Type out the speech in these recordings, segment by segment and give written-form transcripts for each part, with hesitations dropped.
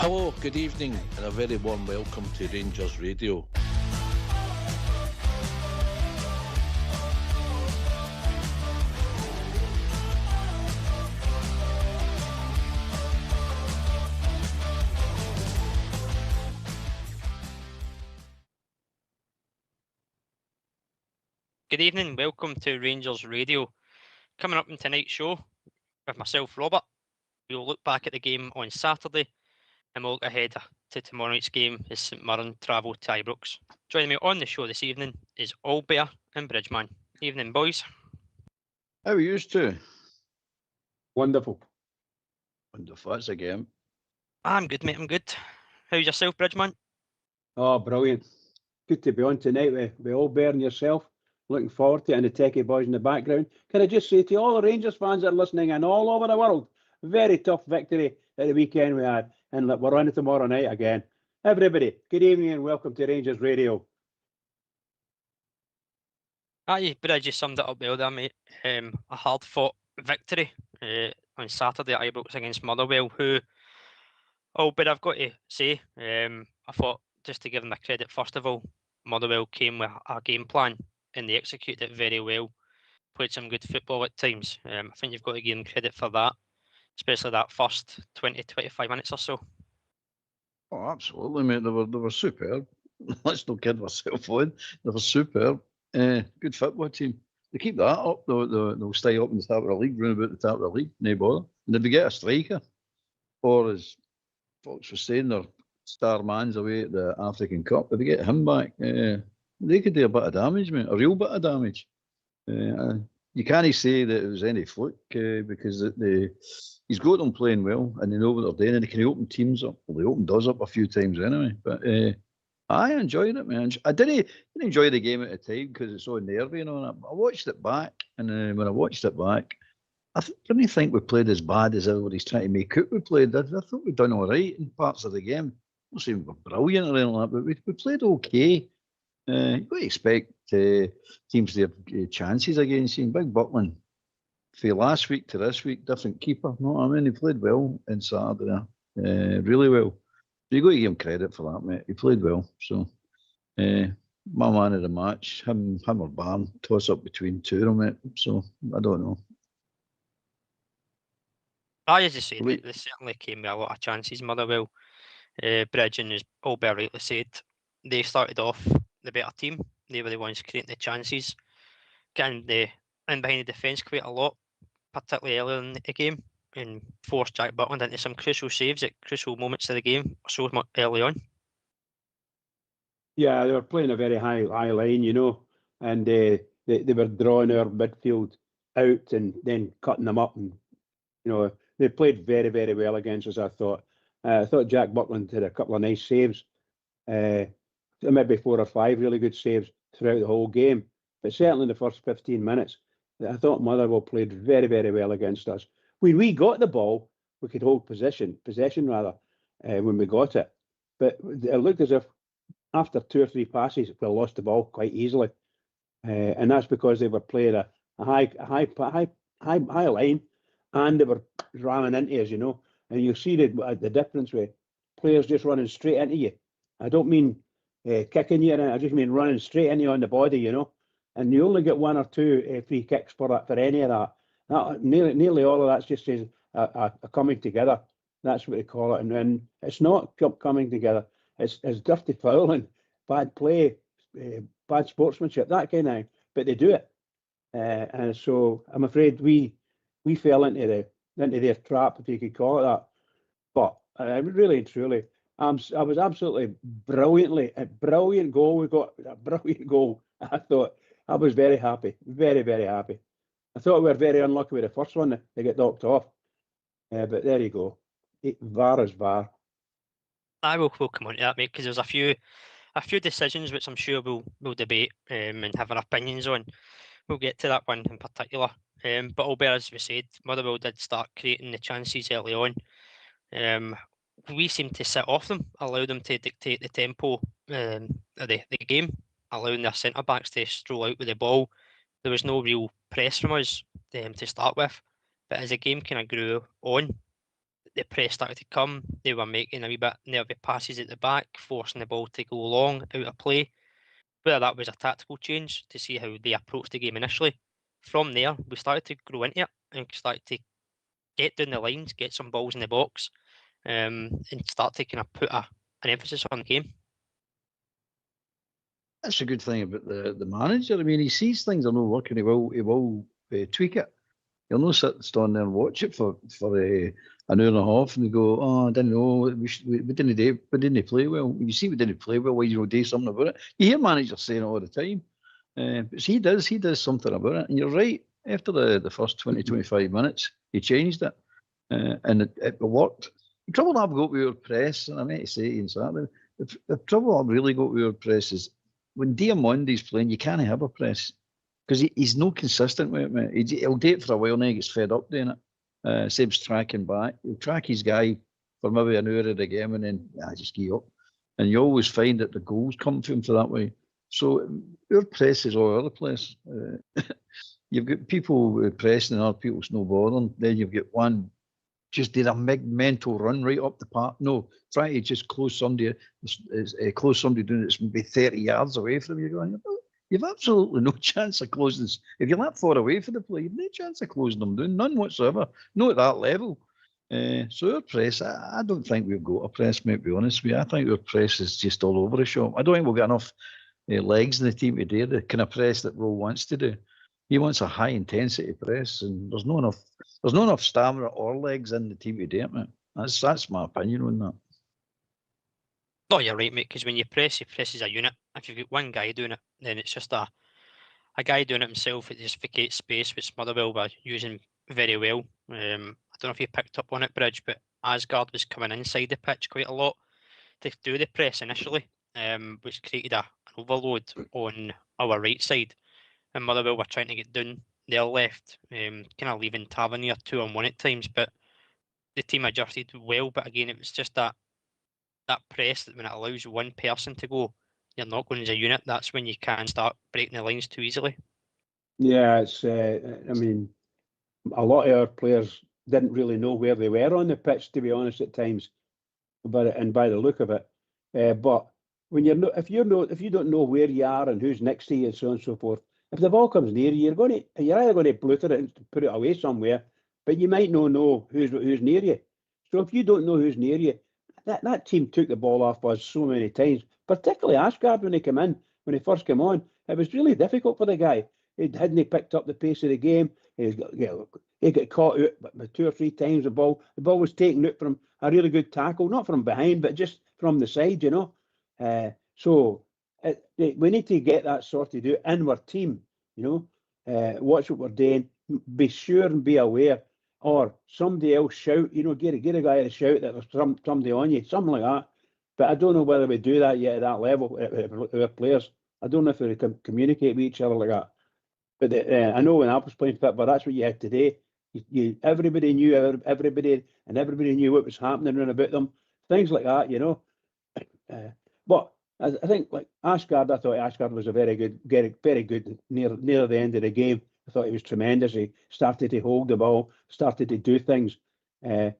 Hello, good evening, and a very warm welcome to Rangers Radio. Good evening, welcome to Rangers Radio. Coming up in tonight's show with myself, Robert, we'll look back at the game on Saturday and we'll look ahead to tomorrow night's game as St Mirren travel to Ibrox. Joining me on the show this evening is Allbear and Bridgeman. Evening, boys. How are you two? Wonderful. Wonderful, that's a game. I'm good, mate, I'm good. How's yourself, Bridgeman? Oh, brilliant. Good to be on tonight with Allbear and yourself. Looking forward to it, and the techie boys in the background. Can I just say to all the Rangers fans that are listening and all over the world, very tough victory at the weekend we had, and look, we're on it tomorrow night again. Everybody, good evening and welcome to Rangers Radio. Aye, Bridge, you summed it up well there, mate. A hard-fought victory on Saturday at Ibrox against Motherwell, who, but I've got to say, I thought, just to give them the credit, first of all, Motherwell came with a game plan and they executed it very well. Played some good football at times. I think you've got to give them credit for that, especially that first 20-25 minutes or so. Oh, absolutely, mate. They were superb. Let's not kid ourselves on. They were superb. Good football team. They keep that up, they'll stay up in the top of the league, round about the top of the league, no bother. And if they get a striker, or as folks were saying, their star man's away at the African Cup, if they get him back, they could do a bit of damage, mate, a real bit of damage. You can't say that it was any fluke because he's got them playing well and they know what they're doing and they can open teams up. Well, they opened us up a few times anyway. But I enjoyed it, man. I didn't enjoy the game at the time because it's so nervy and all that. But I watched it back, and when I watched it back, I didn't think we played as bad as everybody's trying to make out we played. I thought we'd done all right in parts of the game. I'm not saying we're brilliant or anything like that, but we played okay. You got to expect teams to have chances against you. Big Buckland, from last week to this week, different keeper. No, I mean, he played well in Saturday, really well. So you got to give him credit for that, mate. He played well. So, my man of the match, him or Barn, toss up between two of them, mate. So, I don't know. As you say, they certainly came with a lot of chances. Motherwell, Bridge, and as Albert rightly said, they started off the better team. They were the ones creating the chances, getting in behind the defence quite a lot, particularly earlier in the game, and forced Jack Butland into some crucial saves at crucial moments of the game, so much early on. Yeah, they were playing a very high line, you know, and they were drawing our midfield out and then cutting them up, and you know they played very, very well against us. I thought Jack Butland did a couple of nice saves. Maybe 4 or 5 really good saves throughout the whole game, but certainly in the first 15 minutes, I thought Motherwell played very, very well against us. When we got the ball, we could hold possession rather, when we got it. But it looked as if after 2 or 3 passes, we lost the ball quite easily, and that's because they were playing a high line, and they were ramming into us, you know. And you see the difference with players just running straight into you. I don't mean kicking you, I just mean running straight into you on the body, you know. And you only get 1 or 2 free kicks for any of that. Nearly all of that's just a coming together. That's what they call it. And it's not coming together. It's dirty fouling, bad play, bad sportsmanship, that kind of thing. But they do it. And so I'm afraid we fell into their trap, if you could call it that. But really and truly, I was absolutely a brilliant goal. We got a brilliant goal. I thought I was very happy, very, very happy. I thought we were very unlucky with the first one. They get knocked off. But there you go. VAR is VAR. I will come on to that, mate, because there's a few decisions which I'm sure we'll debate and have our opinions on. We'll get to that one in particular. But Albert, as we said, Motherwell did start creating the chances early on. We seemed to sit off them, allow them to dictate the tempo of the game, allowing their centre-backs to stroll out with the ball. There was no real press from us to start with. But as the game kind of grew on, the press started to come, they were making a wee bit nervy passes at the back, forcing the ball to go long, out of play. Whether that was a tactical change to see how they approached the game initially. From there, we started to grow into it and started to get down the lines, get some balls in the box, and start to kind of put an emphasis on the game. That's a good thing about the manager. I mean, he sees things are not working. He will tweak it. He'll not stand there and watch it for an hour and a half and go, oh, I didn't know, we didn't play well. When you see we didn't play well, why you do something about it? You hear managers saying it all the time. But he does something about it. And you're right, after the first 20, 25 minutes, he changed it. And it worked. The trouble I've got with our press, and I meant to say in Saturday, the trouble I've really got with our press is when Diamondi's playing, you can't have a press because he's not consistent with it, mate. He'll do it for a while and then he gets fed up doing it. Same's tracking back. He'll track his guy for maybe an hour of the game and then just give up. And you always find that the goals come to him for that way. So our press is all over the place. You've got people pressing and other people's no bothering. Then you've got one just did a mental run right up the park. No, try to just close somebody doing it's maybe 30 yards away from you. You're going, you've absolutely no chance of closing this. If you're that far away from the play, you've no chance of closing them down, none whatsoever. Not at that level. So our press, I don't think we've got a press, mate, to be honest with you. I think our press is just all over the shop. I don't think we've got enough legs in the team to do the kind of press that Rowe wants to do. He wants a high intensity press, and there's not enough stamina or legs in the team to do it, mate. That's my opinion on that. No, you're right, mate, because when you press as a unit. If you've got one guy doing it, then it's just a guy doing it himself. It just vacates space, which Motherwell were using very well. I don't know if you picked up on it, Bridge, but Asgard was coming inside the pitch quite a lot to do the press initially, which created an overload on our right side. And Motherwell were trying to get down their left, kind of leaving Tavernier 2-on-1 at times. But the team adjusted well. But again, it was just that press that when it allows one person to go, you're not going as a unit. That's when you can start breaking the lines too easily. Yeah, it's. I mean, a lot of our players didn't really know where they were on the pitch, to be honest, at times. By the look of it, but when if you don't know where you are and who's next to you and so on and so forth, if the ball comes near you, you're either going to bluter it and put it away somewhere, but you might not know who's near you. So if you don't know who's near you, that team took the ball off us so many times, particularly Asgard when he first came on. It was really difficult for the guy. He hadn't picked up the pace of the game. He got caught out 2 or 3 times. The ball was taken out from a really good tackle, not from behind, but just from the side, you know. So we need to get that sorted out in our team, you know. Watch what we're doing. Be sure and be aware. Or somebody else shout, you know, get a guy to shout that there's somebody on you, something like that. But I don't know whether we do that yet at that level, our players. I don't know if we can communicate with each other like that. But I know when I was playing football, that's what you had today. Everybody knew everybody, and everybody knew what was happening around about them. Things like that, you know. But I think, like Asgard, I thought Asgard was a very good near the end of the game. I thought he was tremendous. He started to hold the ball, started to do things. But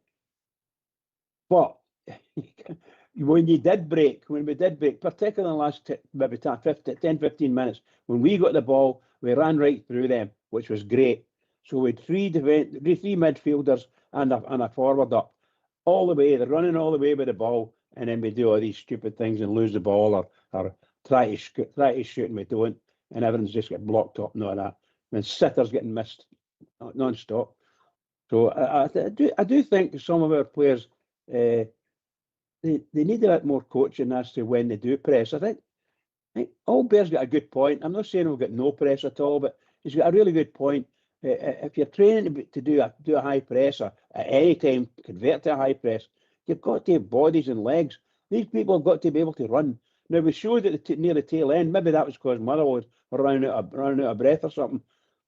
when we did break, particularly in the last maybe 10, 15 minutes, when we got the ball, we ran right through them, which was great. So we had three midfielders and a forward up, all the way. They're running all the way with the ball, and then we do all these stupid things and lose the ball or try to shoot and we don't, and everything's just get blocked up and all that. And sitters getting missed non-stop. So I do think some of our players they need a bit more coaching as to when they do press. I think Albert's got a good point. I'm not saying we've got no press at all, but he's got a really good point. If you're training to do a high press or at any time convert to a high press, you've got to have bodies and legs. These people have got to be able to run. Now we showed it near the tail end. Maybe that was because Motherwell were running out of breath or something.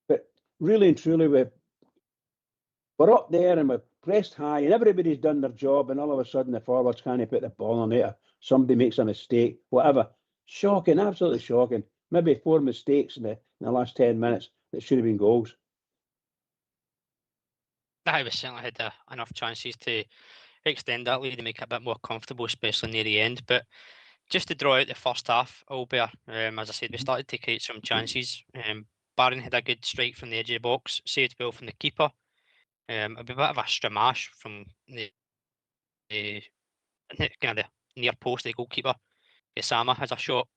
But really and truly, we're up there and we're pressed high and everybody's done their job, and all of a sudden the forwards can't put the ball on it. Somebody makes a mistake, whatever. Shocking, absolutely shocking. Maybe 4 mistakes in the last 10 minutes that should have been goals. I was certainly had enough chances to extend that lead and make it a bit more comfortable, especially near the end. But just to draw out the first half, Albert, as I said, we started to create some chances. Barron had a good strike from the edge of the box, saved well from the keeper. A bit of a stramash from the kind of the near post of the goalkeeper. Osama has a shot,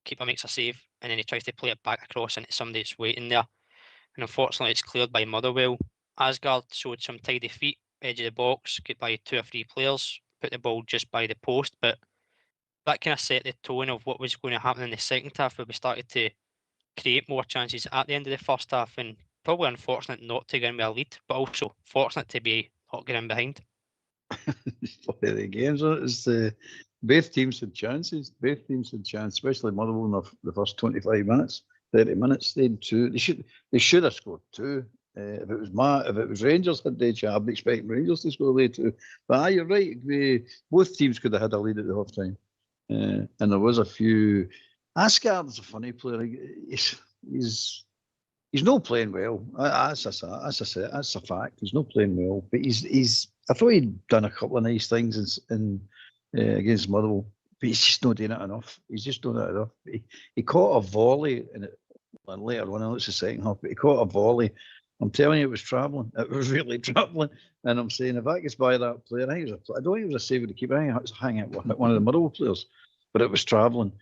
keeper makes a save, and then he tries to play it back across into somebody that's waiting there. And unfortunately, it's cleared by Motherwell. Asgard showed some tidy feet, edge of the box, get by 2 or 3 players, put the ball just by the post, but that kind of set the tone of what was going to happen in the second half, where we started to create more chances at the end of the first half, and probably unfortunate not to get in with a lead, but also fortunate to be not getting behind. One of the games, it's both teams had chances. Both teams had chances, especially Motherwell in the first 25 minutes, 30 minutes. They had two. They should have scored two. If it was Rangers had they chance, I'd be expecting Rangers to score late too. But you're right. Both teams could have had a lead at the half time, and there was a few. Asgard's a funny player. He's not playing well. That's a fact. He's not playing well. But he's. I thought he'd done a couple of nice things in against Motherwell, but he's just not doing it enough. He's just doing it enough. He caught a volley and later on, it's the second half, but he caught a volley. I'm telling you, it was travelling. It was really travelling. And I'm saying, if that gets by that player, I don't think it was a save with the keeper. I think it was hanging at one of the Motherwell players, but it was travelling.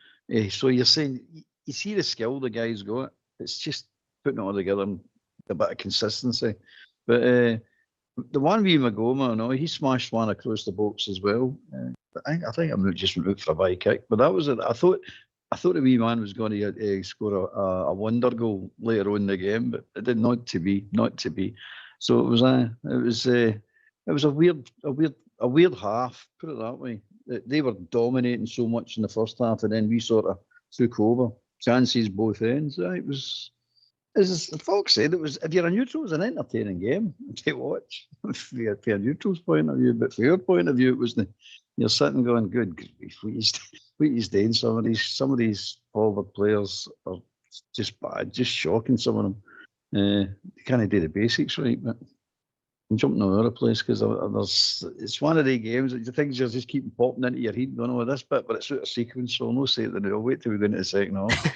So you're saying, you see the skill the guy's got. It's just putting it all together and a bit of consistency. But the one with Magoma, no, he smashed one across the box as well. I think I'm just went out for a by kick, but that was it. I thought the wee man was going to score a wonder goal later on in the game, but it did not to be. So it was a weird half. Put it that way. They were dominating so much in the first half, and then we sort of took over. Chances both ends. It was. As Fox said, if you're a neutral, it was an entertaining game to watch. From a neutral's point of view, but from your point of view, it wasn't. You're sitting going, "Good grief, what he's doing." Some of these forward players are just bad, just shocking. Some of them, they can't do the basics right. But I'm jumping all over the place because it's one of the games that the things are just keeping popping into your head. Don't know this bit, but it's out of sequence, so I'll not say it. I'll wait till we go into the second half.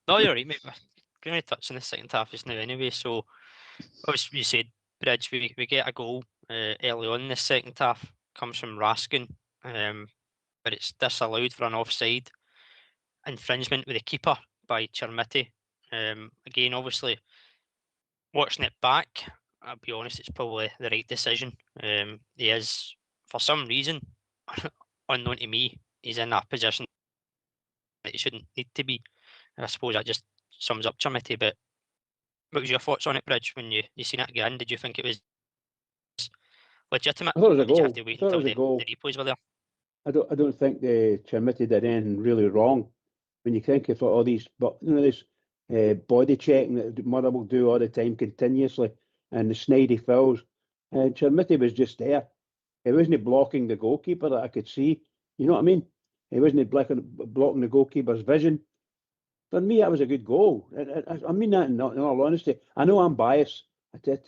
No, you're right, mate. We're going to touch on the second half just now anyway. So, obviously, you said, Bridge, we get a goal early on in the second half, comes from Raskin, but it's disallowed for an offside infringement with the keeper by Chermiti. Again, obviously, watching it back, I'll be honest, it's probably the right decision. He is, for some reason, unknown to me, he's in that position that he shouldn't need to be. I suppose that just sums up Chermiti, but what was your thoughts on it, Bridge, when you seen it again? Did you think it was legitimate? I thought it was a Did you have goal. to wait I thought it until was a goal. the replays were there? I don't think the Chermiti did anything really wrong. When you think of all these, but this body checking that Motherwell do all the time continuously, and the snidey fouls, Chermiti was just there. He wasn't blocking the goalkeeper that I could see. You know what I mean? He wasn't blocking the goalkeeper's vision. For me, that was a good goal. I mean that in all honesty. I know I'm biased. I'm not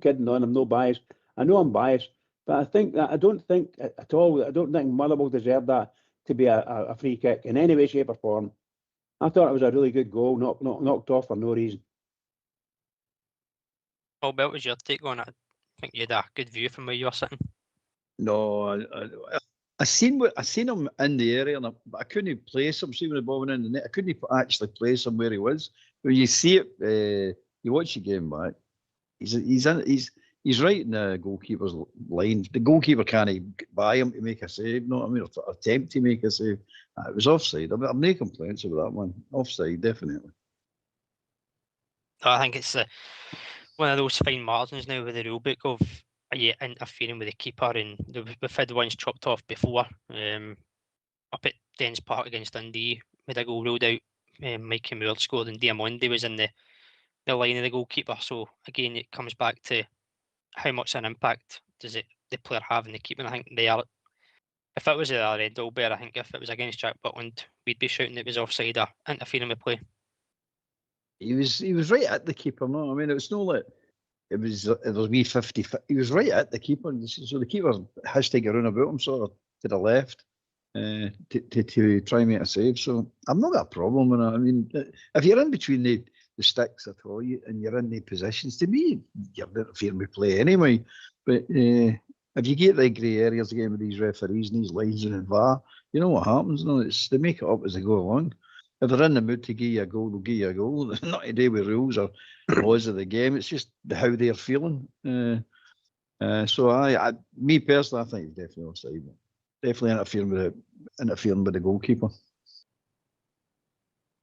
kidding on. I'm no biased. I know I'm biased, but I don't think at all. I don't think Motherwell deserved that to be a free kick in any way, shape, or form. I thought it was a really good goal, knocked off for no reason. Oh, what was your take on it? I think you had a good view from where you were sitting. No, I seen him in the area, but I couldn't place him. See when the ball went in the net, I couldn't actually place him where he was. When you see it, you watch the game back. He's right in the goalkeeper's line. The goalkeeper can't buy him to make a save. No, I mean, or attempt to make a save. It was offside. I'm no complaints about that one. Offside, definitely. I think it's one of those fine margins now with the rule book of interfering with the keeper, and we've had ones chopped off before. Up at Dens Park against Dundee, with a goal ruled out. Mikey Moore scored, and Diamondi was in the line of the goalkeeper. So again, it comes back to how much an impact does the player have in the keeping. I think they are. If it was at our end, Albert, I think if it was against Jack Butland, we'd be shouting it was offside or interfering with play. He was right at the keeper. No, I mean, it's not like it was wee 50. He was right at the keeper, so the keeper has to get around about him, sort of to the left, to try and make a save. So I've not got a problem with it. I mean, if you're in between the sticks at all, and you're in the positions, to me, you're interfering with play anyway. But if you get the grey areas again with these referees and these lines and VAR, you know what happens. No, they make it up as they go along. If they're in the mood to give you a goal, they'll give you a goal. Not to do with rules or laws of the game. It's just how they're feeling. So me personally, I think it's definitely offside. Definitely interfering with the goalkeeper.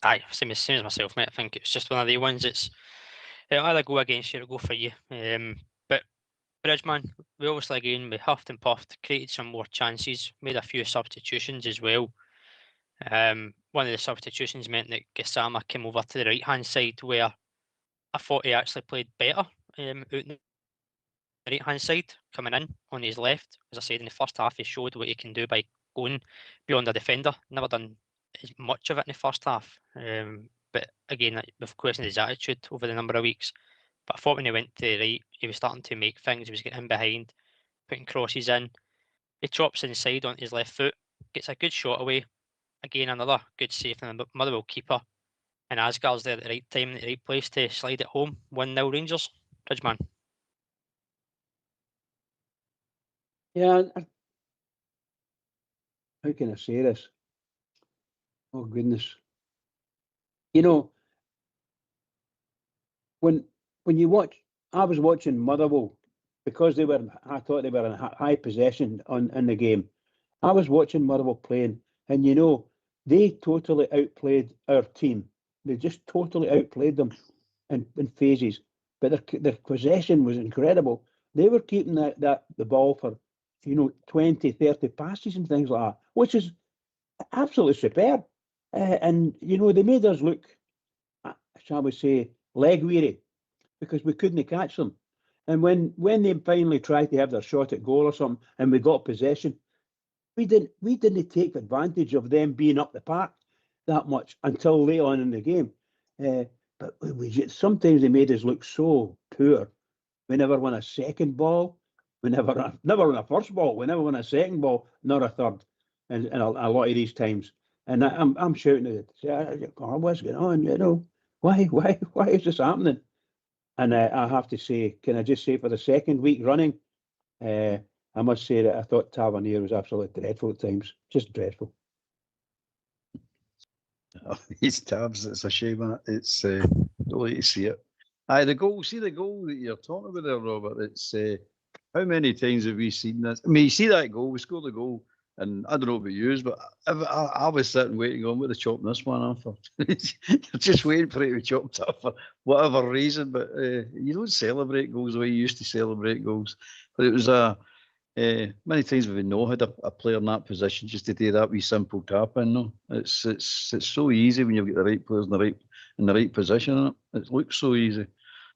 Aye, same as myself, mate. I think it's just one of the ones. It'll either go against you or go for you. But Bridgeman, we obviously again we huffed and puffed, created some more chances, made a few substitutions as well. One of the substitutions meant that Gassama came over to the right hand side, where I thought he actually played better out in the right hand side, coming in on his left. As I said, in the first half, he showed what he can do by going beyond the defender. Never done as much of it in the first half. But again, we've questioned his attitude over the number of weeks. But I thought when he went to the right, he was starting to make things. He was getting in behind, putting crosses in. He chops inside on his left foot, gets a good shot away. Again, another good save from the Motherwell keeper. And Asgard's there at the right time, in the right place to slide it home. 1-0 Rangers. Bridgeman. Yeah, how can I say this? Oh goodness! You know, when you watch, I was watching Motherwell because I thought they were in high possession in the game. I was watching Motherwell playing, and you know, they totally outplayed our team. They just totally outplayed them in phases. But their possession was incredible. They were keeping the ball for 20, 30 passes and things like that, which is absolutely superb. And they made us look, shall we say, leg weary because we couldn't catch them. And when they finally tried to have their shot at goal or something, and we got possession, we didn't take advantage of them being up the park that much until late on in the game. But sometimes they made us look so poor. We never won a second ball. We never won a first ball. We never won a second ball, nor a third. And a lot of these times, and I'm shouting at it. Oh, what's going on? Why is this happening? And I have to say, can I just say, for the second week running, I must say that I thought Tavernier was absolutely dreadful at times, just dreadful. Oh, these tabs, it's a shame. It's really to see it. The goal that you're talking about there, Robert. It's how many times have we seen this? I mean, you see that goal, we scored the goal, and I don't know about you, but I was sitting waiting on, what are they chopping this one off for? You're just waiting for it to be chopped up for whatever reason, but you don't celebrate goals the way you used to celebrate goals. But it was many times we've not had a player in that position just to do that wee simple tap in. No, it's so easy when you've got the right players in the right position. It looks so easy.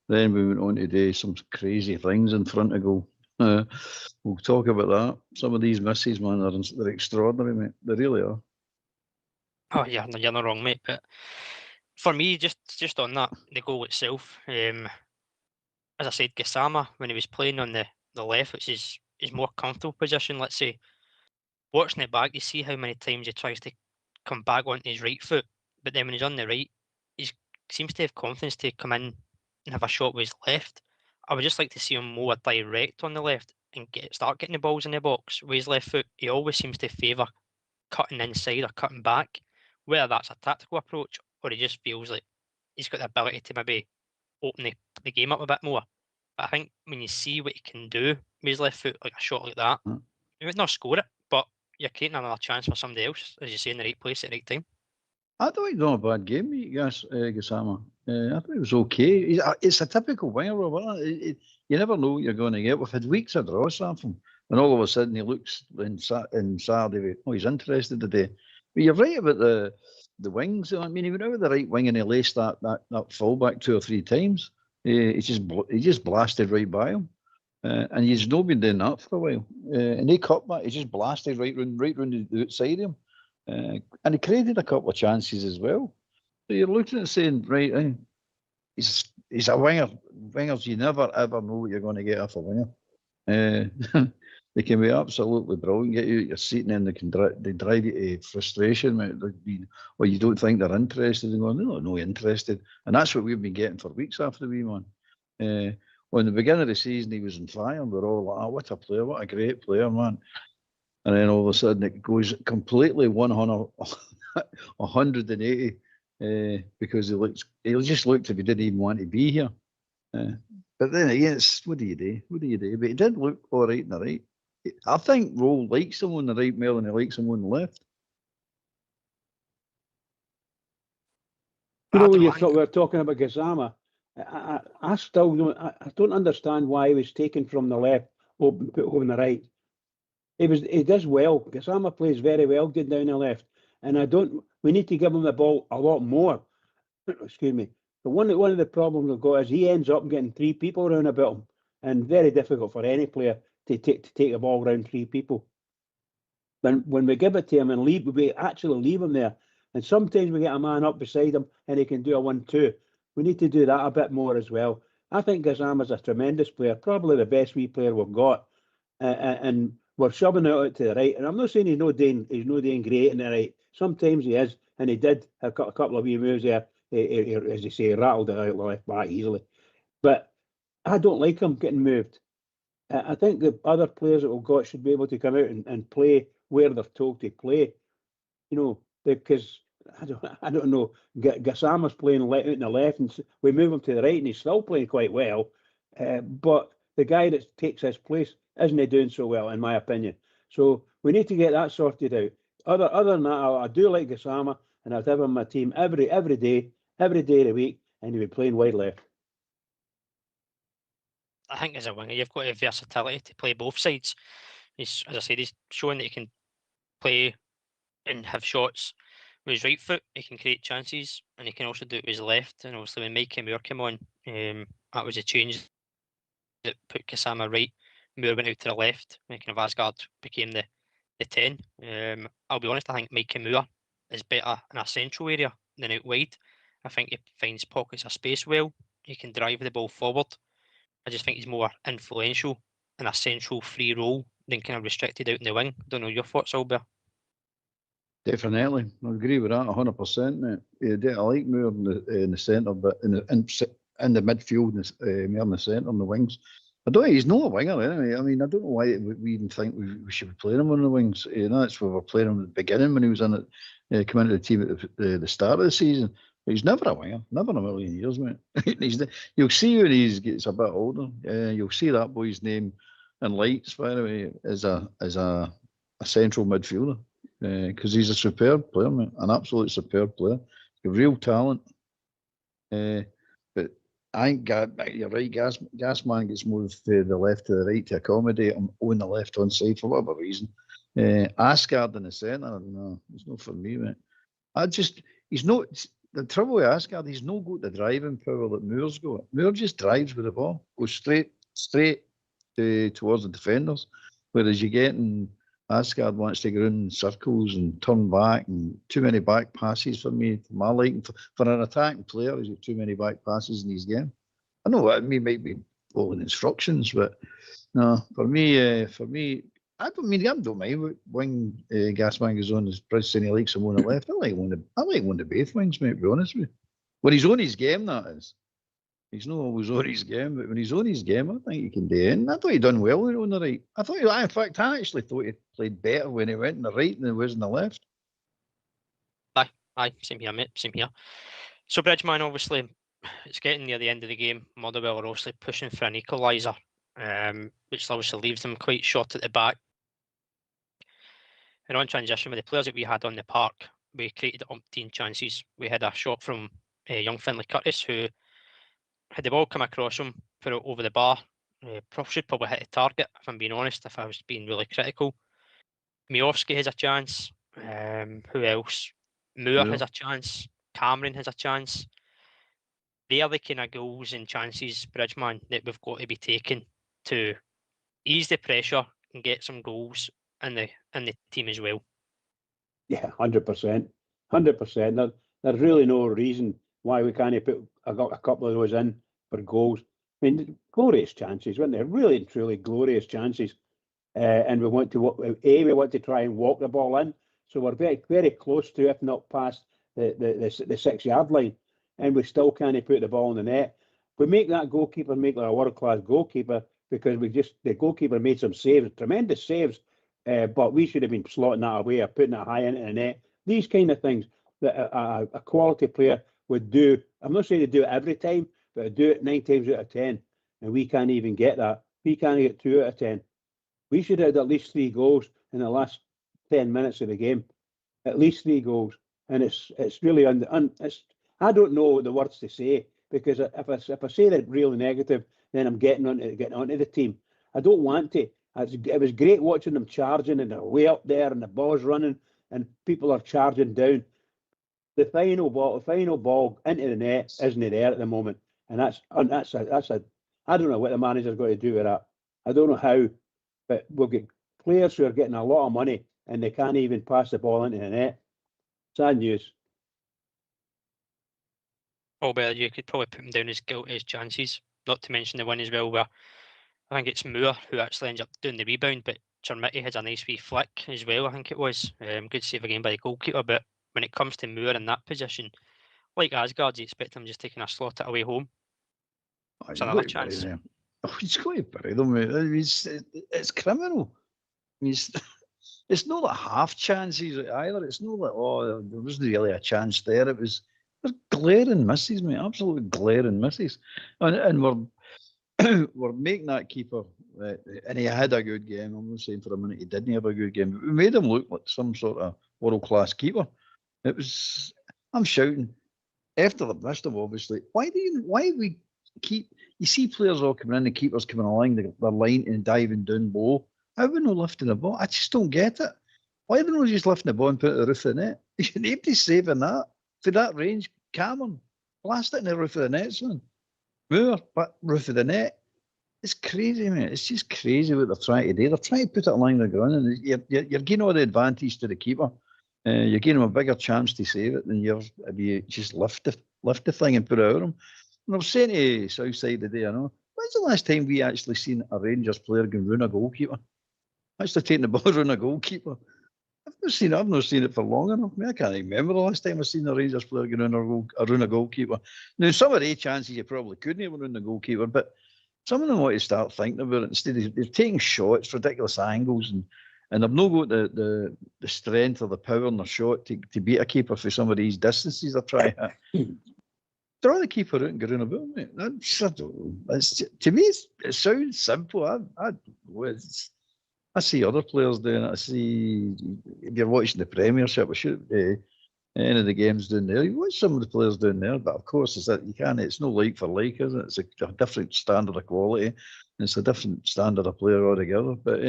Then we went on to do some crazy things in front of goal. We'll talk about that. Some of these misses, man, they're extraordinary, mate. They really are. Oh yeah, no, you're not wrong, mate. But for me, just on that, the goal itself, as I said, Gassama, when he was playing on the left, which is his more comfortable position, let's say, watching it back, you see how many times he tries to come back onto his right foot, but then when he's on the right, he seems to have confidence to come in and have a shot with his left. I would just like to see him more direct on the left and start getting the balls in the box with his left foot. He always seems to favour cutting inside or cutting back, whether that's a tactical approach or he just feels like he's got the ability to maybe open the game up a bit more. But I think when you see what he can do with his left foot, like a shot like that, he might not score it, but you're creating another chance for somebody else, as you say, in the right place at the right time. I thought he'd done a bad game, Gassama. I thought it was okay. It's a typical winger, Robert. You never know what you're going to get. We've had weeks of draw from, and all of a sudden he looks in Saturday. Oh, he's interested today. But you're right about the wings. I mean, he went out with the right wing and he laced that fullback 2 or 3 times. He just blasted right by him, and he's not been doing that for a while. And he cut back. He just blasted right round the outside of him. And he created a couple of chances as well. So you're looking at saying, right, he's he's a winger. Wingers, you never ever know what you're going to get off a winger. They can be absolutely brilliant, get you out your seat, and then they drive you to frustration. Or you don't think they're interested, and go, no interested. And that's what we've been getting for weeks after the wee man. When the beginning of the season he was on fire, we're all like, oh, what a player, what a great player, man. And then all of a sudden it goes completely 180 because he just looked if he didn't even want to be here. But then again, what do you do? But he did look all right in the right. I think Rowe likes him on the right more than he likes him on the left. You know, when we're talking about Gazzama, I still don't. I don't understand why he was taken from the left, put on the right. He does well. Gazzama plays very well, good down the left, and we need to give him the ball a lot more. Excuse me. But one of the problems we've got is he ends up getting 3 people around about him, and very difficult for any player to take the ball around 3 people. When we give it to him and we actually leave him there, and sometimes we get a man up beside him and he can do a 1-2. We need to do that a bit more as well. I think Gazzama's a tremendous player, probably the best wee player we've got, and we're shoving it out to the right. And I'm not saying he's no doing great in the right. Sometimes he is, and he did have a couple of wee moves there. As you say, rattled it out left back easily. But I don't like him getting moved. I think the other players that we've got should be able to come out and play where they're told to play. You know, because I don't know. Gassama's playing out in the left, and we move him to the right, and he's still playing quite well. But the guy that takes his place isn't doing so well, in my opinion. So we need to get that sorted out. Other than that, I do like Gassama, and I'd have him on my team every day of the week, and he'd be playing wide left. I think as a winger, you've got the versatility to play both sides. As I said, he's showing that he can play and have shots with his right foot. He can create chances, and he can also do it with his left. And obviously, when Mikey Moore came on, that was a change that put Gassama right. Moore went out to the left, making Asgard became the 10. I'll be honest, I think Mikey Moore is better in a central area than out wide. I think he finds pockets of space well. He can drive the ball forward. I just think he's more influential in a central free role than kind of restricted out in the wing. Don't know your thoughts, Albert. Definitely, I agree with that 100%, mate. I like Moore in the centre, but in the midfield, more in the centre, in the wings. I don't think he's not a winger anyway. I mean, I don't know why we even think we should be playing him on the wings. That's where we were playing him at the beginning when he was in it, coming into the team at the start of the season. But he's never a winger, never in a million years, mate. You'll see when he gets a bit older. You'll see that boy's name in lights, by the way, as a central midfielder. Because he's a superb player, mate, an absolute superb player. A real talent. But I think you're right, Gasman gets moved to the left to the right to accommodate him on the left-hand side for whatever reason. Asgard in the centre, no, it's not for me, mate. He's not, the trouble with Asgard, he's not got the driving power that Moore's got. Moore just drives with the ball, goes straight towards the defenders, whereas you're getting Asgard wants to go in circles and turn back, and too many back passes for me. For my liking, for an attacking player, he's got too many back passes in his game. I know what he might be following instructions, but no, for me, I don't mind when Gasman goes on as Prince and he likes him on the left. I like one of the both wings, mate, to be honest with you. When he's on his game, that is. He's not always on his game, but when he's on his game, I think he can do it. And I thought he done well on the right. I actually thought he played better when he went on the right than he was on the left. Aye, same here, mate, same here. So Bridgman, obviously, it's getting near the end of the game. Motherwell are obviously pushing for an equaliser, which obviously leaves them quite short at the back. And on transition, with the players that we had on the park, we created umpteen chances. We had a shot from young Finlay Curtis, who had the ball come across him, put it over the bar. Should probably hit the target, if I'm being honest, if I was being really critical. Miovski has a chance. Who else? Moore has a chance. Cameron has a chance. They are the kind of goals and chances, Bridgman, that we've got to be taking to ease the pressure and get some goals in the team as well. Yeah, 100%. 100%. There's really no reason why we can't put a couple of those in for goals. I mean, glorious chances, weren't they? Really and truly glorious chances. And we want to try and walk the ball in. So we're very, very close to, if not past, the 6-yard line. And we still can't put the ball in the net. We make that goalkeeper make like a world-class goalkeeper because the goalkeeper made some saves, tremendous saves, but we should have been slotting that away or putting it high into the net. These kind of things that a quality player would do. I'm not saying they do it every time, but they do it 9 times out of 10. And we can't even get that. We can't get 2 out of 10. We should have had at least 3 goals in the last 10 minutes of the game. At least 3 goals. And it's really, I don't know the words to say, because if I say that really negative, then I'm getting onto the team. I don't want to. It was great watching them charging and they're way up there and the ball's running and people are charging down. The final ball into the net isn't there at the moment, and that's a. I don't know what the manager's got to do with that. I don't know how, but we'll get players who are getting a lot of money and they can't even pass the ball into the net. Sad news. Oh, well, you could probably put him down as guilty as chances, not to mention the one as well where I think it's Moore who actually ends up doing the rebound, but Chermiti has a nice wee flick as well, I think it was. Good save again by the goalkeeper, but when it comes to Moore in that position, like Asgard, you expect him just taking a slot it away home. Oh, It's you've another got to bury chance. them. Oh, he's got to bury them, mate. I mean, it's criminal. I mean, it's not like half chances either. It's not like, oh, there wasn't really a chance there. There's glaring misses, mate. Absolutely glaring misses. And we're making that keeper, and he had a good game. I'm not saying for a minute he didn't have a good game, but we made him look like some sort of world-class keeper. I'm shouting, after they've missed him, obviously, why do we keep, you see players all coming in, the keepers coming along the line and diving down low. How are we not lifting the ball? I just don't get it. Why are they not just lifting the ball and put it at the roof of the net? Nobody's saving that. For that range, Cameron, blast it in the roof of the net, son. Moore, but roof of the net. It's crazy, mate. It's just crazy what they're trying to do. They're trying to put it along the ground, and you're giving all the advantage to the keeper. You're giving him a bigger chance to save it than if you just lift the thing and put it out of him. And I was saying to Southside today, I know, when's the last time we actually seen a Rangers player go round a goalkeeper? Actually taking the ball round a goalkeeper. I've not seen it for long enough. I mean, I can't even remember the last time I've seen a Rangers player go around a goalkeeper. Now, some of the chances you probably couldn't have around the goalkeeper, but some of them want to start thinking about it. Instead of they're taking shots, ridiculous angles, and they've not got the strength or the power in their shot to beat a keeper for some of these distances they're trying to hit. Throw the keeper out and go round about, mate. To me, it sounds simple. I see other players doing it. I see, if you're watching the Premiership, any of the games down there, you watch some of the players down there, but of course, it's no like for like, is it? It's a different standard of quality. It's a different standard of player altogether. But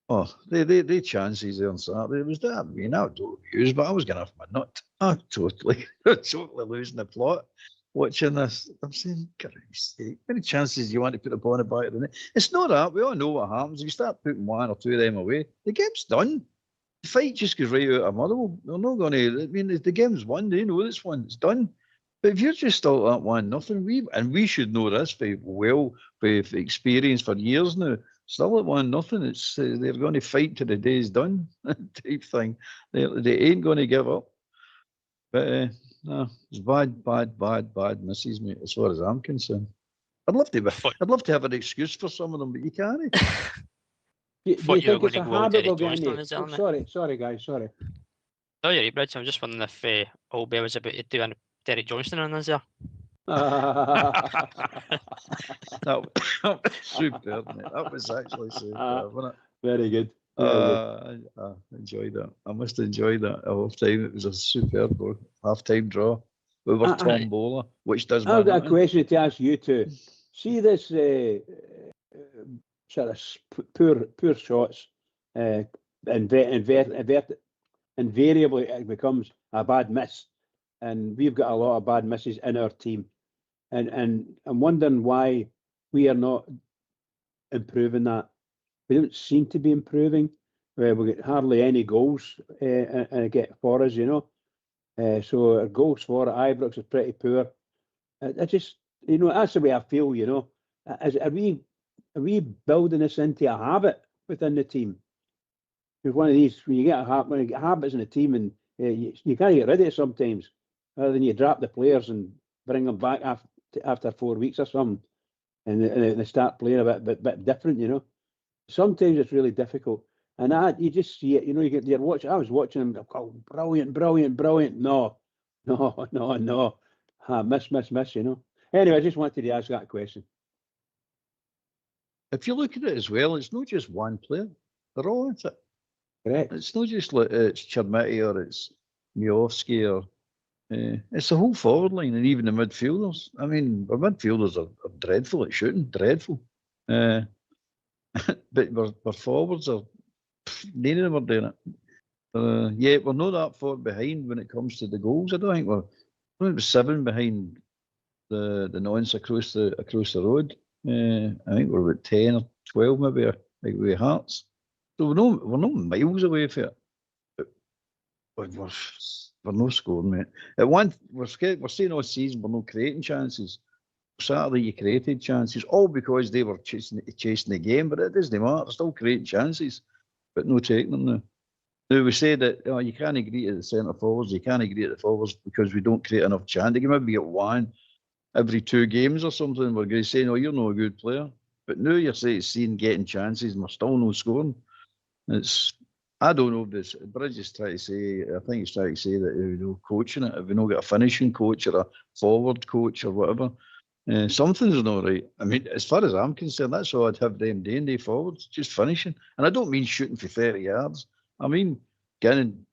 the chances there on Saturday was that. I mean, I don't use, but I was going off my nut. I'm totally losing the plot watching this. I'm saying, Christ's sake, how many chances do you want to put the ball in the back of the net? It's not that. We all know what happens. If you start putting 1 or 2 of them away, the game's done. The fight just goes right out of muddle. They're not going to. I mean, the game's won. They know it's won. It's done. But if you're just still at 1-0, we should know this by experience for years now. Still at 1-0, it's they're going to fight till the day's done type thing. They ain't going to give up. But no, it's bad misses, mate. As far as I'm concerned, I'd love to have an excuse for some of them, but you can't. Do you think it's a habit we'll get into? Sorry, guys, sorry. No, you're right, Bridge. I'm just wondering if Albert was about to do a Derek Johnston on us there. That was superb, mate. That was actually superb, wasn't it? Very good. I enjoyed that. I must have enjoyed that half time. It was a superb half-time draw over Tom Bowler, which does matter. I've got a question to ask you two. See this sort of poor shots, invariably it becomes a bad miss, and we've got a lot of bad misses in our team, and I'm wondering why we are not improving that. We don't seem to be improving. We get hardly any goals get for us, you know. So our goals for at Ibrox is pretty poor. I just you know, that's the way I feel. You know, are we building this into a habit within the team? With one of these, when you get habits in the team, and you can't get rid of it sometimes, rather than you drop the players and bring them back after 4 weeks or something, and they start playing a bit different. You know, sometimes it's really difficult. And you just see it, you know, you're watching. I was watching them. Oh, brilliant, brilliant, brilliant. No. Miss. You know. Anyway, I just wanted to ask that question. If you look at it as well, it's not just one player. They're all at it. Correct. It's not just like it's Chermiti or it's Miofsky or it's the whole forward line and even the midfielders. I mean, our midfielders are dreadful at shooting, dreadful. But our forwards are, none of them are doing it. Yeah, we're not that far behind when it comes to the goals. I don't think we're 7 behind the nonce across the road. I think we're about 10 or 12 maybe, like with Hearts. So we're not miles away from it. But we're not scoring, mate. We're saying all season we're not creating chances. Saturday you created chances, all because they were chasing the game, but it doesn't matter. They're still creating chances, but no taking them now. Now we say that you can't agree to the centre forwards, you can't agree to the forwards because we don't create enough chances. You maybe get one every 2 games or something. We're going to say, no, you're not a good player. But now you're seeing getting chances and we're still not scoring. I don't know if this. Bridge is trying to say. I think he's trying to say that you know, coaching it. If we not got a finishing coach or a forward coach or whatever, something's not right. I mean, as far as I'm concerned, that's all I'd have them doing. Day forwards, just finishing. And I don't mean shooting for 30 yards. I mean getting and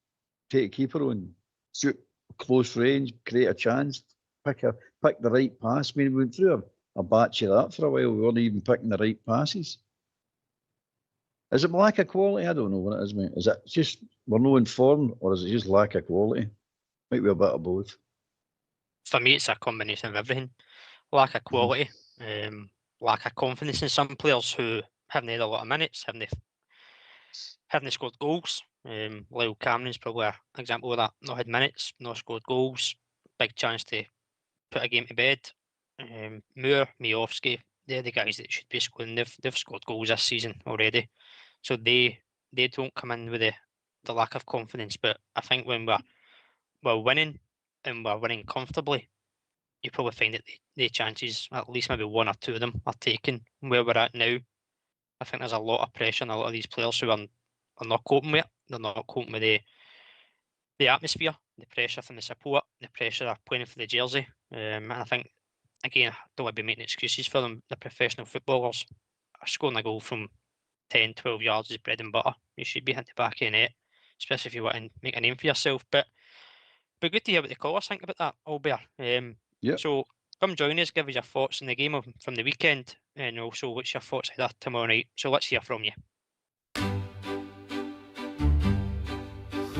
take a keeper on, shoot close range, create a chance, pick the right pass. I mean, we went through a batch of that for a while. We weren't even picking the right passes. Is it lack of quality? I don't know what it is, mate. Is it just we're not informed, or is it just lack of quality? Might be a bit of both. For me, it's a combination of everything. Lack of quality, lack of confidence in some players who haven't had a lot of minutes, haven't scored goals. Lyle Cameron's probably an example of that. Not had minutes, not scored goals. Big chance to put a game to bed. Moore, Miofsky, they're the guys that should be scoring. They've scored goals this season already. So they don't come in with the lack of confidence. But I think when we're winning and we're winning comfortably, you probably find that the chances, at least maybe 1 or 2 of them, are taken. Where we're at now, I think there's a lot of pressure on a lot of these players who are not coping with it. They're not coping with the atmosphere, the pressure from the support, the pressure of playing for the jersey. And I think, again, I don't want to be making excuses for them. The professional footballers are scoring a goal from 10, 12 yards is bread and butter. You should be hitting the back of the net, especially if you want to make a name for yourself. But good to hear what the callers think about that, Albert. Yeah. So come join us, give us your thoughts on the game from the weekend, and also what's your thoughts of that tomorrow night. So let's hear from you.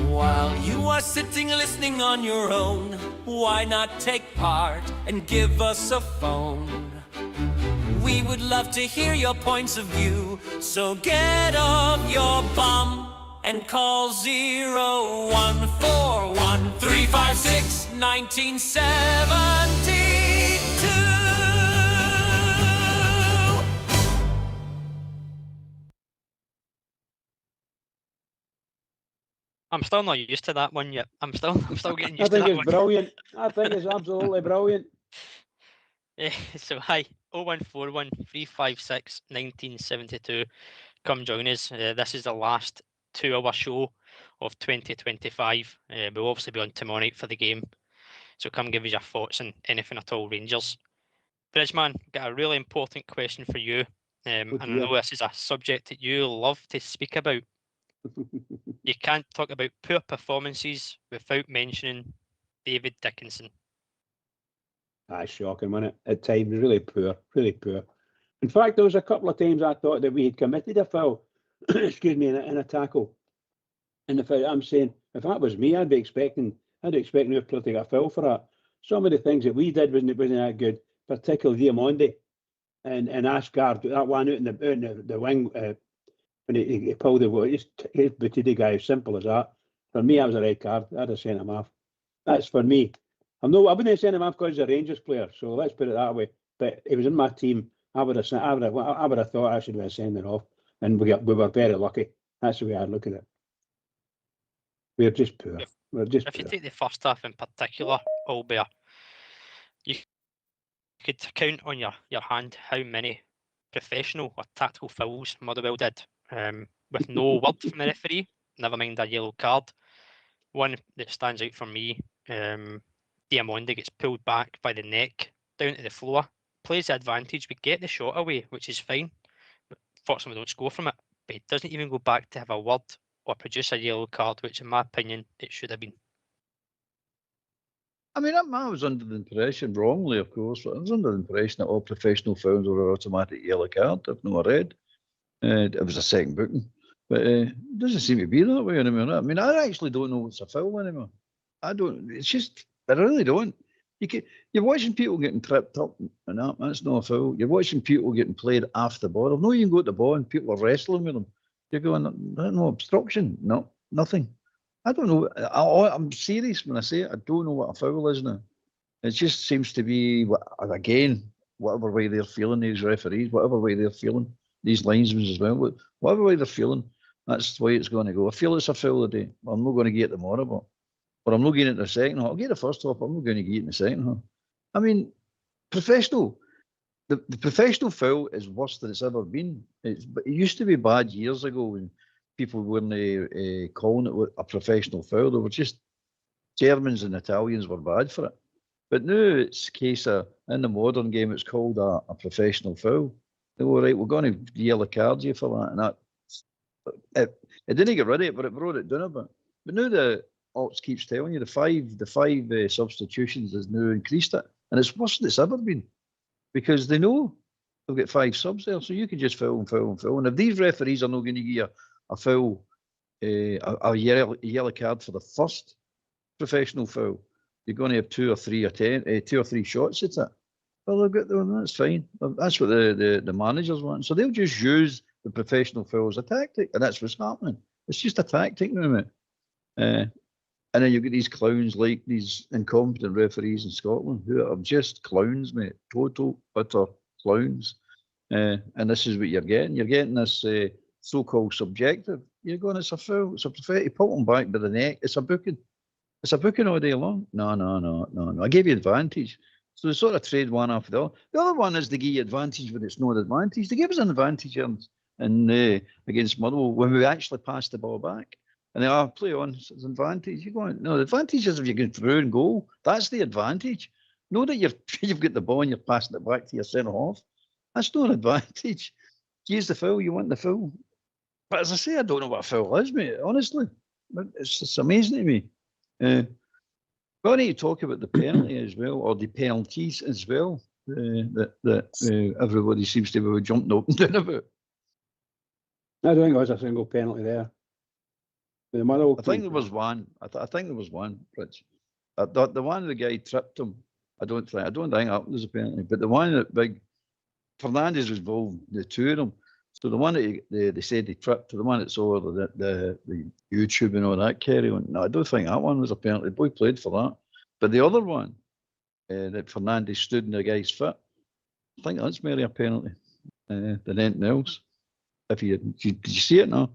While you are sitting listening on your own, why not take part and give us a phone? We would love to hear your points of view, so get off your bum and call 01413561972. I'm still not used to that one yet. I'm still getting used I to that think it's one. brilliant. I think it's absolutely brilliant. So hi, 0141 356 1972. Come join us. This is the last 2-hour show of 2025. We'll obviously be on tomorrow night for the game. So come give us your thoughts on anything at all, Rangers. Bridgeman, got a really important question for you. And I know this is a subject that you love to speak about. You can't talk about poor performances without mentioning David Dickinson. That's shocking, wasn't it? At times, really poor, really poor. In fact, there was a couple of times I thought that we had committed a foul, excuse me, in a tackle. And I'm saying, if that was me, I'd expect our player to get a foul for that. Some of the things that we did wasn't that good, particularly Diamondi and Ashgard, that one out in the wing when he pulled the ball, he booted the guy, as simple as that. For me, that was a red card. I'd have sent him off. That's for me. I wouldn't send him off because he's a Rangers player, so let's put it that way. But he was in my team. I would have thought I should have been sending off, and we were very lucky. That's the way I look at it. We're just poor. We're just If you poor. take the first half in particular, Albert, you could count on your hand how many professional or tactical fouls Motherwell did, with no word from the referee, never mind a yellow card. One that stands out for me, Diamonde gets pulled back by the neck down to the floor, plays the advantage, we get the shot away, which is fine, but fortunately we don't score from it, but he doesn't even go back to have a word or produce a yellow card, which in my opinion it should have been. I mean, I was under the impression, wrongly of course, but I was under the impression that all professional fouls were automatic yellow card, if not a red. It was a second booking. But it doesn't seem to be that way anymore. I mean, I actually don't know what's a foul anymore. I don't. It's just, I really don't. You're watching people getting tripped up and that's not a foul. You're watching people getting played off the ball. No, you can go to the ball and people are wrestling with them. You're going, no obstruction, no, nothing. I don't know. I'm serious when I say it. I don't know what a foul is now. It just seems to be, again, whatever way they're feeling, these referees, whatever way they're feeling, these linesmen as well, whatever way they're feeling, that's the way it's going to go. I feel it's a foul today. I'm not going to get tomorrow, but I'm not getting it in the second half. I'll get the first half, I'm not going to get it in the second half. I mean, professional. The professional foul is worse than it's ever been. It used to be bad years ago when people weren't calling it a professional foul. They were just Germans and Italians were bad for it. But now it's a case of, in the modern game, it's called a professional foul. They go, right, we're going to yellow card you for that. And it didn't get rid of it, but it brought it down a bit. But now the Ops keeps telling you the five substitutions has now increased it. And it's worse than it's ever been. Because they know they've got 5 subs there, so you can just foul and foul and foul. And if these referees are not going to give you a foul, a yellow card for the first professional foul, you're going to have 2 or 3 shots at it. Well, that's fine. That's what the managers want. So they'll just use the professional foul as a tactic, and that's what's happening. It's just a tactic now, mate. And then you get these clowns like these incompetent referees in Scotland who are just clowns, mate. Total, utter clowns. And this is what you're getting. You're getting this so-called subjective. You're going, it's a foul. It's a professional. You pull them back by the neck. It's a booking. It's a booking all day long. No. I gave you advantage. So they sort of trade one after the other. The other one is they give you advantage when it's not advantage. They give us an advantage against Motherwell when we actually passed the ball back. And they play on as advantage. You're going, no, the advantage is if you get through and goal. That's the advantage. Know that you've got the ball and you're passing it back to your centre half. That's not an advantage. Use the foul, you want the foul. But as I say, I don't know what a foul is, mate, honestly. But it's amazing to me. We need to talk about the penalty as well, or the penalties as well, that everybody seems to be jumping up and down about. I don't think there was a single penalty there. I think there was one. I think there was one, Rich. The one the guy tripped him. I don't think that was a penalty. But the one that big Fernandes was involved, the 2 of them. So the one that they said he tripped, the one that's over the YouTube and all that carry on. No, I don't think that one was a penalty. The boy played for that. But the other one that Fernandes stood in the guy's foot, I think that's merely a penalty than anything else. Did you see it now?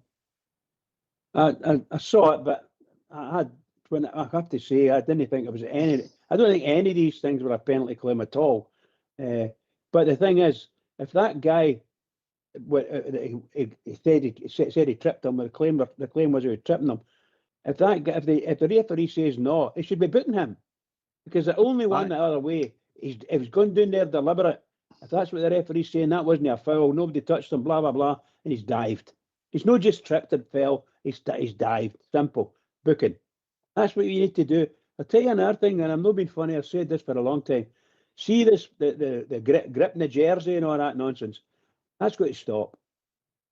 I saw it, but I have to say, I didn't think it was any. I don't think any of these things were a penalty claim at all. But the thing is, if that guy, he said he tripped him, the claim was he was tripping him. If the referee says no, he should be booting him, because the only one the other way, if he's gone down there deliberate. If that's what the referee's saying, that wasn't a foul. Nobody touched him. Blah blah blah, and he's dived. He's not just tripped and fell. He's dived. Simple. Booking. That's what you need to do. I'll tell you another thing, and I'm not being funny. I've said this for a long time. See this, the grip in the jersey and all that nonsense. That's got to stop.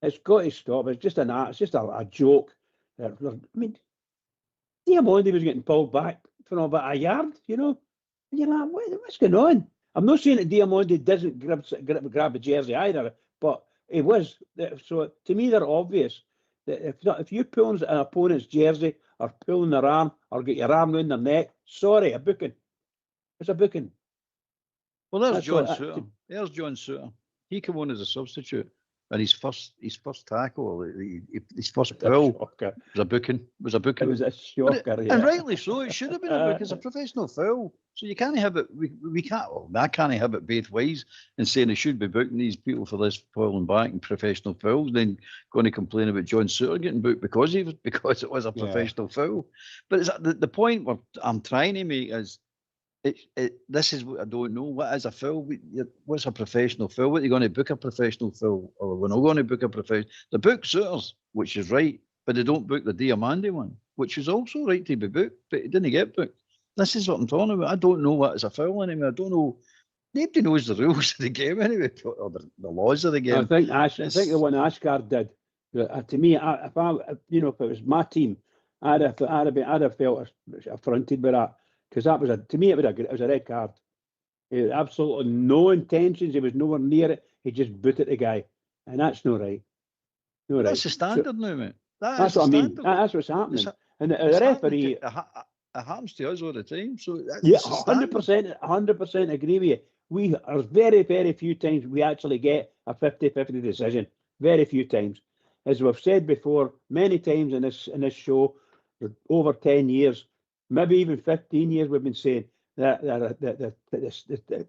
It's got to stop. It's just a joke. I mean, Diamonde was getting pulled back from about a yard, you know. And you're like, what's going on? I'm not saying that Diamonde doesn't grab a jersey either, but it was. So to me, they're obvious. That if you pull an opponent's jersey or pulling their arm or get your arm around their neck, sorry, a booking. It's a booking. Well, there's That's John what- Suter. There's John Suter. He came on as a substitute, and his first tackle, his first pull Shocker. was a booking. It was a But shocker, yeah. And rightly so. It should have been a book. It's a professional foul, so you can't have it. We can't. Well, I can't have it both ways and saying they should be booking these people for this pulling back and professional fouls. Then going to complain about John Suter getting booked because it was a Yeah. professional foul. But it's, the point I'm trying to make is. This is what I don't know. What is a foul? What's a professional foul? What are you going to book a professional foul? Or we're not going to book a professional. The book Suitors, which is right, but they don't book the Diamandi one, which is also right to be booked, but it didn't get booked. This is what I'm talking about. I don't know what is a foul anymore. I don't know. Nobody knows the rules of the game anyway, or the laws of the game. I think the one Ashgard did. To me, if it was my team, I'd have felt affronted by that. Because that was it was a red card. He had absolutely no intentions. He was nowhere near it. He just booted the guy, and that's not right. No That's right. the standard now, mate. That's what I mean. That's what's happening. And the referee, it happens to us all the time. So yeah, 100% agree with you. We are very, very few times we actually get a 50-50 decision. Very few times, as we've said before, many times in this show, for over 10 years. Maybe even 15 years, we've been saying that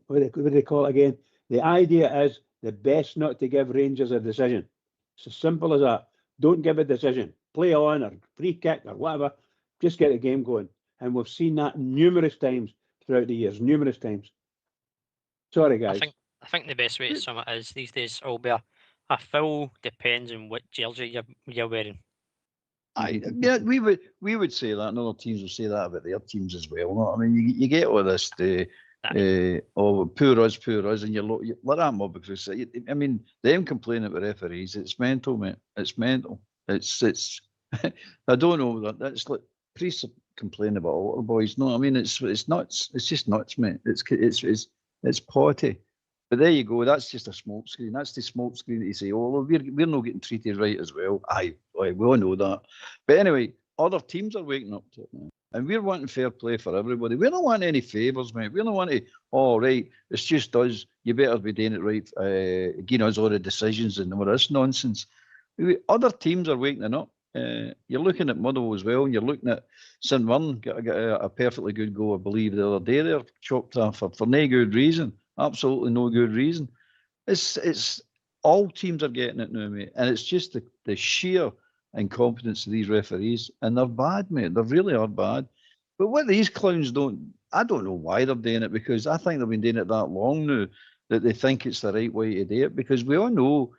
what do they call it again? The idea is the best not to give Rangers a decision. It's as simple as that. Don't give a decision. Play on or free kick or whatever. Just get the game going. And we've seen that numerous times throughout the years. Numerous times. Sorry, guys. I think the best way to sum it is these days, Albert, a foul depends on what jersey you're wearing. Yeah, we would say that, and other teams will say that about their teams as well. No? I mean, you get all this, poor us, and you let that mob because I mean, them complaining about referees, it's mental, mate. It's mental. It's I don't know that's like priests complaining about all the boys. No, I mean it's nuts. It's just nuts, mate. It's potty. But there you go. That's just a smoke screen. That's the smoke screen that you say, oh, we're not getting treated right as well. Aye, we all know that. But anyway, other teams are waking up to it now. And we're wanting fair play for everybody. We don't want any favours, mate. We don't want to, right, it's just us. You better be doing it right. Giving us all the decisions and all this nonsense. Other teams are waking up. You're looking at Motherwell as well, and you're looking at St Mirren got a perfectly good goal, I believe, the other day there, chopped off for no good reason. Absolutely no good reason. It's all teams are getting it now, mate, and it's just the sheer incompetence of these referees, and they're bad, mate. They really are bad. But what these clowns don't, I don't know why they're doing it, because I think they've been doing it that long now that they think it's the right way to do it. Because we all know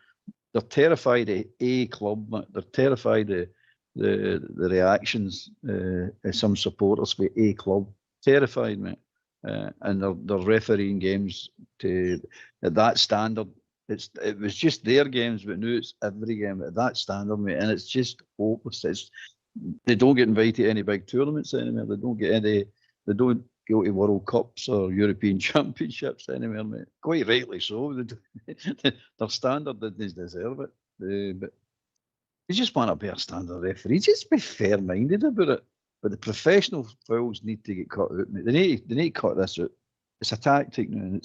they're terrified of a club, mate. They're terrified of the reactions of some supporters for a club. Terrified, mate. And they're refereeing games at that standard. It was just their games, but now it's every game at that standard, mate. And it's just hopeless. They don't get invited to any big tournaments anymore. They don't get any. They don't go to World Cups or European Championships anymore, mate. Quite rightly so. Their standard didn't deserve it. But they just want to be a standard referee. Just be fair-minded about it. But the professional fouls need to get cut out, mate. They need to cut this out. It's a tactic now, and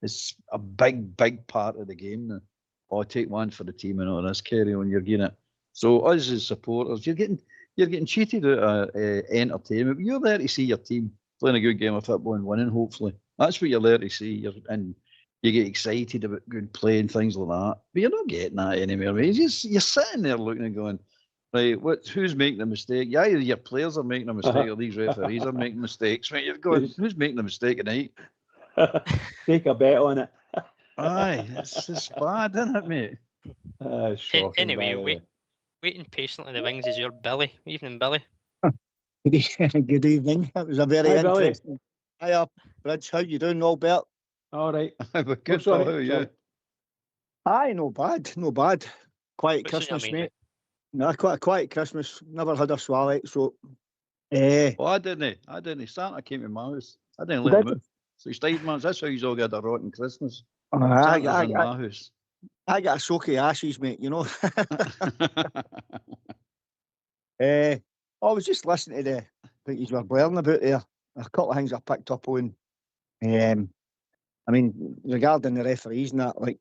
it's a big part of the game now. Oh, take one for the team and all this, carry on, you're getting it. So us as supporters, you're getting cheated out of entertainment. You're there to see your team playing a good game of football and winning, hopefully. That's what you're there to see. And you get excited about good play and things like that. But you're not getting that anymore, mate. You're sitting there looking and going, right, who's making the mistake? Yeah, either your players are making a mistake or these referees are making mistakes. Right, you're going, who's making the mistake tonight? Take a bet on it. Aye, it's bad, isn't it, mate? Shocking, anyway, waiting patiently in the wings is your Billy. Evening, Billy. Good evening. It was a very interesting. Hiya, Bridge. How you doing, Albert? All right. We're good, pal. How are you? Aye, no bad. Quiet What's Christmas, your name, mate. No, quite a quiet Christmas. Never had a swallow, so. Oh, I didn't. Santa came to my house. I didn't let him out. So he stayed, man. That's how he's all got a rotten Christmas. Santa's in my house. I got a soak of ashes, mate, you know. I was just listening to what you were blaring about there. A couple of things I picked up on I mean, regarding the referees and that, like,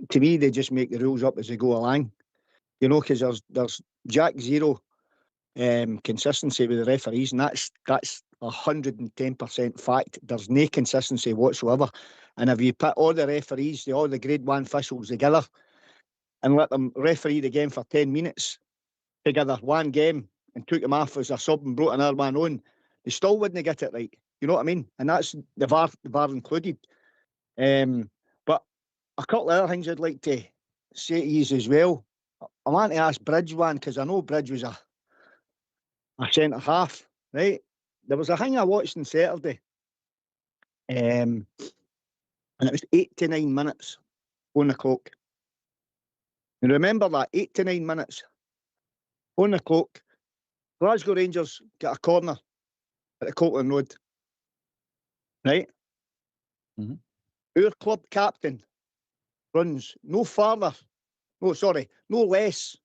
to me, they just make the rules up as they go along. You know, because there's Jack Zero consistency with the referees, and that's 110% fact. There's no consistency whatsoever. And if you put all the referees, all the Grade 1 officials together, and let them referee the game for 10 minutes together, one game, and took them off as a sub and brought another one on, they still wouldn't get it right. You know what I mean? And that's the VAR included. But a couple of other things I'd like to say to you as well. I want to ask Bridge one, because I know Bridge was a centre half, right? There was a thing I watched on Saturday, and it was 8 to 9 minutes on the clock. And remember that, 8 to 9 minutes on the clock. Glasgow Rangers get a corner at the Coltland Road, right? Our club captain runs no less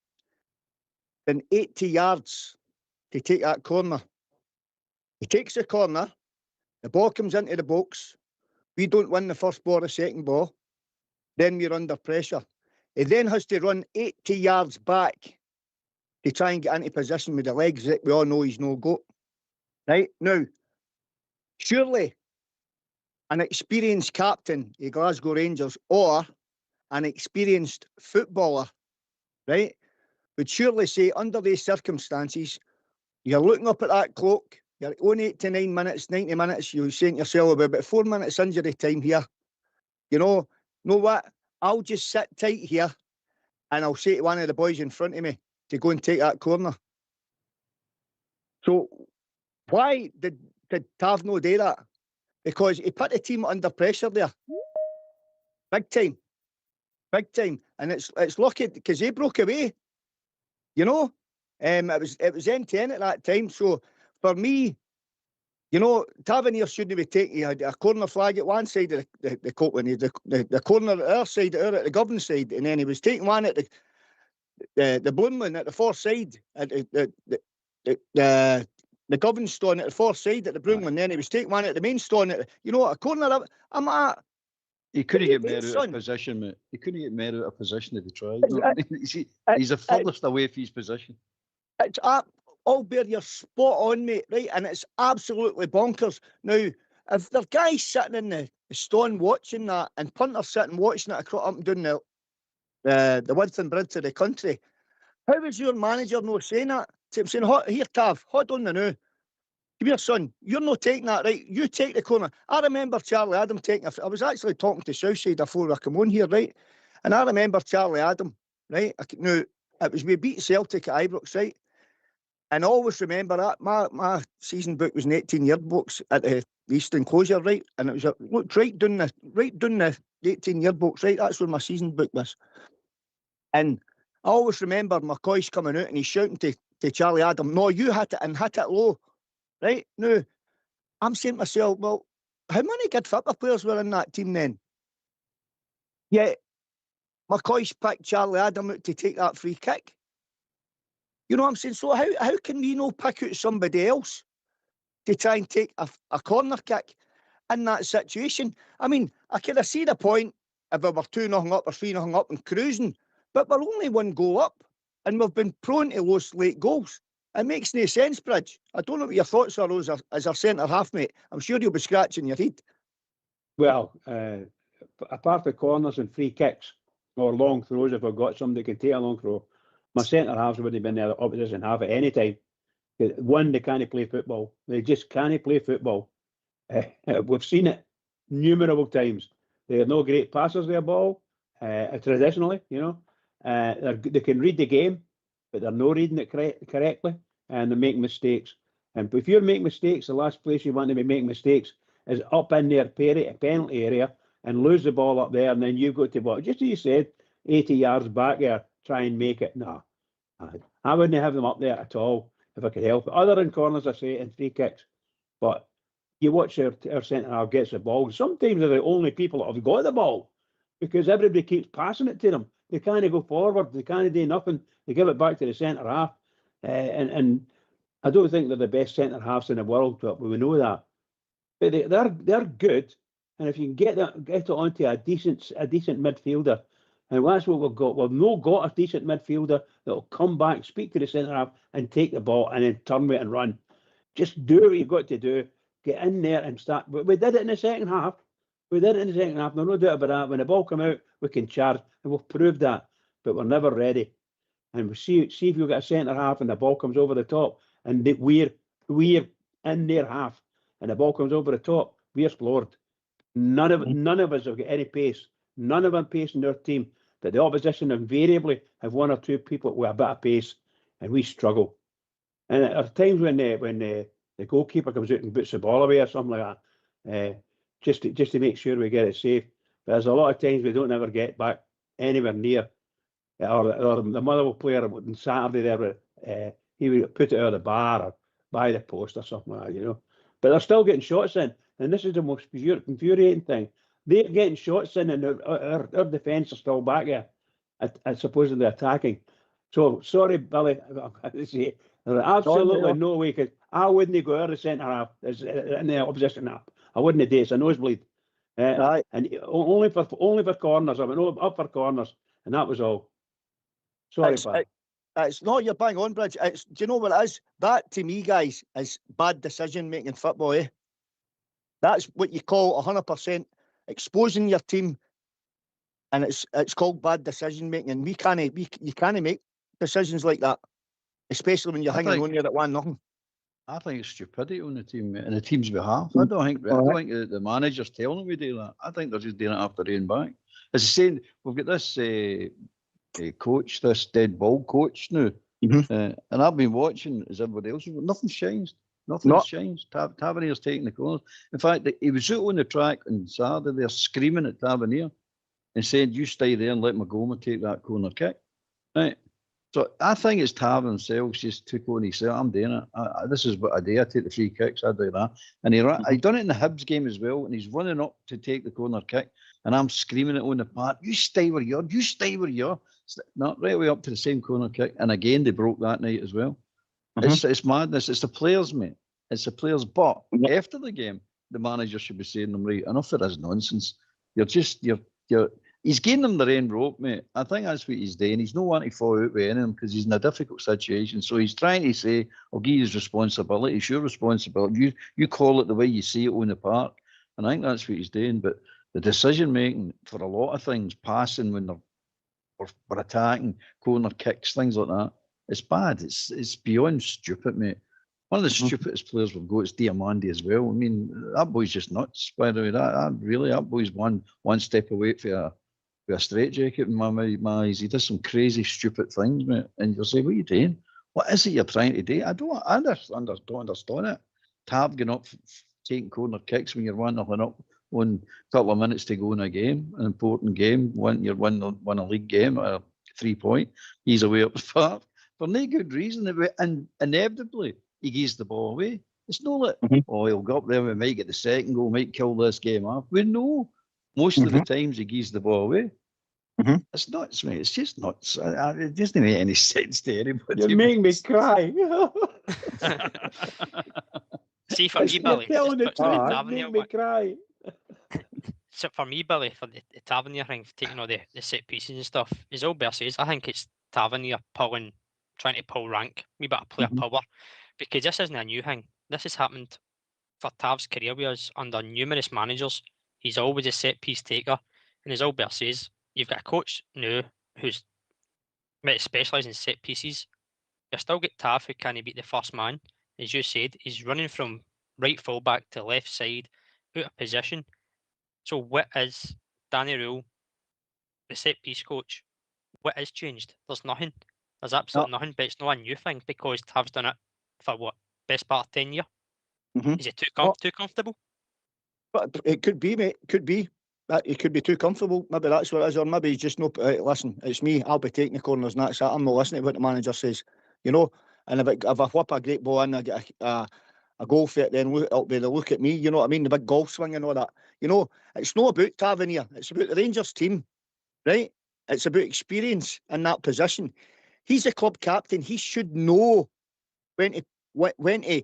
than 80 yards to take that corner. He takes the corner, the ball comes into the box, we don't win the first ball or the second ball, then we're under pressure. He then has to run 80 yards back to try and get into position with the legs that we all know he's no got. Right? Now, surely an experienced captain of Glasgow Rangers or an experienced footballer, right, would surely say, under these circumstances, you're looking up at that clock, you're on 8 to 9 minutes, 90 minutes, you're saying to yourself, about 4 minutes injury time here. You know what? I'll just sit tight here and I'll say to one of the boys in front of me to go and take that corner. So why did Tav no do that? Because he put the team under pressure there. Big time. And it's lucky because they broke away. You know? It was end-to-end at that time. So for me, you know, Tavernier shouldn't be taking a corner flag at one side of the Copeland, the corner at our side, at the Govan side, and then he was taking one at the Bloomland at the far side, at the Govan stone at the far side at the Broomland, then he was taking one at the main stone at a corner. I'm at. He couldn't get more out of position, mate. He couldn't get more out of position if he tried. You know what I mean? He's the furthest away from his position. It's all bear you're spot on, mate, right? And it's absolutely bonkers. Now, if there are guys sitting in the stone watching that and punters sitting watching it up and down the width and breadth of the country, how is your manager not saying that? Saying, here, Tav, hold on now. Come here, son. You're not taking that, right? You take the corner. I remember Charlie Adam taking I was actually talking to Southside before I come on here, right? And I remember Charlie Adam, right? Now, it was we beat Celtic at Ibrox, right? And I always remember that. My season book was an 18-year books at the East Enclosure, right? And it was looked right down the 18-year books, right? That's where my season book was. And I always remember McCoy's coming out and he's shouting to Charlie Adam, no, you hit it and hit it low. Right? Now, I'm saying to myself, well, how many good football players were in that team then? Yeah, McCoy's picked Charlie Adam out to take that free kick. You know what I'm saying? So how can we not pick out somebody else to try and take a corner kick in that situation? I mean, I could have seen the point if we were 2-0 up or 3-0 up and cruising, but we're only one goal up and we've been prone to those late goals. It makes no sense, Bridge. I don't know what your thoughts are as a centre half, mate. I'm sure you'll be scratching your head. Well, apart from corners and free kicks or long throws, if I've got somebody that can take a long throw, my centre halves wouldn't have been there the opposition half at any time. One, they can't play football. They just can't play football. We've seen it numerable times. They're no great passers of the ball, traditionally, you know. They can read the game, but they're not reading it correctly, and they're making mistakes. And if you're making mistakes, the last place you want to be making mistakes is up in their penalty area and lose the ball up there, and then you've got to, just as you said, 80 yards back there, try and make it. No, I wouldn't have them up there at all if I could help it. Other than corners, I say, and free kicks. But you watch our centre half gets the ball. Sometimes they're the only people that have got the ball because everybody keeps passing it to them. They can't go forward. They can't do nothing. They give it back to the centre half. And I don't think they're the best centre halves in the world, but we know that. but they're good. And if you can get it onto a decent midfielder, and that's what we've got. We've not got a decent midfielder that'll come back, speak to the centre half, and take the ball and then turn with it and run. Just do what you've got to do. Get in there and start. We did it in the second half. There's no doubt about that. When the ball come out, we can charge, and we've proved that. But we're never ready. And we see if you've got a centre half and the ball comes over the top, and we're in their half, and the ball comes over the top, we're floored. None of us have got any pace. None of them pace in their team. But the opposition invariably have one or two people with a bit of pace, and we struggle. And there are times when the goalkeeper comes out and puts the ball away or something like that, just to make sure we get it safe. But there's a lot of times we don't ever get back anywhere near. Or the Motherwell player on Saturday there, he would put it out of the bar or by the post or something like that, you know. But they're still getting shots in, and this is the most infuriating thing. They're getting shots in, and our defence are still back there, at supposedly attacking. So sorry, Billy, there's absolutely no way, because I wouldn't go out of the centre half in the opposition half. I wouldn't do it. It's a nosebleed, Right. and only for corners. I went up for corners, and that was all. Sorry, pal. It's not, you're bang on, Bridge. Do you know what it is? That, to me, guys, is bad decision-making football, eh? That's what you call 100% exposing your team, and it's called bad decision-making. And you can't make decisions like that, especially when you're hanging on here at 1-0. I think it's stupidity on the team, mate, and the team's behalf. I don't think the manager's telling them we do that. I think they're just doing it after their own back. As I say, we've got this coach, this dead ball coach now, and I've been watching as everybody else. Nothing's changed. Nothing's changed. Tavernier's taking the corners. In fact, he was out on the track on Saturday. They're screaming at Tavernier and saying, "You stay there and let Magoma take that corner kick." Right. So I think it's Tav themselves just took on. He said, "I'm doing it. This is what I do. I take the free kicks. I do that." And he done it in the Hibs game as well. And he's running up to take the corner kick, and I'm screaming it on the part. "You stay where you are. You stay where you are." Not right away up to the same corner kick. And again, they broke that night as well. It's madness. It's the players, mate. It's the players. But after the game, the manager should be saying them, right, enough of this nonsense. He's getting them their own rope, mate. I think that's what he's doing. He's not wanting to fall out with any of them because he's in a difficult situation. So he's trying to say, "I'll give you his responsibility. It's your responsibility. You call it the way you see it on the park." And I think that's what he's doing. But the decision making for a lot of things, passing when we're attacking, corner kicks, things like that, it's bad. It's beyond stupid, mate. One of the stupidest players we've got is Diamandi as well. I mean, that boy's just nuts. By the way, that boy's one step away from a straitjacket in my eyes. He does some crazy, stupid things, mate. And you'll say, "What are you doing? What is it you're trying to do?" I don't understand it. Tav going up, taking corner kicks when you're 1-0 up, 1 couple of minutes to go in a game, an important game, when you're win a league game, a 3-point, he's away up the park for no good reason. And inevitably, he gives the ball away. It's not like, he'll go up there, we might get the second goal, might kill this game off. We know most of the times he gives the ball away. It's nuts, mate. It's just nuts. It doesn't make any sense to anybody. You're making me cry. See, for me, Billy, Make me cry. So for me, Billy, for the Tavernier thing, taking all the set pieces and stuff, as Albert says, I think it's Tavernier trying to pull rank, wee bit of player power, because this isn't a new thing. This has happened for Tav's career with us under numerous managers. He's always a set piece taker, and as Albert says, you've got a coach now who's specialised in set pieces. You've still got Tav who can't beat the first man. As you said, he's running from right full back to left side, out of position. So what is Danny Rule, the set piece coach? What has changed? There's nothing. There's absolutely nothing, but it's not a new thing because Tav's done it for what? Best part of 10 years? Is it too comfortable? But it could be, mate. Could be. It could be too comfortable. Maybe that's what it is. Or maybe he's just no, listen, it's me. I'll be taking the corners and that's it. I'm not listening to what the manager says. You know? And if I whip a great ball in, I get a goal for it, then it'll be the look at me. You know what I mean? The big golf swing and all that. You know, it's not about Tavernier. It's about the Rangers team, right? It's about experience in that position. He's a club captain. He should know when to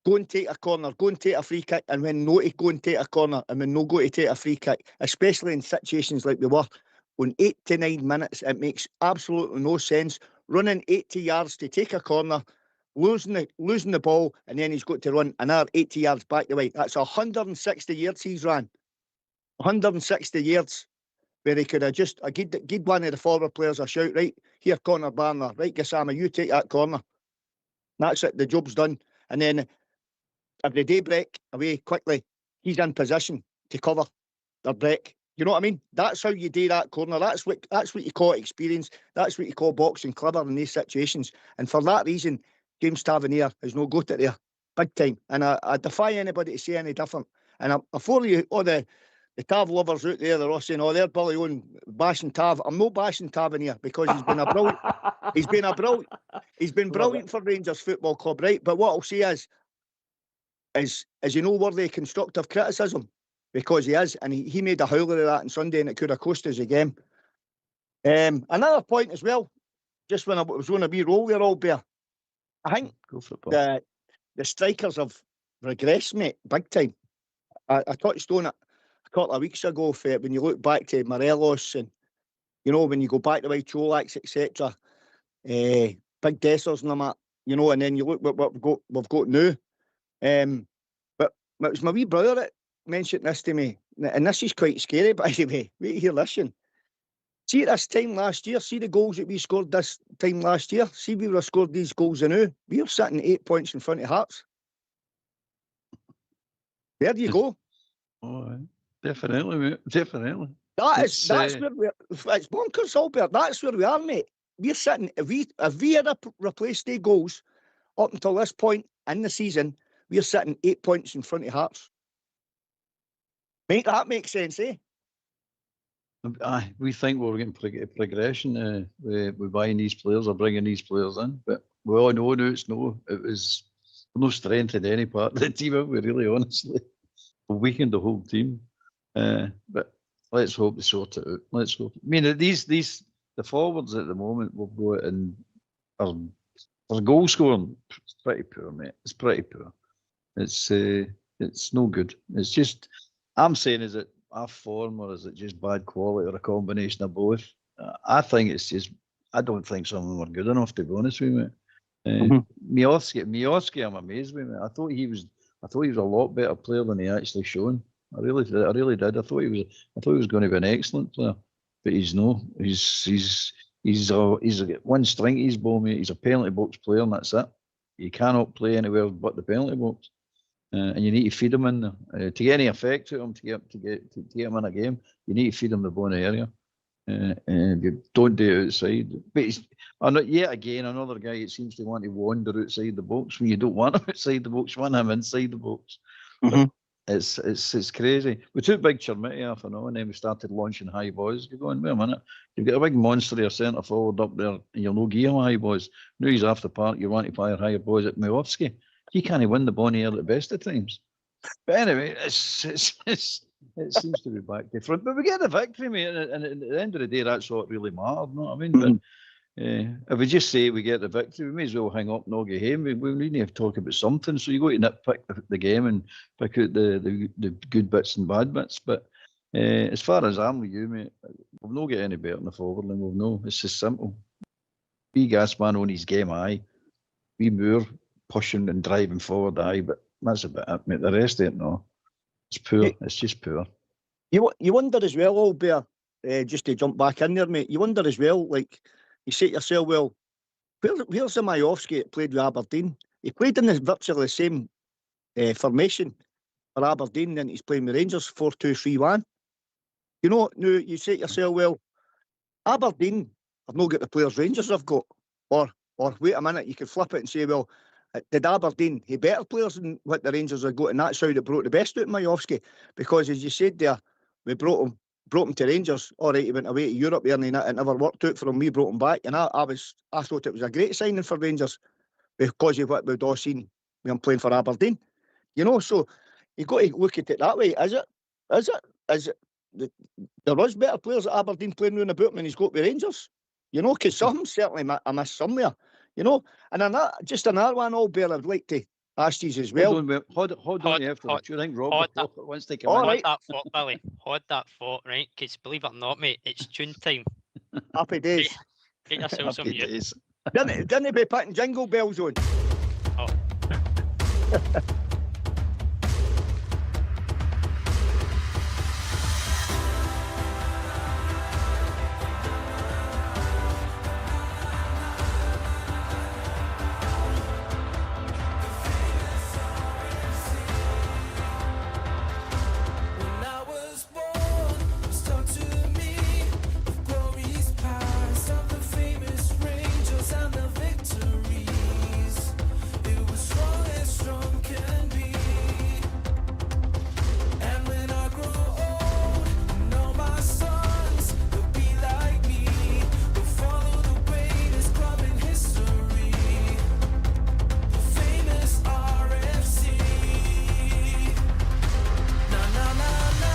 go and take a corner, go and take a free kick, and when no to go and take a corner, and when no go to take a free kick, especially in situations like we were, on 8 to 9 minutes, it makes absolutely no sense. Running 80 yards to take a corner, losing the ball, and then he's got to run another 80 yards back the way. That's 160 yards he's ran. 160 yards. Where he could have just give one of the forward players a shout, right, here, Connor Barner, right, Gassama, you take that corner. That's it, the job's done. And then if the day break away quickly, he's in position to cover their break. You know what I mean? That's how you do that corner. That's what you call experience. That's what you call boxing clever in these situations. And for that reason, James Tavernier has no got it there, big time. And I defy anybody to say any different. And before you, all the Tav lovers out there, they're all saying, oh, they're Billy Owen bashing Tav. I'm not bashing Tavernier because he's been a brilliant. He's been brilliant for Rangers Football Club, right? But what I'll say is you know, worthy of constructive criticism, because he is, and he made a howler of that on Sunday, and it could have cost us a game. Another point as well, just when I was going to be roll there, all bear. I think the strikers have regressed, mate, big time. I touched on it a couple of weeks ago, when you look back to Morelos, and you know, when you go back to Cholax, etc., big Dessers and that, you know, and then you look what we've got now. But it was my wee brother that mentioned this to me, and this is quite scary, by the way. Wait here, listen. See, at this time last year, see the goals that we scored this time last year. See, we would have scored these goals now. We are sitting 8 points in front of Hearts. There you go. All right. Definitely, mate. Definitely. That's where we're. It's bonkers, Albert. That's where we are, mate. We're sitting. If we had replaced the goals up until this point in the season, we're sitting 8 points in front of Hearts. Make that make sense, eh? We think we're getting progression with buying these players or bringing these players in, but we all know now it was no strength in any part of the team, we really honestly. We weakened the whole team. But let's hope they sort it out. Let's hope. I mean, the forwards at the moment we've got in our goal scoring, it's pretty poor, mate. It's pretty poor. It's no good. It's just, I'm saying, is it our form or is it just bad quality or a combination of both? I think it's just, I don't think some of them are good enough, to be honest with you, mate. Miovski, I'm amazed with, mate. I thought he was a lot better player than he actually shown. I really did. I thought he was going to be an excellent player, but he's no. He's one string. He's ball, mate. He's a penalty box player, and that's it. You cannot play anywhere but the penalty box, and you need to feed him in there to get any effect to him. To get him in a game, you need to feed him the ball in the area, and you don't do it outside. But he's yet again another guy that seems to want to wander outside the box when you don't want him outside the box. You want him inside the box. It's crazy. We took Big Chermiti off, and then we started launching high boys. You're going, wait a minute, you've got a big monster here, centre forward up there, and you'll no give him high boys. Now he's off the park, you want to fire higher boys at Miovski. He can't win the ball here at the best of times. But anyway, it seems to be back to front. But we get the victory, mate, and at the end of the day, that's what really mattered, you know what I mean? But if we just say we get the victory, we may as well hang up and not get home. We need to talk about something. So you got to nitpick the game and pick out the good bits and bad bits. But as far as I'm with you, mate, we'll not get any better in the forward line. We'll know. It's just simple. Be Gassman on his game, aye. Be Moore pushing and driving forward, aye. But that's about it, mate. The rest ain't no. It's poor. It's just poor. You wonder as well, Albert, just to jump back in there, mate. You wonder as well, like, you say to yourself, well, where's the Miovski that played with Aberdeen? He played in virtually the same formation for Aberdeen, and he's playing with Rangers 4-2-3-1. You know, now you say to yourself, well, Aberdeen have not got the players Rangers have got. Or wait a minute, you could flip it and say, well, did Aberdeen have better players than what the Rangers have got? And that's how they brought the best out of Miovski. Because as you said there, we brought him to Rangers. All right, he went away to Europe there and it never worked out for him. We brought him back, and I thought it was a great signing for Rangers because of what we'd all seen with him playing for Aberdeen. You know, so you got to look at it that way. Is it? There was better players at Aberdeen playing round about him than he's got with Rangers. You know, because some certainly I missed somewhere. You know, and just another one, Albert, I'd like Asties as well. Hold on after Hot- do you think Rob hot the that- Prophet wants to come All in? right. Hold that thought, Billy. Hold that thought, right? Because believe it or not, mate, it's tune time. Happy days. Get yourself some Happy mute. days. Didn't be putting jingle bells on. Oh. When I was born, was taught to me of glory's past, of the famous Rangers and the victories. It was strong as strong can be. And when I grow old, and all my sons will be like me, will follow the greatest club in history, the famous RFC. Na na na na,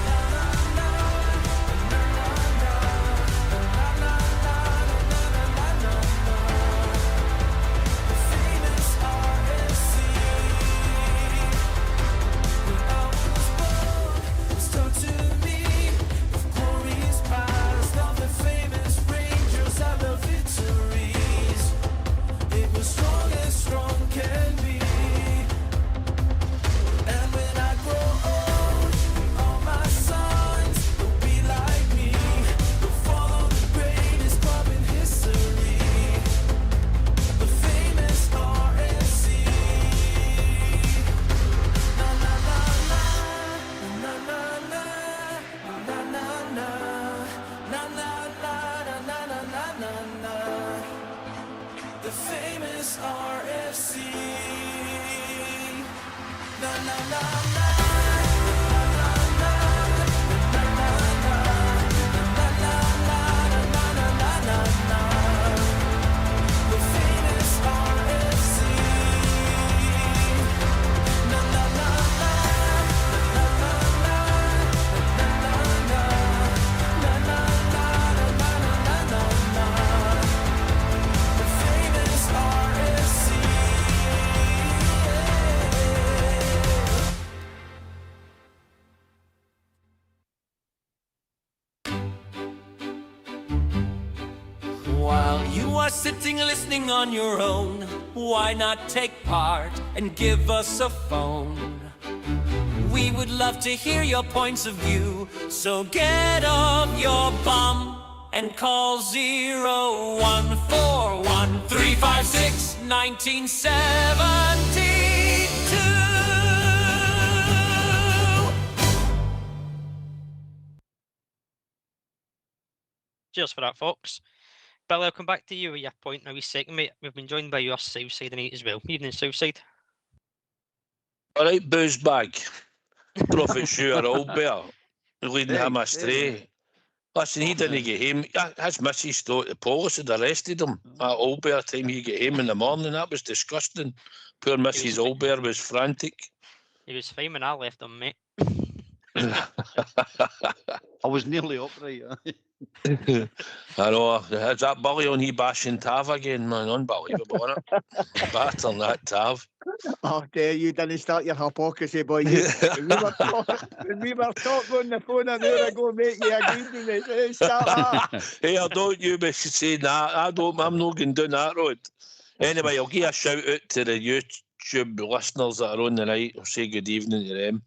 na na na, na na na, the famous RFC. When I was born, was taught to me of glory's past, of the famous Rangers and the victories. It was strong as strong can be. And when I grow old, all my sons will be like me, will follow the greatest club in history, the famous RFC. Na na na na, na na na, na na na, na na na, na na na na, the famous RFC. Na na na na, na na na, na na na, na na na, na na, the famous RFC. Na na na na, na na na, na na na, na na na, the famous RFC. While you are sitting listening on your own, why not take part and give us a phone? We would love to hear your points of view, so get off your bum and call 01413561972. Cheers for that, folks. Billy, I'll come back to you with your point in a wee second, mate. We've been joined by your Southside tonight as well. Evening, Southside. All right, booze bag. Prophet Sure Albert leading him Hey, astray. Listen, he didn't get home. His missus thought the police had arrested him at Albert time he got home in the morning. That was disgusting. Poor Mrs. Albert was frantic. He was fine when I left him, mate. I was nearly upright. I know. Is that Billy on he bashing Tav again, man? Unbelievable, isn't it? Battering that Tav. Oh, dare you didn't start your hypocrisy, boy. When we were talking on the phone an hour ago, mate, you agreed with me. Hey, start that. Hey, I don't you be saying that. I'm not going down that road. Anyway, I'll give a shout out to the YouTube listeners that are on the night. I'll say good evening to them.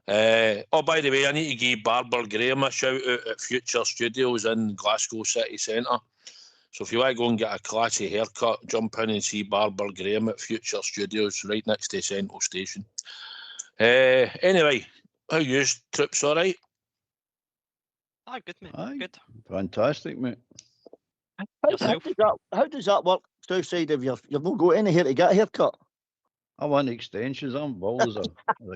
Oh, by the way, I need to give Barbara Graham a shout out at Future Studios in Glasgow City Centre. So if you want to go and get a classy haircut, jump in and see Barbara Graham at Future Studios right next to Central Station. Anyway, how you trips all right? Ah, good, mate. Aye. Good. Fantastic, mate. Yourself? How does that work? Southside, if you've not got any here to get a haircut? I want extensions. I'm bald as a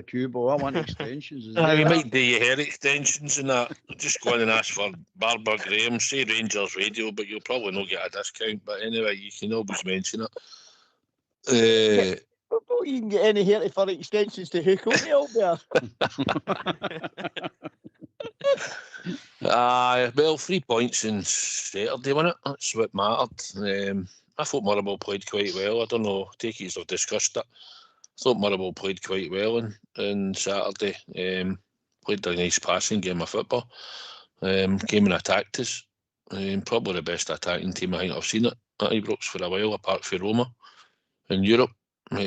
cubo. I want extensions. You might do your hair extensions and that. Just go in and ask for Barbara Graham, say Rangers Radio, but you'll probably not get a discount. But anyway, you can always mention it. Well, you can get any hair for extensions to hook on me, Albert. Well, 3 points in Saturday, wasn't it? That's what mattered. I thought Motherwell played quite well. I don't know, take it as I've discussed it. I thought Motherwell played quite well on Saturday. Played a nice passing game of football. Came and attacked us. Probably the best attacking team I think I've seen at Ibrox for a while, apart from Roma in Europe. I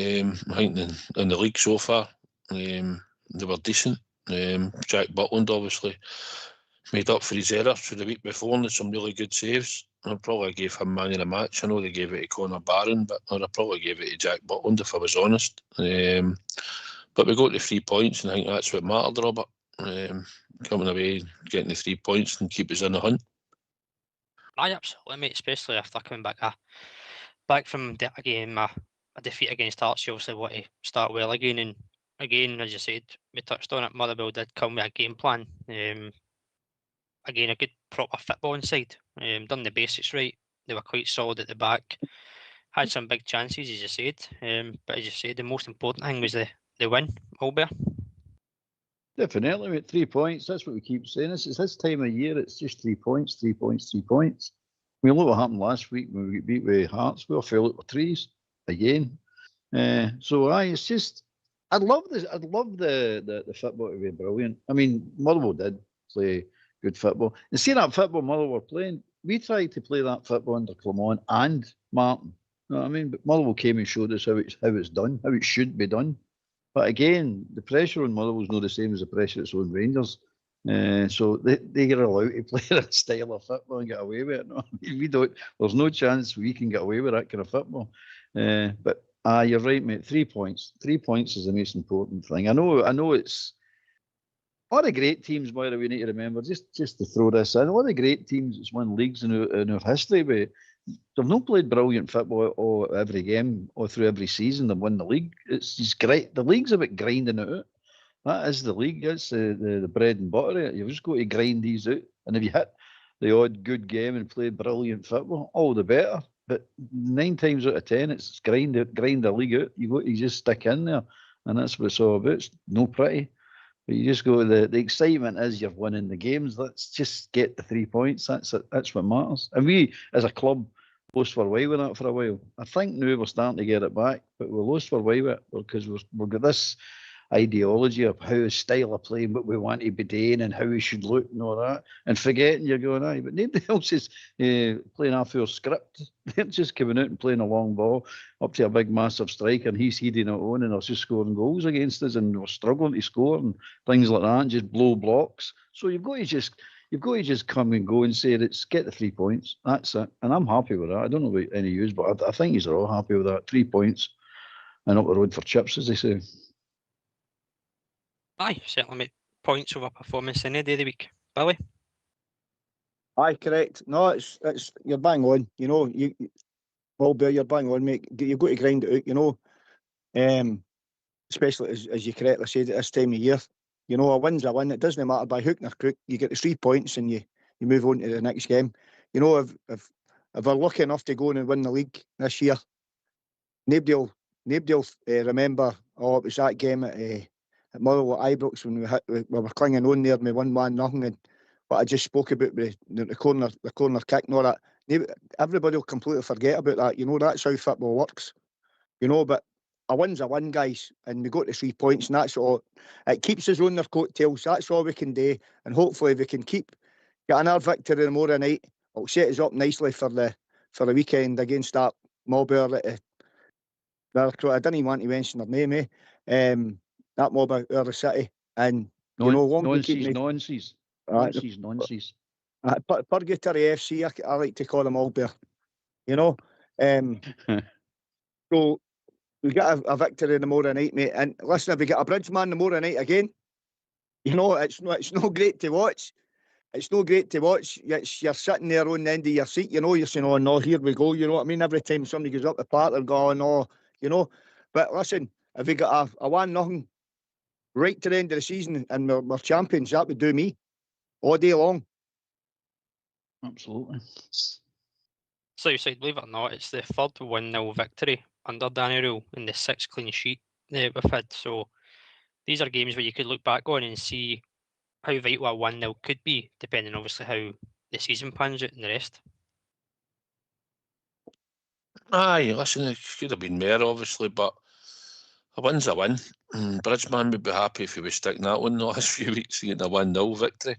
think in the league so far, they were decent. Jack Butland obviously made up for his errors for the week before and had some really good saves. I probably gave him man of the match. I know they gave it to Conor Barron, but I probably gave it to Jack Butland if I was honest. But we got the 3 points, and I think that's what mattered, Robert. Coming away, getting the 3 points and keep us in the hunt. Aye, absolutely, mate. Especially after coming back from a game, a defeat against Hearts. You obviously want to start well again, and again, as you said, we touched on it. Motherwell did come with a game plan. Again, a good proper football inside. Done the basics right. They were quite solid at the back. Had some big chances, as you said. But as you said, the most important thing was the win. Albert. Definitely, mate. 3 points. That's what we keep saying. It's this time of year. It's just 3 points, 3 points, 3 points. I mean, look what happened last week when we got beat with Hearts. We all fell out with threes again. So it's just I'd love this. I'd love the football to be brilliant. I mean, Motherwell did play good football. And seeing that football Motherwell were playing, we tried to play that football under Clement and Martin. You know what I mean? But Motherwell came and showed us how it's done, how it should be done. But again, the pressure on Motherwell is not the same as the pressure that's on Rangers. So they are allowed to play that style of football and get away with it. No, we don't. There's no chance we can get away with that kind of football. But you're right, mate. 3 points. 3 points is the most important thing. I know it's all the great teams. By the way, we need to remember just to throw this in. All the great teams that's won leagues in our history, but they've not played brilliant football every game or through every season. They've won the league. It's just great. The league's about grinding it out. That is the league. It's the bread and butter of it. You've just got to grind these out. And if you hit the odd good game and play brilliant football, all the better. But 9 times out of 10, it's grind the league out. You've got to just stick in there. And that's what it's all about. It's no pretty. But you just go, the excitement is you're winning the games. Let's just get the 3 points. That's it. That's what matters. And we, as a club, lost for away with that for a while. I think now we're starting to get it back, but we lost for away with it because we've got this ideology of how a style of playing, what we want to be doing and how we should look and all that, and forgetting you're going, aye, but nobody else is playing a full script. They're just coming out and playing a long ball up to a big massive striker, and he's heading it on and they're just scoring goals against us, and we're struggling to score and things like that, and just blow blocks. So you've got to just come and go and say, let's get the 3 points. That's it. And I'm happy with that. I don't know about any use, but I think you're all happy with that. 3 points and up the road for chips, as they say. Aye, certainly make points over performance any day of the week. Billy? Aye, correct. No, it's you're bang on. You know, you're bang on, mate. You've got to grind it out, you know. Especially as you correctly said at this time of year. You know, a win's a win. It doesn't matter by hook or crook. You get the 3 points and you move on to the next game. You know, if we're lucky enough to go and win the league this year, nobody will remember, oh, it was that game at Motherwell at Ibrox when we were clinging on there and we won 1-0, and what I just spoke about with the corner kick and all that. Everybody will completely forget about that. You know, that's how football works. You know, but a win's a win, guys, and we got the 3 points, and that's all. It keeps us on their coattails. That's all we can do, and hopefully we can get another victory tomorrow night. It'll set us up nicely for the weekend against that mob out at I didn't even want to mention their name, that mob out of the city, and you know, nonsense. Purgatory FC, I like to call them all bear. You know, so we get a victory tomorrow night, mate. And listen, if we get a Bridgeman tomorrow night again, you know, it's no great to watch. It's no great to watch. You're sitting there on the end of your seat, you know, you're saying, oh no, here we go, you know what I mean? Every time somebody goes up the park, they're going, oh, you know. But listen, if we got a 1-0 right to the end of the season and we're champions, that would do me all day long. Absolutely. So you said, believe it or not, it's the third 1-0 victory under Danny Rule and the 6th clean sheet that we've had. So these are games where you could look back on and see how vital a 1-0 could be, depending obviously how the season pans out and the rest. Aye, listen, it could have been more, obviously, but a win's a win. Bridgeman would be happy if he was sticking that one the last few weeks, getting a 1-0 victory.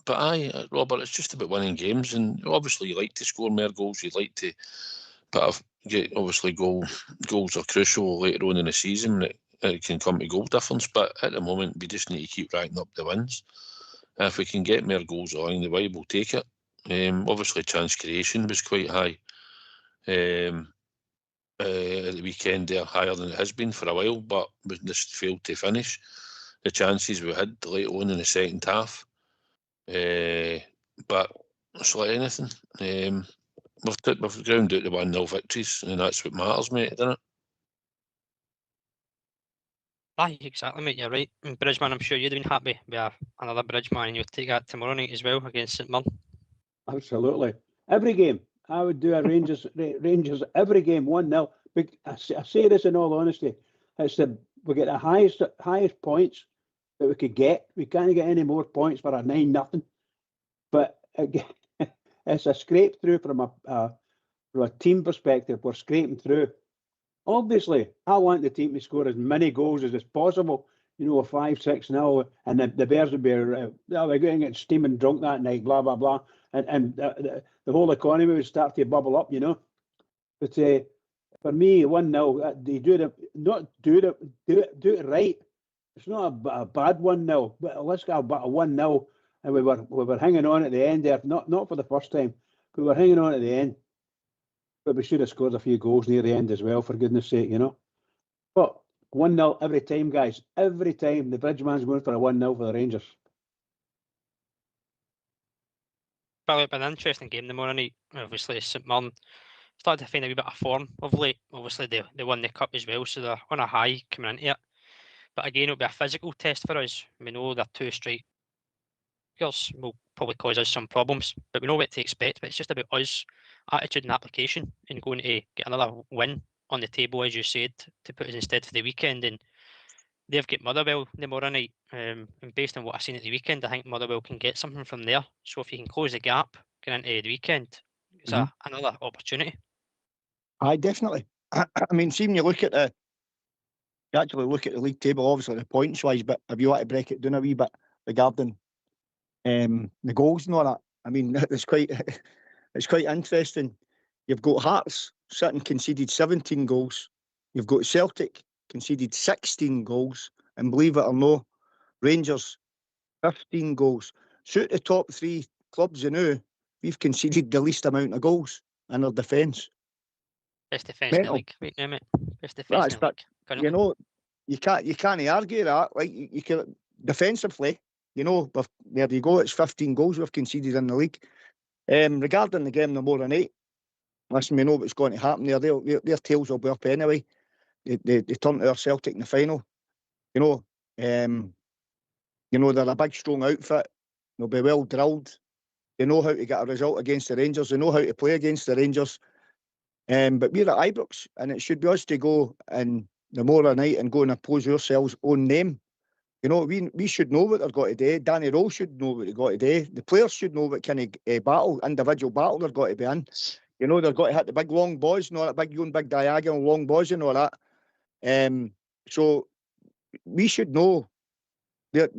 But aye, Robert, it's just about winning games, and obviously you like to score more goals. You'd like to obviously goals are crucial later on in the season. It can come to goal difference, but at the moment we just need to keep racking up the wins. If we can get more goals along the way, we'll take it. Obviously chance creation was quite high at the weekend there, higher than it has been for a while, but we just failed to finish the chances we had late on in the second half. But it's like anything. We've ground out the 1-0 victories, and that's what matters, mate, isn't it? Aye, exactly, mate. You're right. And Bridgeman, I'm sure you'd have been happy with another Bridgeman, and you'd take that tomorrow night as well against St Mirren. Absolutely. Every game. I would do a Rangers every game 1-0. I say this in all honesty. We get the highest points that we could get. We can't get any more points for a 9-0. But it's a scrape through from a team perspective. We're scraping through. Obviously, I want the team to score as many goals as is possible. You know, a 5-6-0, and the Bears would be, we're going to get steaming drunk that night, blah, blah, blah. And the whole economy would start to bubble up, you know. But for me, 1-0, they do it right. It's not a bad 1-0, but let's get a 1-0, and we were hanging on at the end there, not for the first time, but we were hanging on at the end. But we should have scored a few goals near the end as well, for goodness sake, you know. But 1-0 every time, guys. Every time the Bridgeman's going for a 1-0 for the Rangers. Probably been an interesting game tomorrow night. Obviously, St Mirren started to find a wee bit of form of late. Obviously, they won the cup as well, so they're on a high coming into it. But again, it'll be a physical test for us. We know they're two strikers will probably cause us some problems, but we know what to expect. But it's just about us, attitude and application, and going to get another win on the table, as you said, to put us instead for the weekend. And they've got Motherwell tomorrow night, and based on what I've seen at the weekend, I think Motherwell can get something from there. So if you can close the gap going into the weekend, it's another opportunity. Aye, definitely. I mean, see, when you actually look at the league table, obviously the points wise, but if you want to break it down a wee bit regarding the goals and all that, I mean, it's quite interesting. You've got Hearts sitting conceded 17 goals. You've got Celtic conceded 16 goals, and believe it or not, Rangers 15 goals. So at the top three clubs, you know, we've conceded the least amount of goals in our defence. Best defence in the league right now, mate. Best defence in the league. Currently. You know, you can't argue that. Like you can defensively, you know, there you go. It's 15 goals we've conceded in the league. Regarding the game tomorrow night, listen, we know what's going to happen there. Their tails will be up anyway. They turn to our Celtic in the final. You know, they're a big, strong outfit. They'll be well drilled. They know how to get a result against the Rangers. They know how to play against the Rangers. But we're at Ibrox, and it should be us to go in tomorrow night and go and impose ourselves on them. You know, we should know what they've got to do. Danny Rowe should know what they've got to do. The players should know what kind of individual battle they've got to be in. You know, they've got to hit the big long balls and all that, big diagonal long balls and all that. So we should know the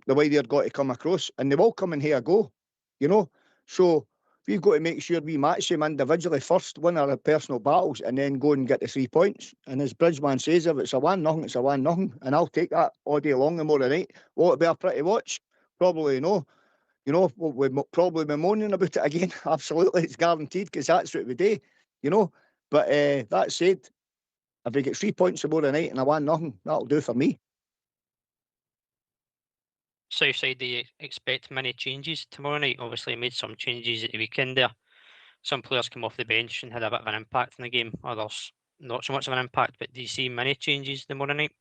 way they're got to come across, and they will come and here go, you know. So we've got to make sure we match them individually first, win our personal battles, and then go and get the 3 points. And as Bridgeman says, if it's a 1-0, it's a 1-0, and I'll take that all day long tomorrow night. Will it be a pretty watch? Probably no. You know, we'll probably be moaning about it again. Absolutely, it's guaranteed, because that's what we do, you know. But that said, if we get 3 points tomorrow night and a 1-0, that'll do for me. Southside, do you expect many changes tomorrow night? Obviously, made some changes at the weekend there. Some players came off the bench and had a bit of an impact in the game. Others, not so much of an impact. But do you see many changes tomorrow night?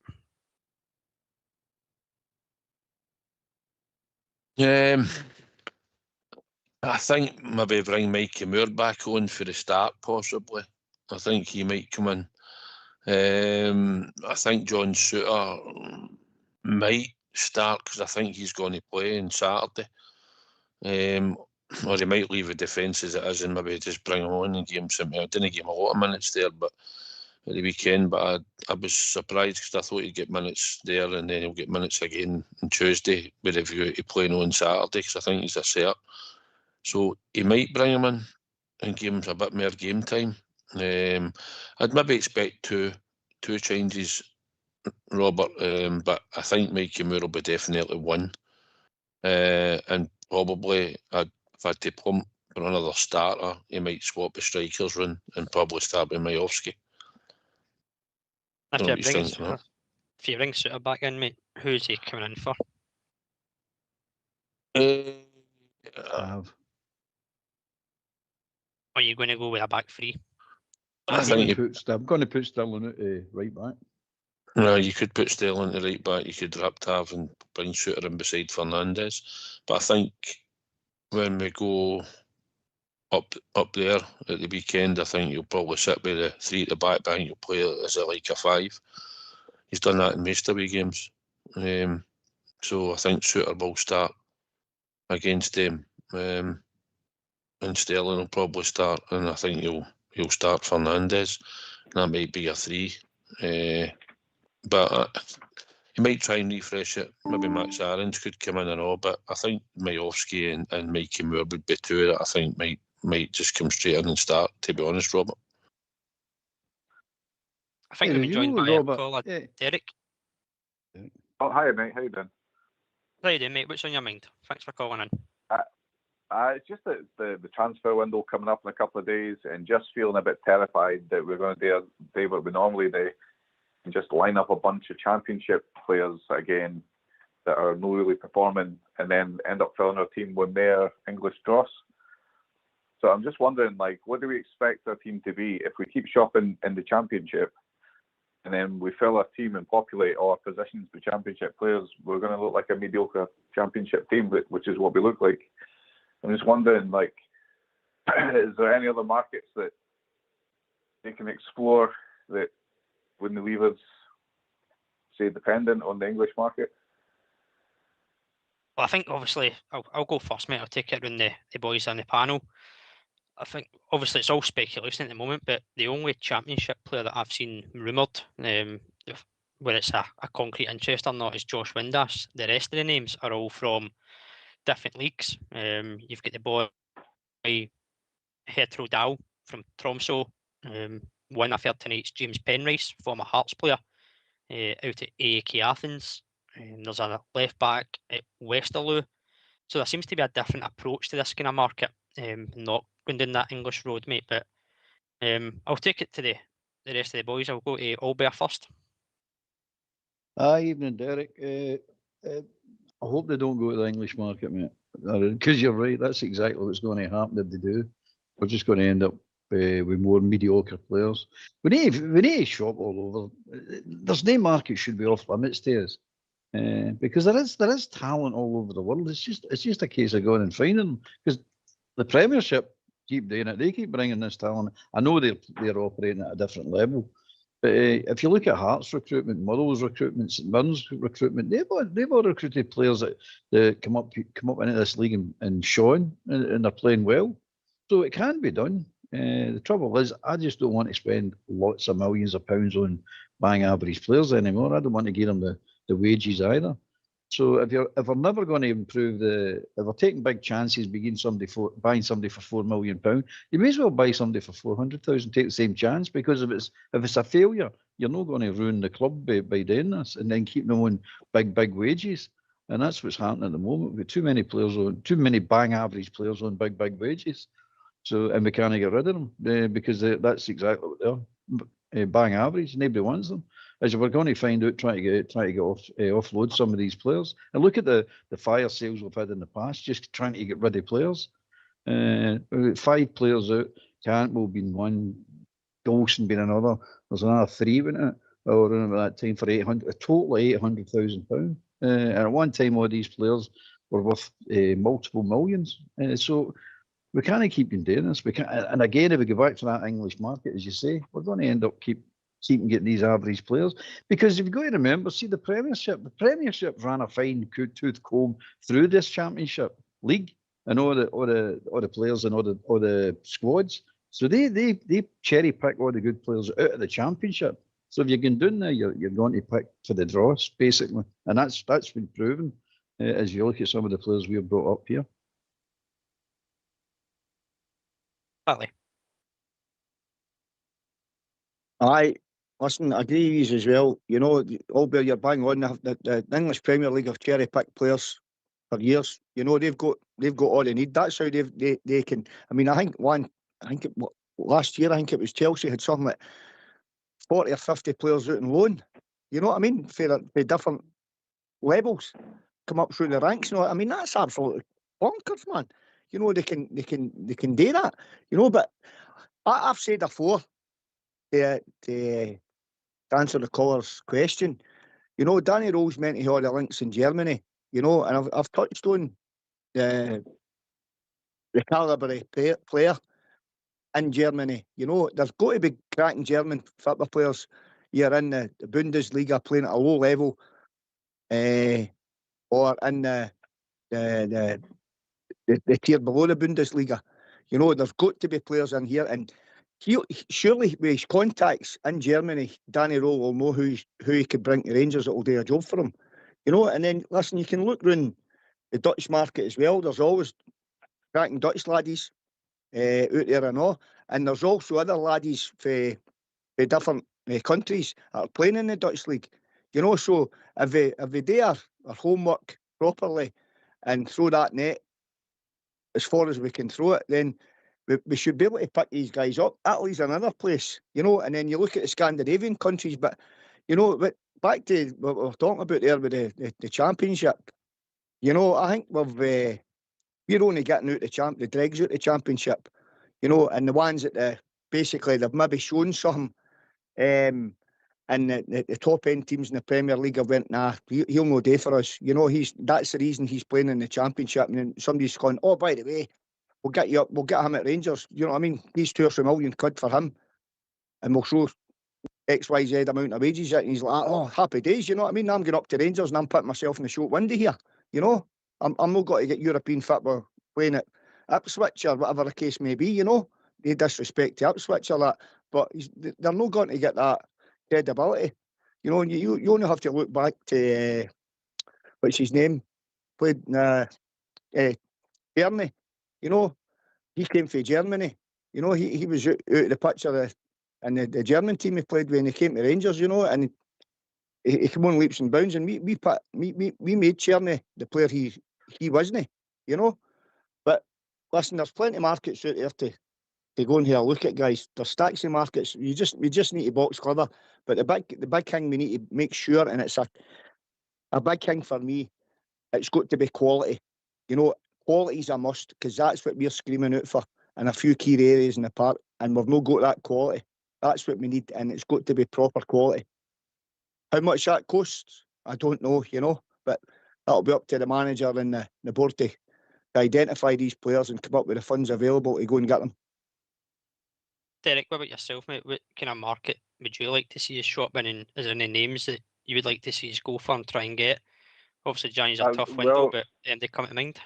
I think maybe bring Mikey Moore back on for the start, possibly. I think he might come in. I think John Suter might start, because I think he's going to play on Saturday. or he might leave the defence as it is and maybe just bring him on and give him some. I didn't give him a lot of minutes there, but at the weekend. But I was surprised because I thought he'd get minutes there and then he'll get minutes again on Tuesday with a view to playing on Saturday because I think he's a set. So he might bring him in and give him a bit more game time. I'd maybe expect two changes, Robert, but I think Mikey Moore will be definitely one. And probably if I had to plump for another starter, he might swap the strikers run and probably start with Majowski. If you bring Suter back in, mate, who's he coming in for? Are you going to go with a back three? I'm going to put Sterling out right back. No, you could put Sterling to right back. You could Tav and bring Suter in beside Fernandez. But I think when we go up there at the weekend, I think you'll probably sit with the three at the back. I think you'll play as like a 5. He's done that in most away games. So I think Suter will start against them. And Sterling will probably start, and I think he'll start Fernandez. That might be a 3. But he might try and refresh it. Maybe Max Aarons could come in and all, but I think Majowski and Mikey Moore would be two that I think might just come straight in and start, to be honest, Robert. I think we've been joined by a caller, Derek. Oh, hi, mate. How you doing? How you doing, mate? What's on your mind? Thanks for calling in. It's just that the transfer window coming up in a couple of days and just feeling a bit terrified that we're going to do what we normally do and just line up a bunch of championship players again that are not really performing and then end up filling our team with mere English dross. So I'm just wondering, like, what do we expect our team to be if we keep shopping in the championship and then we fill our team and populate all our positions with championship players? We're going to look like a mediocre championship team, which is what we look like. I'm just wondering, like, is there any other markets that they can explore that wouldn't leave us, say, dependent on the English market? Well, I think obviously I'll go first, mate. I'll take it around the boys on the panel. I think obviously it's all speculation at the moment, but the only championship player that I've seen rumoured, where it's a concrete interest or not, is Josh Windass. The rest of the names are all from different leagues. You've got the boy Hetro Dow from Tromsø. One I've heard tonight's James Penrice, former Hearts player, out at AEK Athens. There's a left back at Westerlo. So there seems to be a different approach to this kind of market. Not going down that English road, mate. But I'll take it to the rest of the boys. I'll go to Albert first. Evening, Derek. I hope they don't go to the English market, mate. Because you're right, that's exactly what's going to happen if they do. We're just going to end up with more mediocre players. We need to shop all over. There's no market should be off limits to us, because there is talent all over the world. It's just a case of going and finding them. Because the Premiership keep doing it. They keep bringing this talent. I know they're operating at a different level. But if you look at Hearts recruitment, Motherwell's recruitment, St Mirren's recruitment, they've all recruited players that come up into this league and shine, and they're playing well. So it can be done. The trouble is, I just don't want to spend lots of millions of pounds on bang average players anymore. I don't want to give them the wages either. So if we're never going to improve if we're taking big chances, buying somebody for £4 million, you may as well buy somebody for 400,000. Take the same chance, because if it's a failure, you're not going to ruin the club by doing this and then keep them on big wages. And that's what's happening at the moment. We've got too many bang average players on big wages. So, and we can't get rid of them because that's exactly what they're bang average. Nobody wants them. As we're going to find out, try to get offload some of these players. And look at the fire sales we've had in the past, just trying to get rid of players. 5 players out. Cantwell being one, Golson being another. There's another 3, wasn't it? Around that time for a total of £800,000. And at one time, all these players were worth multiple millions. So we can't keep doing this. We can't. And again, if we go back to that English market, as you say, we're going to end up keeping getting these average players. Because if you've got to remember, see, the Premiership ran a fine tooth comb through this Championship league. and all the players and all the squads. So they cherry pick all the good players out of the championship. So if you can do that, you're going to pick for the draws basically, and that's been proven as you look at some of the players we've brought up here. Exactly. Aye, listen, I agree with you as well. You know, albeit you're bang on, the English Premier League have cherry picked players for years. You know, they've got all they need. That's how they can. I mean, I think last year I think it was Chelsea had something like 40 or 50 players out on loan. You know what I mean? For different levels, come up through the ranks. You know, I mean that's absolutely bonkers, man. You know they can do that. You know, but I've said before to answer the caller's question. You know, Danny Rowe's meant to have all the links in Germany. You know, and I've touched on the calibre of player in Germany. You know, there's got to be cracking German football players here in the Bundesliga playing at a low level, or in the tier below the Bundesliga. You know, there's got to be players in here, and surely with his contacts in Germany, Danny Rowe will know who he could bring to Rangers that will do a job for him. You know, and then listen, you can look round the Dutch market as well. There's always cracking Dutch laddies out there and all, and there's also other laddies for different countries that are playing in the Dutch league. You know, so if we do our homework properly and throw that net as far as we can throw it, then we should be able to pick these guys up. Italy's another place, you know, and then you look at the Scandinavian countries, but, you know, back to what we were talking about there with the championship, you know, I think we're only getting out the dregs out the championship, you know, and the ones that basically they've maybe shown something, and the top end teams in the Premier League have went, nah, he'll no do for us. You know, that's the reason he's playing in the championship. And then somebody's gone, oh, by the way, we'll get you up, we'll get him at Rangers. You know what I mean? These £2 or £3 million for him, and we'll show XYZ amount of wages. And he's like, oh, happy days. You know what I mean? I'm going up to Rangers and I'm putting myself in the short window here. You know, I'm not got to get European football playing at Ipswich or whatever the case may be. You know, they disrespect to Ipswich or that, but they're not going to get that credibility. You know, you only have to look back to what's his name, played Germany. You know, he came from Germany. You know, he was out of the picture and the German team he played when he came to Rangers. You know, and he came on leaps and bounds, and we made Czerny the player he wasn't. You know, but listen, there's plenty of markets out there to go and have a look at, guys. There's stacks of markets. We just need to box clever. But the big thing we need to make sure, and it's a big thing for me, it's got to be quality. You know, quality's a must, because that's what we're screaming out for in a few key areas in the park, and we've not got that quality. That's what we need, and it's got to be proper quality. How much that costs, I don't know, you know, but that'll be up to the manager and the board to identify these players and come up with the funds available to go and get them. Derek, what about yourself, mate? What kind of market would you like to see us shop in, and is there any names that you would like to see us go for and try and get? Obviously, January's a tough window, but they come to mind.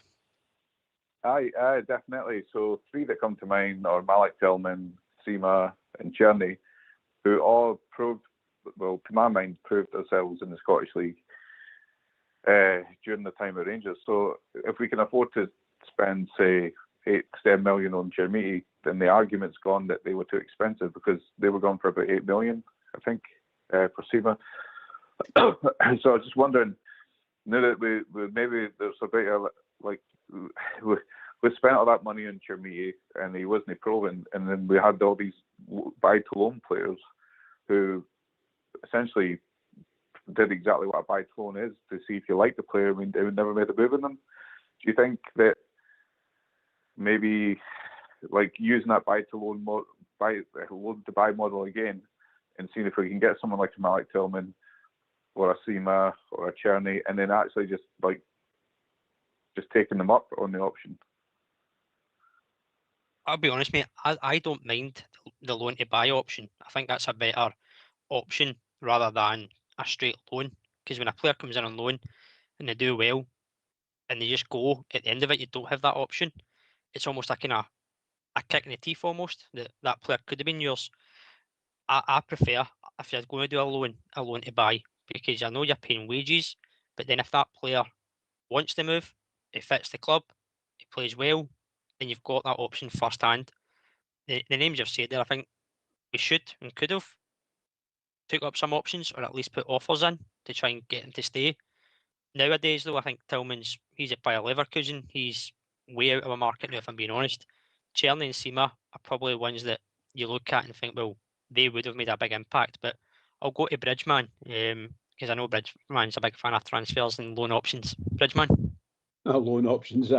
Aye, definitely. So 3 that come to mind are Malik Tillman, Sima and Czerny, who all proved, well, to my mind, proved themselves in the Scottish League during the time of Rangers. So if we can afford to spend, say, 8 to 10 million on Jermiti, then the argument's gone that they were too expensive, because they were going for about 8 million, I think, for Sima. So I was just wondering, now that we maybe there's a bit of, like, we spent all that money on Jermiti and he wasn't proven, and then we had all these buy to loan players who essentially did exactly what a buy to loan is, to see if you like the player. I mean, they never made a move in them. Do you think that maybe, like, using that buy to loan loan to buy model again, and seeing if we can get someone like a Malik Tillman or a Sima or a Czerny, and then actually just taking them up on the option? I'll be honest, mate, I don't mind the loan to buy option. I think that's a better option rather than a straight loan, because when a player comes in on loan and they do well, and they just go at the end of it, you don't have that option. It's almost a kind of a kick in the teeth almost that player could have been yours. I prefer if you're going to do a loan to buy, because I know you're paying wages, but then if that player wants to move, it fits the club, he plays well, then you've got that option first hand. The names you've said there, I think we should and could have took up some options, or at least put offers in to try and get him to stay. Nowadays, though, I think Tillman's he's at Bayer Leverkusen. He's way out of the market now, if I'm being honest. Czerny and Sima are probably ones that you look at and think, well, they would have made a big impact. But I'll go to Bridgman, because I know Bridgman's a big fan of transfers and loan options. Bridgman. Loan options.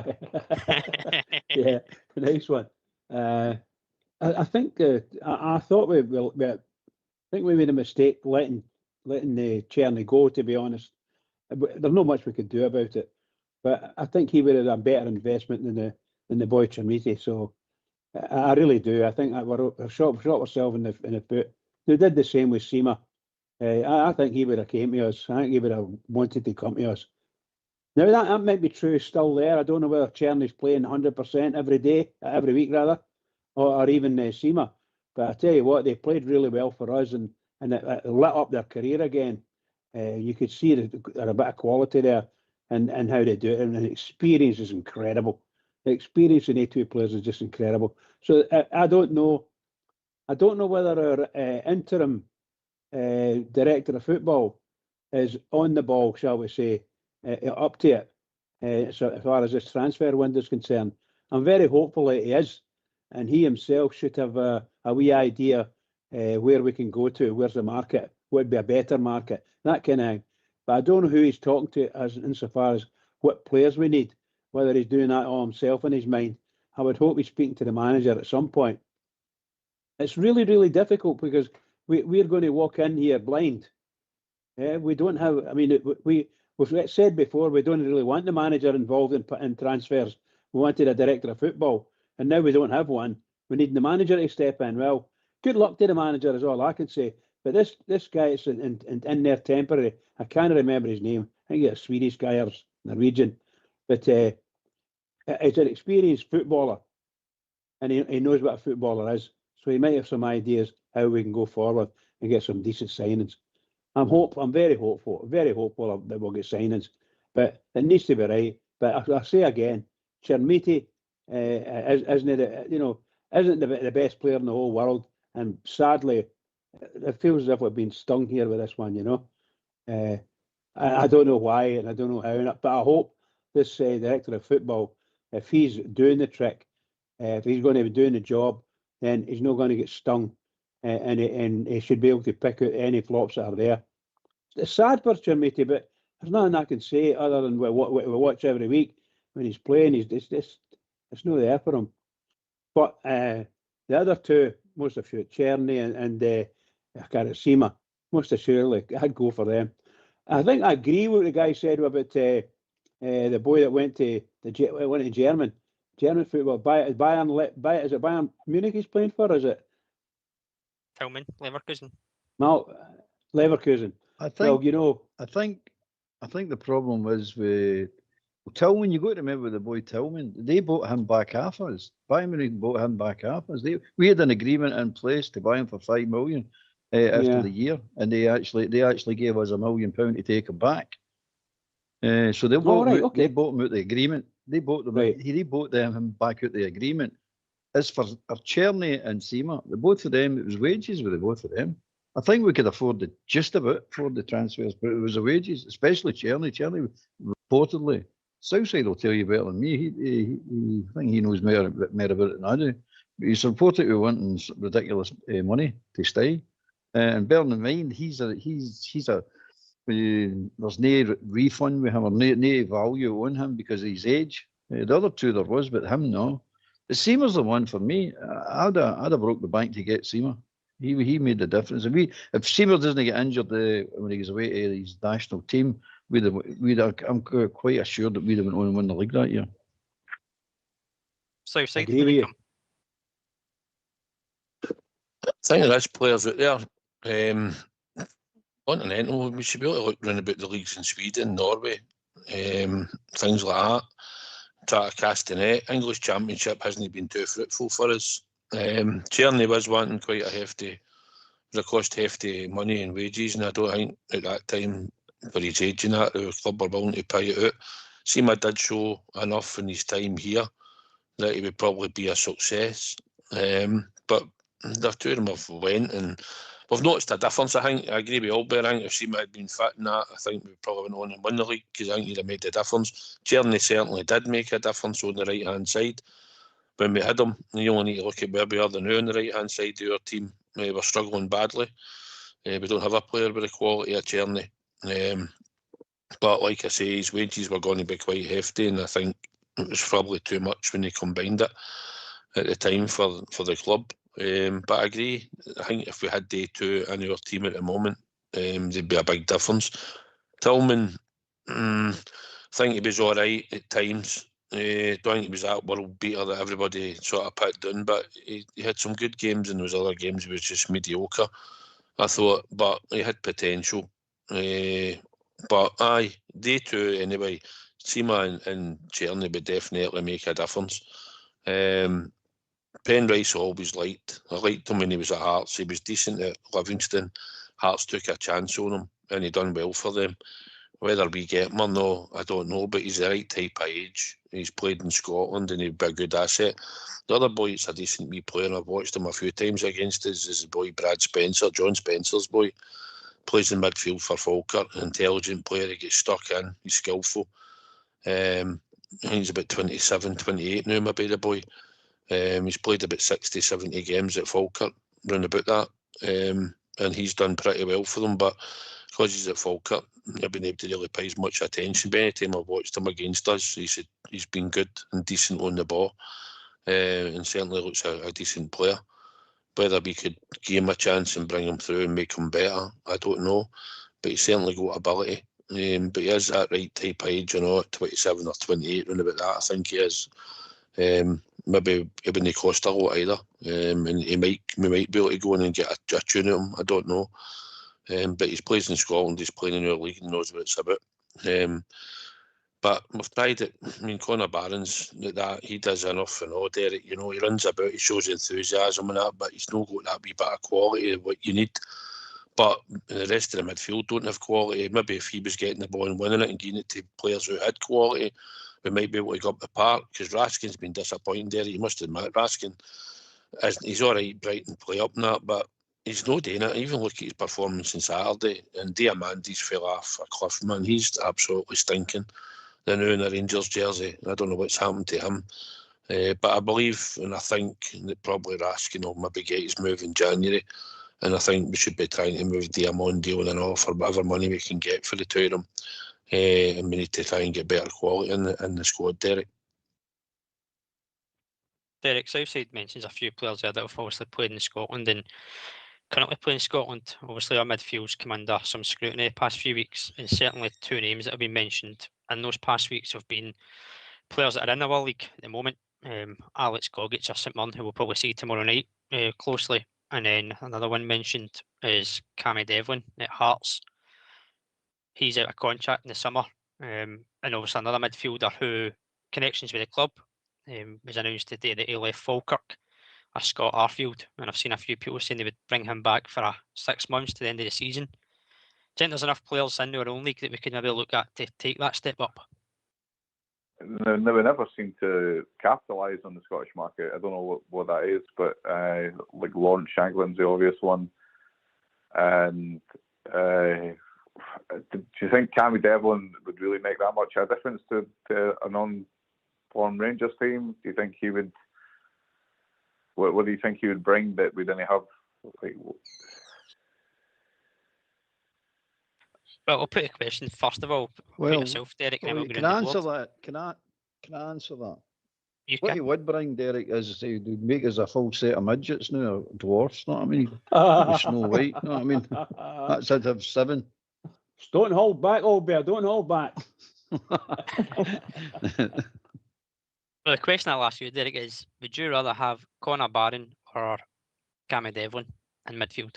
Yeah, nice one. I think I thought I think we made a mistake letting Czerny go. To be honest, there's not much we could do about it. But I think he would have a better investment than the boy Chermiti. So I really do. I think that we're shot ourselves in the foot. They did the same with Sima. I think he would have came to us. I think he would have wanted to come to us. Now that might be true still there. I don't know whether Czerny's playing 100% every week rather, or even Sima. But I tell you what, they played really well for us, and it lit up their career again. You could see there's a bit of quality there, and how they do it, and the experience is incredible. The experience in A2 players is just incredible. So I don't know whether our interim director of football is on the ball, shall we say, up to it, so as far as this transfer window is concerned. I'm very hopeful that he is, and he himself should have a wee idea where we can go to, where's the market, would be a better market, that kind of thing. But I don't know who he's talking to as insofar as what players we need, whether he's doing that all himself in his mind. I would hope he's speaking to the manager at some point. It's really, really difficult because we're going to walk in here blind. We don't have, I mean, we've said before, we don't really want the manager involved in transfers. We wanted a director of football, and now we don't have one. We need the manager to step in. Well, good luck to the manager is all I can say. But this guy is in there temporary. I can't remember his name. I think he's a Swedish guy or Norwegian. But he's an experienced footballer, and he knows what a footballer is. So he might have some ideas how we can go forward and get some decent signings. I'm very hopeful that we'll get signings, but it needs to be right. But I say again, Chermiti isn't the best player in the whole world, and sadly, it feels as if we've been stung here with this one. I don't know why, and I don't know how, but I hope this director of football, if he's doing the trick, if he's going to be doing the job, then he's not going to get stung, and he should be able to pick out any flops that are there. It's sad for Chermiti, but there's nothing I can say other than we watch every week when he's playing. It's not there for him. But the other two, most of you, Czerny and Sima, most assuredly, I'd go for them. I think I agree with what the guy said about the boy that went to German football. Is it Bayern Munich he's playing for? Is it Tillman, Leverkusen? No, Leverkusen. I think. Well, I think the problem was with Tillman. You got to remember the boy Tillman. They bought him back half us. Bayern Munich bought him back half us. We had an agreement in place to buy him for $5 million after the year, and they actually gave us £1 million to take him back. So they bought him out the agreement. They bought them. Right. He bought him back out the agreement. As for Czerny and Sima, the both of them, it was wages with the both of them. I think we could just about afford the transfers, but it was the wages, especially Czerny. Czerny reportedly, Southside will tell you better than me. I think he knows more about it than I do. But he's reported to wanting ridiculous money to stay. And bearing in mind, he's a there's no refund with him or no value on him because of his age. The other two there was, but him no. But Seamer's the one for me. I'd have broke the bank to get Seamer. He made the difference. If Seamer doesn't get injured when he goes away to his national team, I'm quite assured that we'd have been on to win the league that year. So, agree with you. I think there is players out there. Continental, we should be able to look round about the leagues in Sweden, Norway. things like that. Try to cast the net. English Championship hasn't been too fruitful for us. Tierney was wanting quite a hefty, it cost hefty money and wages, and I don't think at that time, for his age and that, the club were willing to pay it out. Seema did show enough in his time here that he would probably be a success. But the two of them have went, and we've noticed a difference. I think I agree with Albert. I think if Seema had been fit in that, I think we probably went on and won the league, because I think he'd have made a difference. Tierney certainly did make a difference on the right hand side. When we had him, you only need to look at where we are now on the right hand side of our team. We're struggling badly. We don't have a player with the quality of Tierney. But like I say, his wages were going to be quite hefty, and I think it was probably too much when they combined it at the time for the club. But I agree. I think if we had day two in our team at the moment, there'd be a big difference. Tillman, I think he was all right at times. Don't think he was that world beater that everybody sort of put down, but he had some good games, and those other games he was just mediocre, I thought, but he had potential. But aye, day two anyway, Seema and Tierney would definitely make a difference. Penrice I always liked. I liked him when he was at Hearts. He was decent at Livingston. Hearts took a chance on him, and he done well for them. Whether we get him or no, I don't know, but he's the right type of age. He's played in Scotland, and he'd be a good asset. The other boy, it's a decent wee player, and I've watched him a few times against us, is the boy Brad Spencer, John Spencer's boy. Plays in midfield for Falkirk, intelligent player. He gets stuck in, he's skillful. I think he's about 27, 28 now, maybe the boy. He's played about 60, 70 games at Falkirk, round about that. And he's done pretty well for them, but because he's at Falkirk, I've been able to really pay as much attention. But any time I've watched him against us, he's been good and decent on the ball, and certainly looks a decent player. Whether we could give him a chance and bring him through and make him better, I don't know. But he's certainly got ability. But he is that right type of age, 27 or 28, round about that, I think he is. Maybe it wouldn't cost a lot either. And we might be able to go in and get a tune at him, I don't know. But he's plays in Scotland, he's playing in our league and knows what it's about. But we've tried it. I mean, Connor Barron's that he does enough and all, Derek. He runs about, he shows enthusiasm and that, but he's not got that wee bit of quality of what you need. But the rest of the midfield don't have quality. Maybe if he was getting the ball and winning it and giving it to players who had quality, we might be able to go up the park. Because Raskin's been disappointing, Derek. You must admit, Raskin, he's all right, Brighton play up and that, but he's no doing it. Even look at his performance on Saturday, and Diamandi's fell off a cliff, man. He's absolutely stinking. The new in the Rangers jersey. I don't know what's happened to him. But I believe and I think that probably Raskin will maybe get his move in January. And I think we should be trying to move Diamandi on and off for whatever money we can get for the two of them. And we need to try and get better quality in the squad, Derek. Derek Southside mentions a few players there that have obviously played in Scotland and currently playing in Scotland. Obviously, our midfield's come under some scrutiny the past few weeks, and certainly two names that have been mentioned in those past weeks have been players that are in our league at the moment. Alex Gogic or St Mirren, who we'll probably see tomorrow night closely. And then another one mentioned is Cammy Devlin at Hearts. He's out of contract in the summer. And obviously another midfielder who connections with the club was announced today that he left Falkirk, Scott Arfield. And I've seen a few people saying they would bring him back for 6 months to the end of the season. Do you think there's enough players in our own league that we could maybe look at to take that step up? No, we never seem to capitalise on the Scottish market. I don't know what that is, but like Lawrence Shankland's the obvious one. And do you think Cammy Devlin would really make that much of a difference to a non-form Rangers team? Do you think he would? What do you think he would bring that we didn't have? Like, well, I'll put a question first of all. Well, yourself, Derek. Can I answer that? Can I answer that? What he would bring, Derek, is he would make us a full set of midgets now, or dwarfs. Know what I mean? Snow White. Know what I mean? That's I'd have 7. Don't hold back, old bear. Don't hold back. Well, the question I'll ask you, Derek, is: would you rather have Connor Barron or Cammy Devlin in midfield?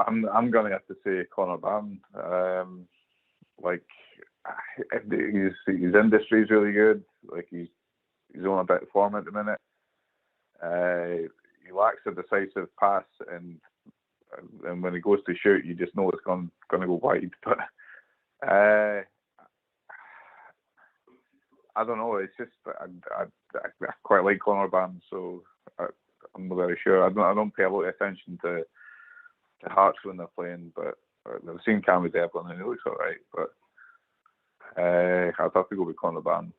I'm going to have to say Connor Barron. like his industry is really good. Like he's on a bit of form at the minute. He lacks a decisive pass, and when he goes to shoot, you just know it's going to go wide. But I don't know. It's just I quite like Connor Barnes, so I'm not very sure. I don't pay a lot of attention to Hearts when they're playing, but I've seen Cammy Devlin and he looks alright. But I'd have to go with Connor Barnes.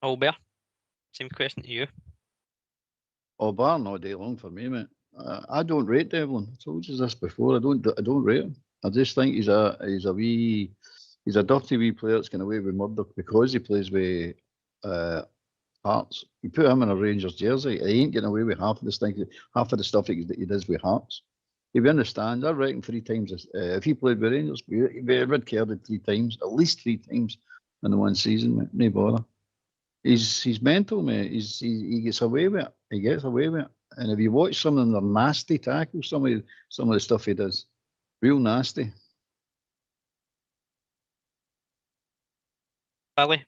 Albert, same question to you. Oh, Barn all day long for me, mate. I don't rate Devlin. I told you this before. I don't rate him. I just think he's a dirty wee player that's getting away with murder because he plays with Hearts. You put him in a Rangers jersey, he ain't getting away with half of the stuff he does with Hearts. He'd be in the stand, I reckon, 3 times. If he played with Rangers, he'd be red-carded 3 times, at least 3 times in the one season, mate. No bother. He's mental, mate. He gets away with it. He gets away with it. And if you watch some of the nasty tackles, some of the stuff he does, real nasty. Billy,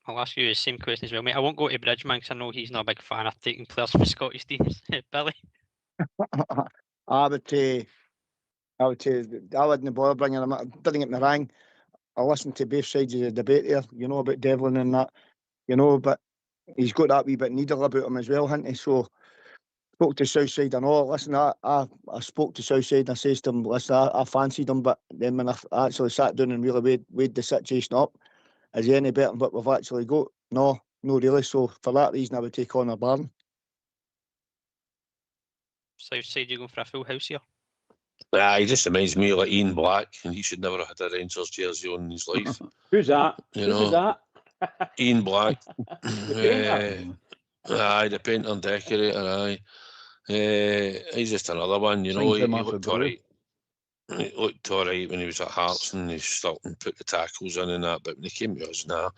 I'll ask you the same question as well, mate. I won't go to Bridgman because I know he's not a big fan of taking players from Scottish teams. Billy? I would say I wouldn't bother bringing him. Didn't get me wrong. I listened to both sides of the debate there, about Devlin and that, but he's got that wee bit needle about him as well, hasn't he? So spoke to Southside and all. Listen, I spoke to Southside and I says to him, listen, I fancied him, but then when I actually sat down and really weighed the situation up, is he any better than what we've actually got? No really. So for that reason, I would take on a Barn. Southside, you going for a full house here? He just reminds me of like Ian Black, and he should never have had a Rangers jersey on in his life. Who's that? Who's that? Ian Black. The The painter and decorator, he's just another one, he looked alright. He looked alright when he was at Hearts and he stuck and put the tackles in and that, but when he came to us now.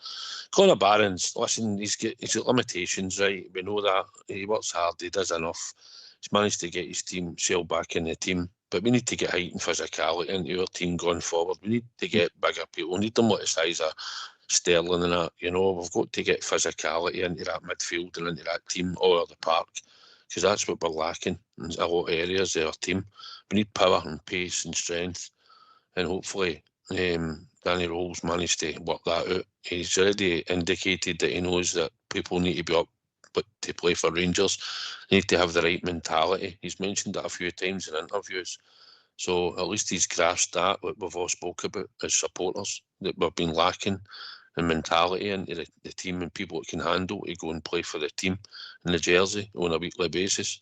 Connor Barnes, listen, he's got limitations, right? We know that. He works hard, he does enough. He's managed to get his team sail back in the team. But we need to get height and physicality into our team going forward. We need to get bigger people. We need them like the size of Sterling and that. We've got to get physicality into that midfield and into that team all over the park, because that's what we're lacking in a lot of areas of our team. We need power and pace and strength, and hopefully Danny Rowell's managed to work that out. He's already indicated that he knows that people need to be up but to play for Rangers. They need to have the right mentality. He's mentioned that a few times in interviews. So at least he's grasped that, what we've all spoke about as supporters, that we've been lacking in mentality into the team and people that can handle to go and play for the team in the jersey on a weekly basis.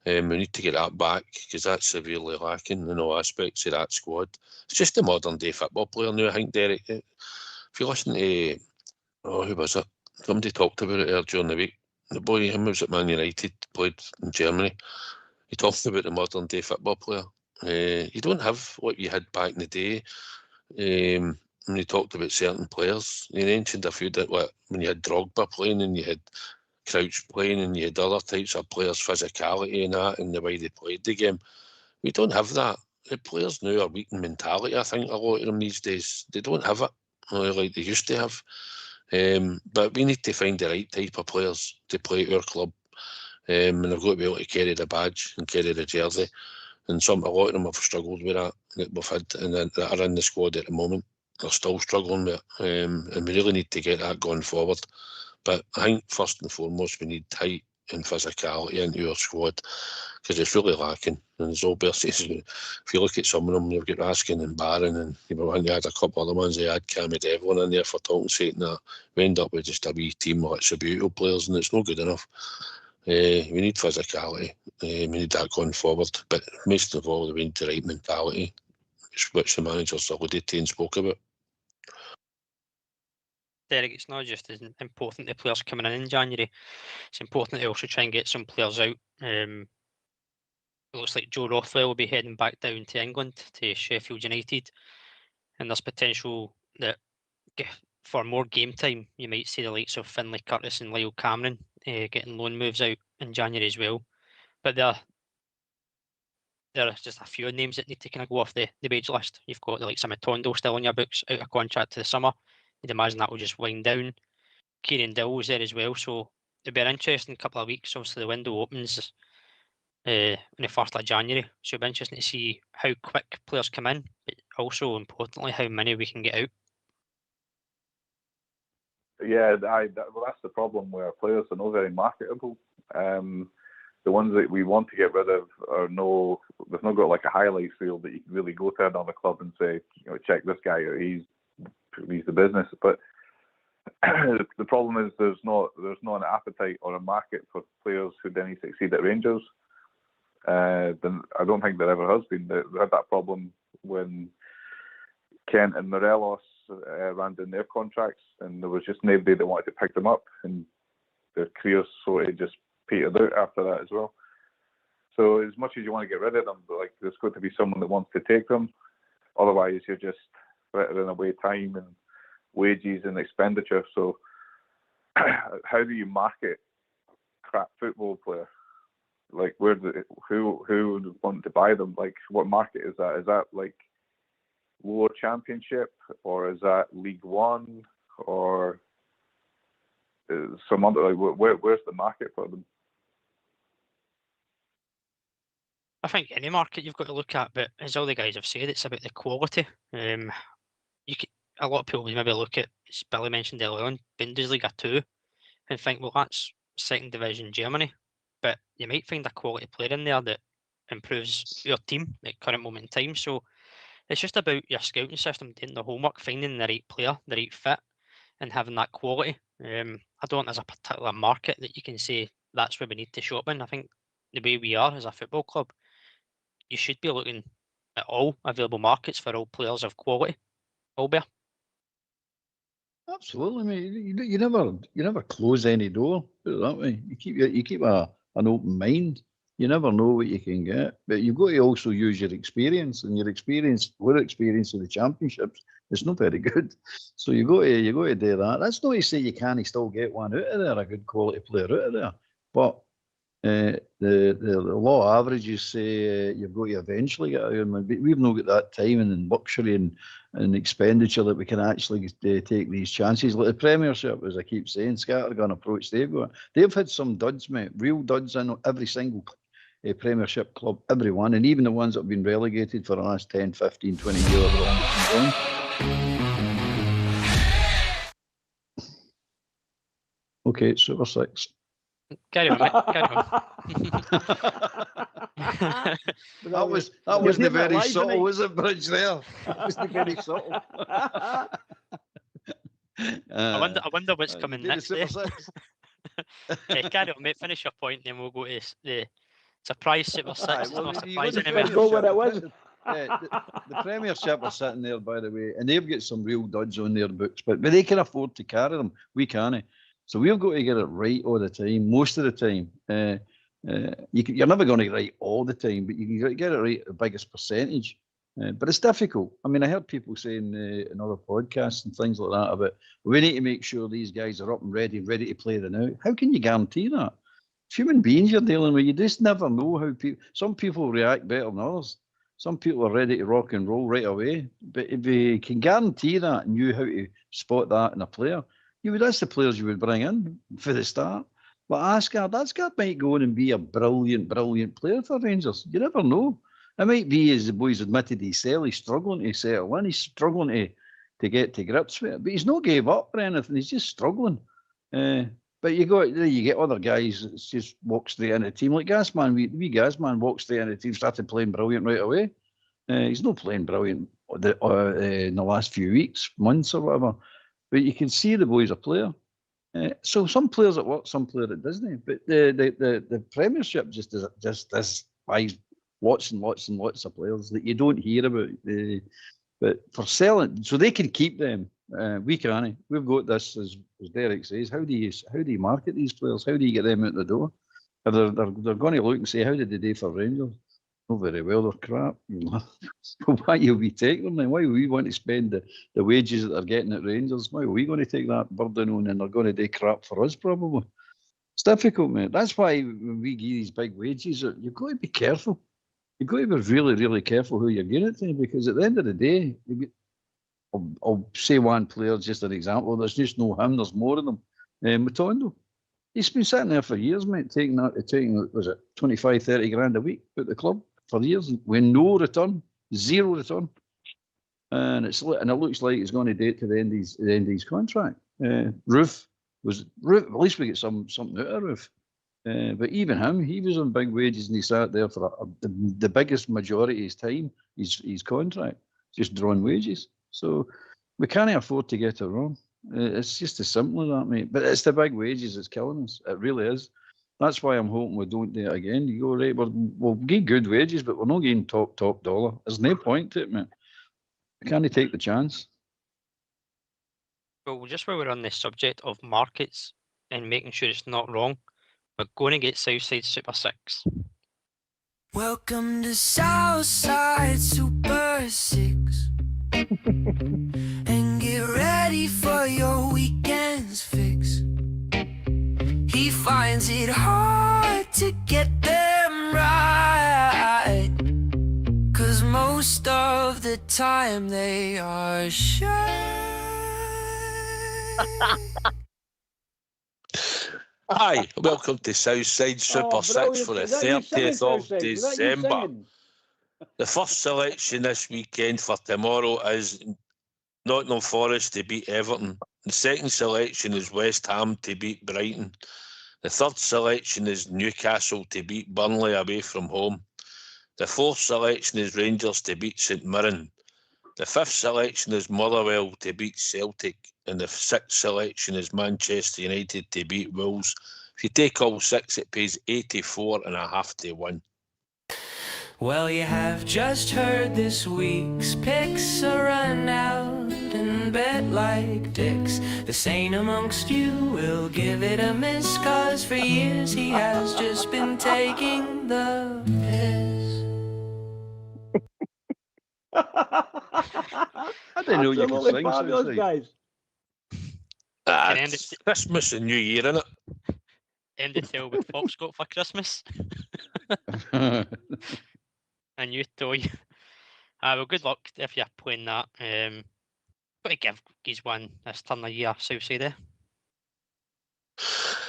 We need to get that back, because that's severely lacking in all aspects of that squad. It's just a modern day football player now, I think, Derek. If you listen to, who was it? Somebody talked about it earlier in the week. The boy, him was at Man United, played in Germany. He talked about the modern day football player. You don't have what you had back in the day. When he talked about certain players, he mentioned a few that when you had Drogba playing and you had Crouch playing and you had other types of players, physicality and that, and the way they played the game. We don't have that. The players now are weak in mentality, I think, a lot of them these days. They don't have it like they used to have. But we need to find the right type of players to play at our club, and they've got to be able to carry the badge and carry the jersey. And a lot of them have struggled with that we've had, and that are in the squad at the moment. They're still struggling with it, and we really need to get that going forward. But I think first and foremost we need height and physicality into our squad, because it's really lacking. And as Albert says, if you look at some of them, you've got Raskin and Barron, and you had a couple other ones. They had Cammy Devlin in there for talking sake, and that. We end up with just a wee team of attributable players, and it's not good enough. We need physicality. We need that going forward. But most of all, we need the right mentality, which the managers alluded to and spoke about. Derek, it's not just as important the players coming in January. It's important to also try and get some players out. It looks like Joe Rothwell will be heading back down to England, to Sheffield United. And there's potential that for more game time, you might see the likes of Finlay Curtis and Lyle Cameron getting loan moves out in January as well. But there are just a few names that need to kind of go off the wage list. You've got the likes of Matondo still on your books, out of contract to the summer. You'd imagine that will just wind down. Kieran Dill's there as well, so it'll be an interesting couple of weeks. Obviously, the window opens on the 1st of January, so it'll be interesting to see how quick players come in, but also importantly, how many we can get out. Yeah, well, that's the problem where players are not very marketable. The ones that we want to get rid of they've not got like a highlight reel that you can really go to another club and say, check this guy out, he's the business. But the problem is there's not an appetite or a market for players who didn't succeed at Rangers. Then I don't think there ever has been. They had that problem when Kent and Morelos ran down their contracts, and there was just nobody that wanted to pick them up, and their careers sort of just petered out after that as well. So as much as you want to get rid of them, like there's got to be someone that wants to take them. Otherwise, you're just frittering away time and wages and expenditure. So how do you market crap football player? Like who would want to buy them? Like what market is that? Is that like lower championship, or is that League One, or some other? Like where's the market for them? I think any market you've got to look at, but as all the guys have said, it's about the quality. A lot of people maybe look at, as Billy mentioned earlier on, Bundesliga 2, and think, well, that's second division Germany, but you might find a quality player in there that improves your team at current moment in time. So it's just about your scouting system doing the homework, finding the right player, the right fit, and having that quality. I don't think there's a particular market that you can say that's where we need to shop in. I think the way we are as a football club, you should be looking at all available markets for all players of quality. Albert? Absolutely, mate. You never close any door. Put it that way. You keep an open mind. You never know what you can get, but you've got to also use your experience, and our experience of the championships is not very good. So you got to do that. That's not to say you can't still get one out of there, a good quality player out of there, but the law averages say you've got to eventually get out. We've not got that time and luxury and expenditure that we can actually take these chances. Like the Premiership, as I keep saying, scattergun approach they've got. They've had some duds, mate, real duds in every single Premiership club, everyone, and even the ones that have been relegated for the last 10, 15, 20 years. Okay, Super Six. Carry on, mate. Carry on. that wasn't very subtle, was it, Bridge? There, that wasn't very subtle. I wonder what's coming next. Super Six. Carry on, mate. Finish your point, then we'll go to the surprise Super Six. Well, Not surprising, go where it was. The Premiership are sitting there, by the way, and they've got some real duds on their books, but they can afford to carry them. We can't. So we've got to get it right all the time, most of the time. You're never going to get it right all the time, but you can get it right the biggest percentage. But it's difficult. I mean, I heard people saying in other podcasts and things like that about, we need to make sure these guys are up and ready to play them out. How can you guarantee that? It's human beings you're dealing with. You just never know how people. Some people react better than others. Some people are ready to rock and roll right away. But if you can guarantee that and knew how to spot that in a player, that's the players you would bring in for the start. But Asgard might go on and be a brilliant player for Rangers. You never know. It might be, as the boys admitted, he's struggling to settle in. He's struggling to get to grips with it. But he's not gave up or anything. He's just struggling. But you get other guys that just walk straight into the team. Like Gasman, we Gasman walked straight into the team, started playing brilliant right away. He's not playing brilliant in the last few weeks, months or whatever. But you can see the boy's a player. So some players at work, some player that doesn't. But the Premiership just buys lots and lots and lots of players that you don't hear about. But for selling, so they can keep them. We can't. We've got this, as Derek says. How do you market these players? How do you get them out the door? If they're going to look and say, how did they do for Rangers? Not very well, they're crap. Why will we take them then? Why will we want to spend the wages that they're getting at Rangers? Why are we going to take that burden on and they're going to do crap for us probably? It's difficult, mate. That's why when we give these big wages, you've got to be careful. You've got to be really, really careful who you're giving it to, because at the end of the day, I'll say one player, just an example. There's just no him. There's more of them. Matondo. He's been sitting there for years, mate, taking was it 25, 30 grand a week at the club for years with no return, zero return. And it looks like he's going to date to the end of his contract. Roof, at least we get something out of Roof. But even him, he was on big wages and he sat there for the biggest majority of his time, his contract, just drawing wages. So we can't afford to get it wrong. It's just as simple as that, mate. But it's the big wages that's killing us. It really is. That's why I'm hoping we don't do it again. You go, right, we'll get good wages, but we're not getting top dollar. There's no point to it, mate. We can't take the chance. Well, just while we're on the subject of markets and making sure it's not wrong, we're going to get Southside Super 6. Welcome to Southside Super 6. And get ready for your weekend's fix. He finds it hard to get them right, 'cause most of the time they are shy. Hi, welcome to Southside Super 6 for the 30th of December. The first selection this weekend for tomorrow is Nottingham Forest to beat Everton. The second selection is West Ham to beat Brighton. The third selection is Newcastle to beat Burnley away from home. The fourth selection is Rangers to beat St Mirren. The fifth selection is Motherwell to beat Celtic. And the sixth selection is Manchester United to beat Wolves. If you take all six, it pays 84.5 to 1. Well, you have just heard this week's picks are run out and bet like dicks. The sane amongst you will give it a miss, 'cause for years he has just been taking the piss. I didn't know you could Absolutely sing, fabulous, Southside. guys. It's Christmas and New Year, innit? End the tale with Fox got for Christmas. A new toy. Well, good luck if you're playing that. Got to give Geese one this turn of year, Southside.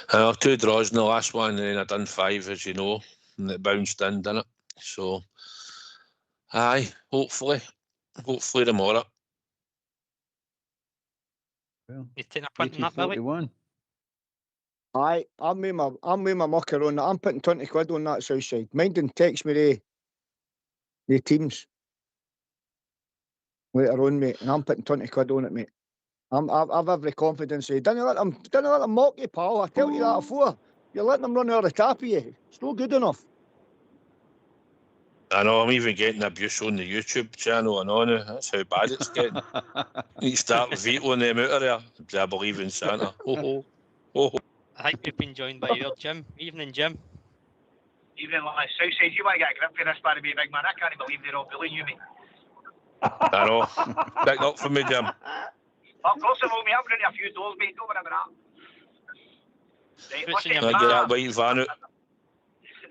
2 draws in the last one, and then I done 5, as you know, and it bounced in, didn't it? So, aye, hopefully tomorrow. Well, You taking a punt on that, Billy? 1841. Aye, I'm with my mucker on that. I'm putting 20 quid on that Southside. Mind and text me the teams later on, mate, and I'm putting 20 quid on it, mate. I've every confidence. Didn't let them mock you, pal. I tell you that before. You're letting them run out of the tap of you. It's not good enough. I know, I'm even getting abuse on the YouTube channel and on it. That's how bad it's getting. You start vetoing them out of there. I believe in Santa. Oh, oh. I think we've been joined by your Jim. Evening, Jim. Evening, lads. Southside, you want to get a grip for this, Barry, big man. I can't believe they're all bullying you, mate. I know. Picked up for me, Jim. Of course I will, mate. I've run a few doors, mate. Don't worry about that. Right, What's in your I get that white van out.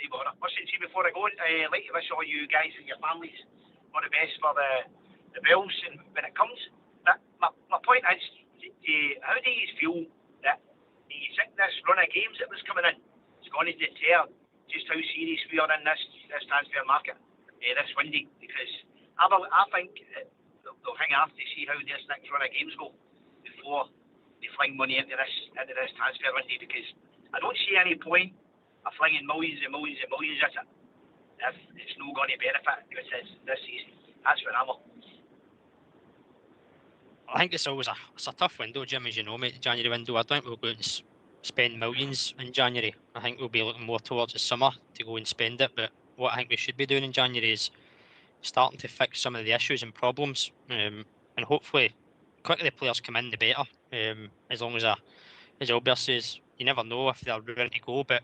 Listen, see, before I go, I'd like to wish all you guys and your families all the best for the bells and when it comes. But my point is, how do you feel that you think this run of games that was coming in is going to deter just how serious we are in this transfer market this windy? Because I think they'll hang after to see how this next run of games go before they fling money into this transfer windy, because I don't see any point of flinging millions and millions and millions at it if it's not going to benefit this season. That's where I'm at. I think it's always a tough window, Jim, as you know, mate, the January window. I don't think we'll go out and spend millions in January. I think we'll be looking more towards the summer to go and spend it. But what I think we should be doing in January is starting to fix some of the issues and problems. And hopefully, the quicker the players come in, the better. As long as Albert says, you never know if they're ready to go, but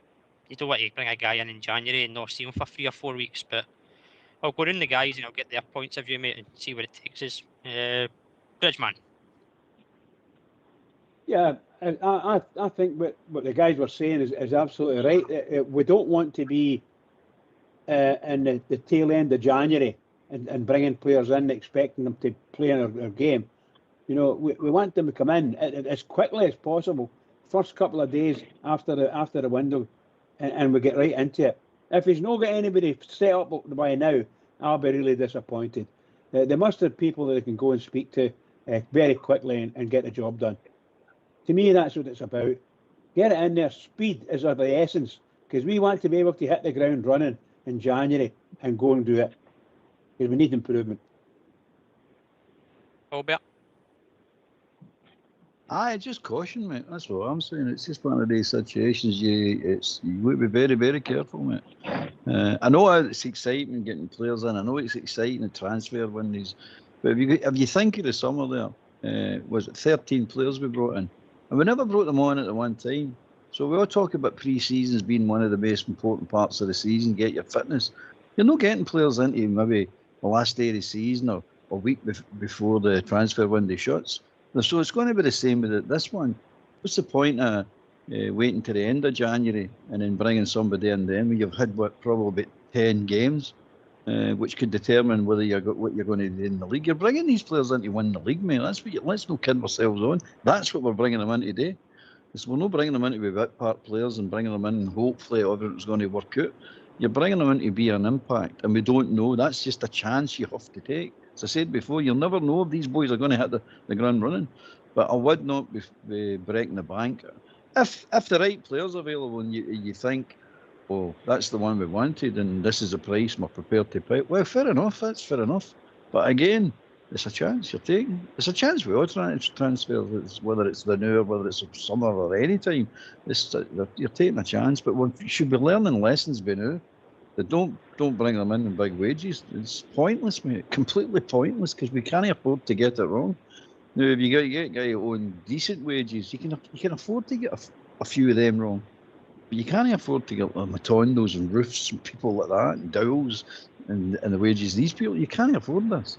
you don't want to bring a guy in January and not see him for 3 or 4 weeks. But I'll go in the guys and I'll get their points of view, mate, and see where it takes us. Bridgeman. Yeah, and I think what the guys were saying is absolutely right. We don't want to be in the tail end of January and bringing players in, expecting them to play in our game. You know, we want them to come in as quickly as possible, first couple of days after the window, and we get right into it. If he's not got anybody set up by now, I'll be really disappointed. They must have people that they can go and speak to very quickly and get the job done. To me, that's what it's about. Get it in there. Speed is of the essence, because we want to be able to hit the ground running in January and go and do it, because we need improvement. Albert? Aye, just caution, mate. That's what I'm saying. It's just one of these situations. You got to be very, very careful, mate. I know it's exciting getting players in. I know it's exciting the transfer windows. But if you think of the summer there, was it 13 players we brought in? And we never brought them on at the one time. So we all talk about pre-seasons being one of the most important parts of the season, get your fitness. You're not getting players into maybe the last day of the season or a week before the transfer window shuts. So it's going to be the same with this one. What's the point of waiting to the end of January and then bringing somebody in then when you've had probably about 10 games, which could determine whether what you're going to do in the league. You're bringing these players in to win the league, mate. Let's not kid ourselves on. That's what we're bringing them in today. So we're not bringing them in to be bit part players and bringing them in and hopefully everything's going to work out. You're bringing them in to be an impact, and we don't know. That's just a chance you have to take. As I said before, you'll never know if these boys are going to hit the ground running. But I would not be breaking the bank. If the right player's available and you think, oh, that's the one we wanted and this is the price we're prepared to pay, well, fair enough, that's fair enough. But again, it's a chance you're taking. It's a chance we all transfers, whether it's the new or whether it's summer or any time. You're taking a chance, but you should be learning lessons by now. That don't bring them in big wages. It's pointless, mate. Completely pointless, because we can't afford to get it wrong. Now, if you get a guy on decent wages, you can afford to get a few of them wrong. But you can't afford to get Matondos and Roofs and people like that, and Dowells and the wages. These people, you can't afford this.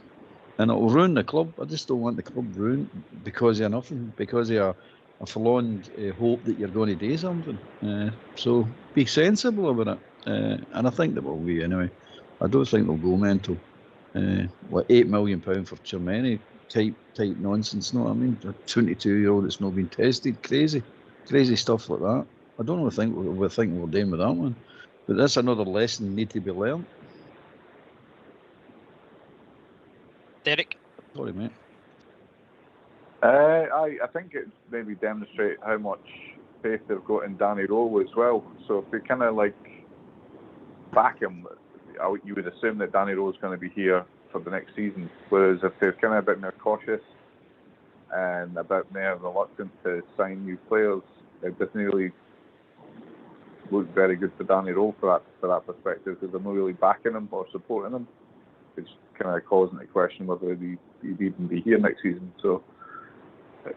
And it'll ruin the club. I just don't want the club ruined because of nothing, because of a forlorn hope that you're going to do something. So be sensible about it. And I think that will be anyway. I don't think they'll go mental. £8 million for Chermany type nonsense. No, I mean, a 22-year-old that's not been tested, crazy stuff like that. I don't know. We're thinking we're doing with that one, but that's another lesson need to be learned. Derek? Sorry, mate. I think it maybe demonstrate how much faith they've got in Danny Rowe as well. So if they kind of like back him, you would assume that Danny Rowe is going to be here for the next season. Whereas if they're kind of a bit more cautious and a bit more reluctant to sign new players, it doesn't really look very good for Danny Rowe for that perspective, because they're not really backing him or supporting him. It's kind of causing the question whether he'd even be here next season. So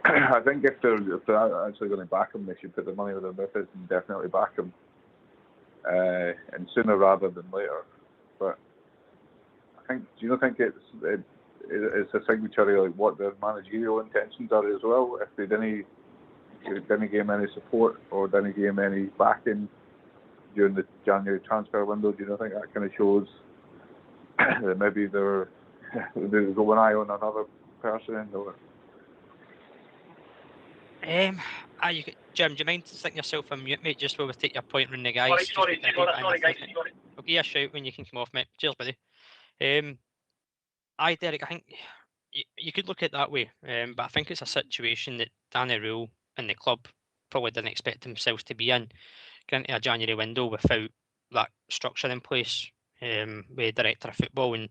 I think if they're actually going to back him, they should put the money where their mouth is and definitely back him, and sooner rather than later. But I think, do you not think it's a signature of like what their managerial intentions are as well? If they didn't give him any support or didn't give him any backing during the January transfer window, do you not think that kind of shows that maybe they're got an eye on another person? Or Jim, do you mind sticking yourself on mute, mate, just while we take your point around the guys? Sorry, guys. I'll give you a shout when you can come off, mate. Cheers, buddy. Derek, I think you could look at it that way, but I think it's a situation that Danny Rule and the club probably didn't expect themselves to be in, going into a January window without that structure in place with director of football. And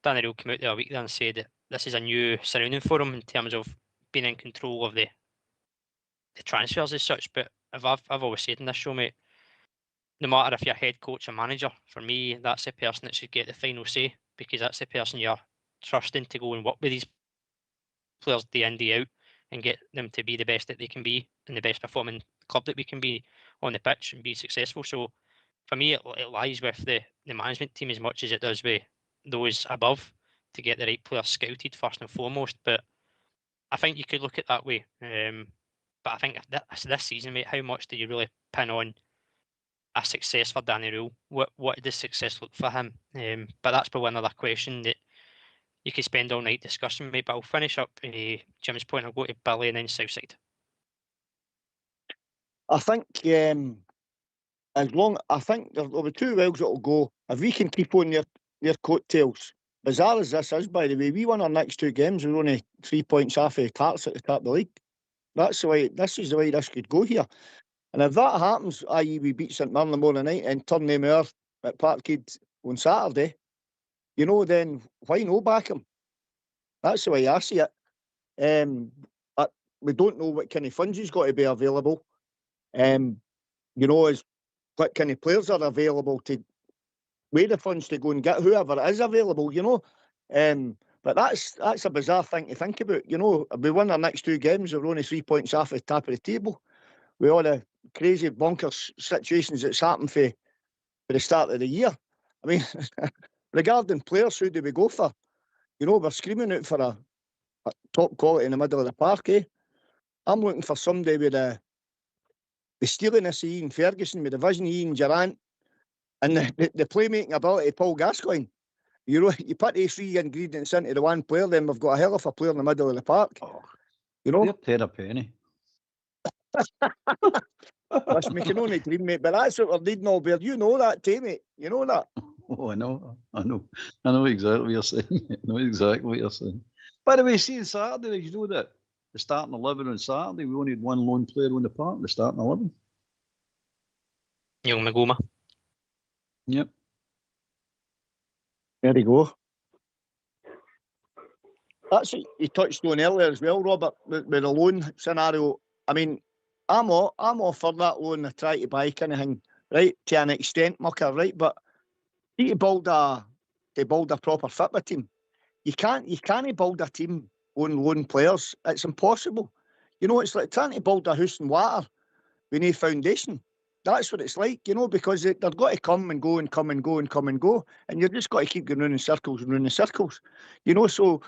Danny Rule came out the other week there and said that this is a new surrounding for him in terms of being in control of the transfers as such. But I've always said in this show, mate, no matter if you're head coach or manager, for me, that's the person that should get the final say, because that's the person you're trusting to go and work with these players day in, day out, and get them to be the best that they can be and the best performing club that we can be on the pitch and be successful. So for me, it lies with the management team as much as it does with those above to get the right players scouted first and foremost. But I think you could look at it that way. But I think this season, mate, how much do you really pin on a success for Danny Rule. What does success look for him? But that's probably another question that you could spend all night discussing, mate. But I'll finish up Jim's point. I'll go to Billy and then Southside. I think I think there'll be 2 wells that'll go. If we can keep on their coattails, bizarre as this is, by the way, we won our next 2 games. We're only 3 points off of Tarts at the top of the league. That's the way. This is the way this could go here. And if that happens, i.e. we beat St Mirren tomorrow night and turn them out at Parkhead on Saturday, you know, then why no back him? That's the way I see it. But we don't know what kind of funds he's got to be available. You know, what kind of players are available to weigh the funds to go and get whoever is available, you know. But that's a bizarre thing to think about. You know, if we win our next 2 games, we're only 3 points off the top of the table. With all the crazy bonkers situations that's happened for the start of the year. I mean, regarding players, who do we go for? You know, we're screaming out for a top quality in the middle of the park, eh? I'm looking for somebody with the steeliness of Ian Ferguson, with the vision of Ian Durrant, and the playmaking ability of Paul Gascoigne. You know, you put these 3 ingredients into the one player, then we've got a hell of a player in the middle of the park. Oh, you know, they're tear a penny. That's me can only dream, mate. But that's what we're needing, Albert. You know that, too, mate. You know that. Oh, I know exactly what you're saying. I know exactly what you're saying. By the way, see on Saturday, did you know that the starting 11 on Saturday, we only had 1 lone player on the park, the starting 11. Neil Magoma. Yep. There you go. That's what you touched on earlier as well, Robert, with the loan scenario. I mean, I'm all for that loan to try to buy kind of thing, right? To an extent, mucker, right? But to build a proper football team, you can't build a team on loan players. It's impossible. You know, it's like trying to build a house in water with no foundation. That's what it's like, you know, because they've got to come and go and come and go and come and go, and you've just got to keep going round in circles and round in circles, you know. So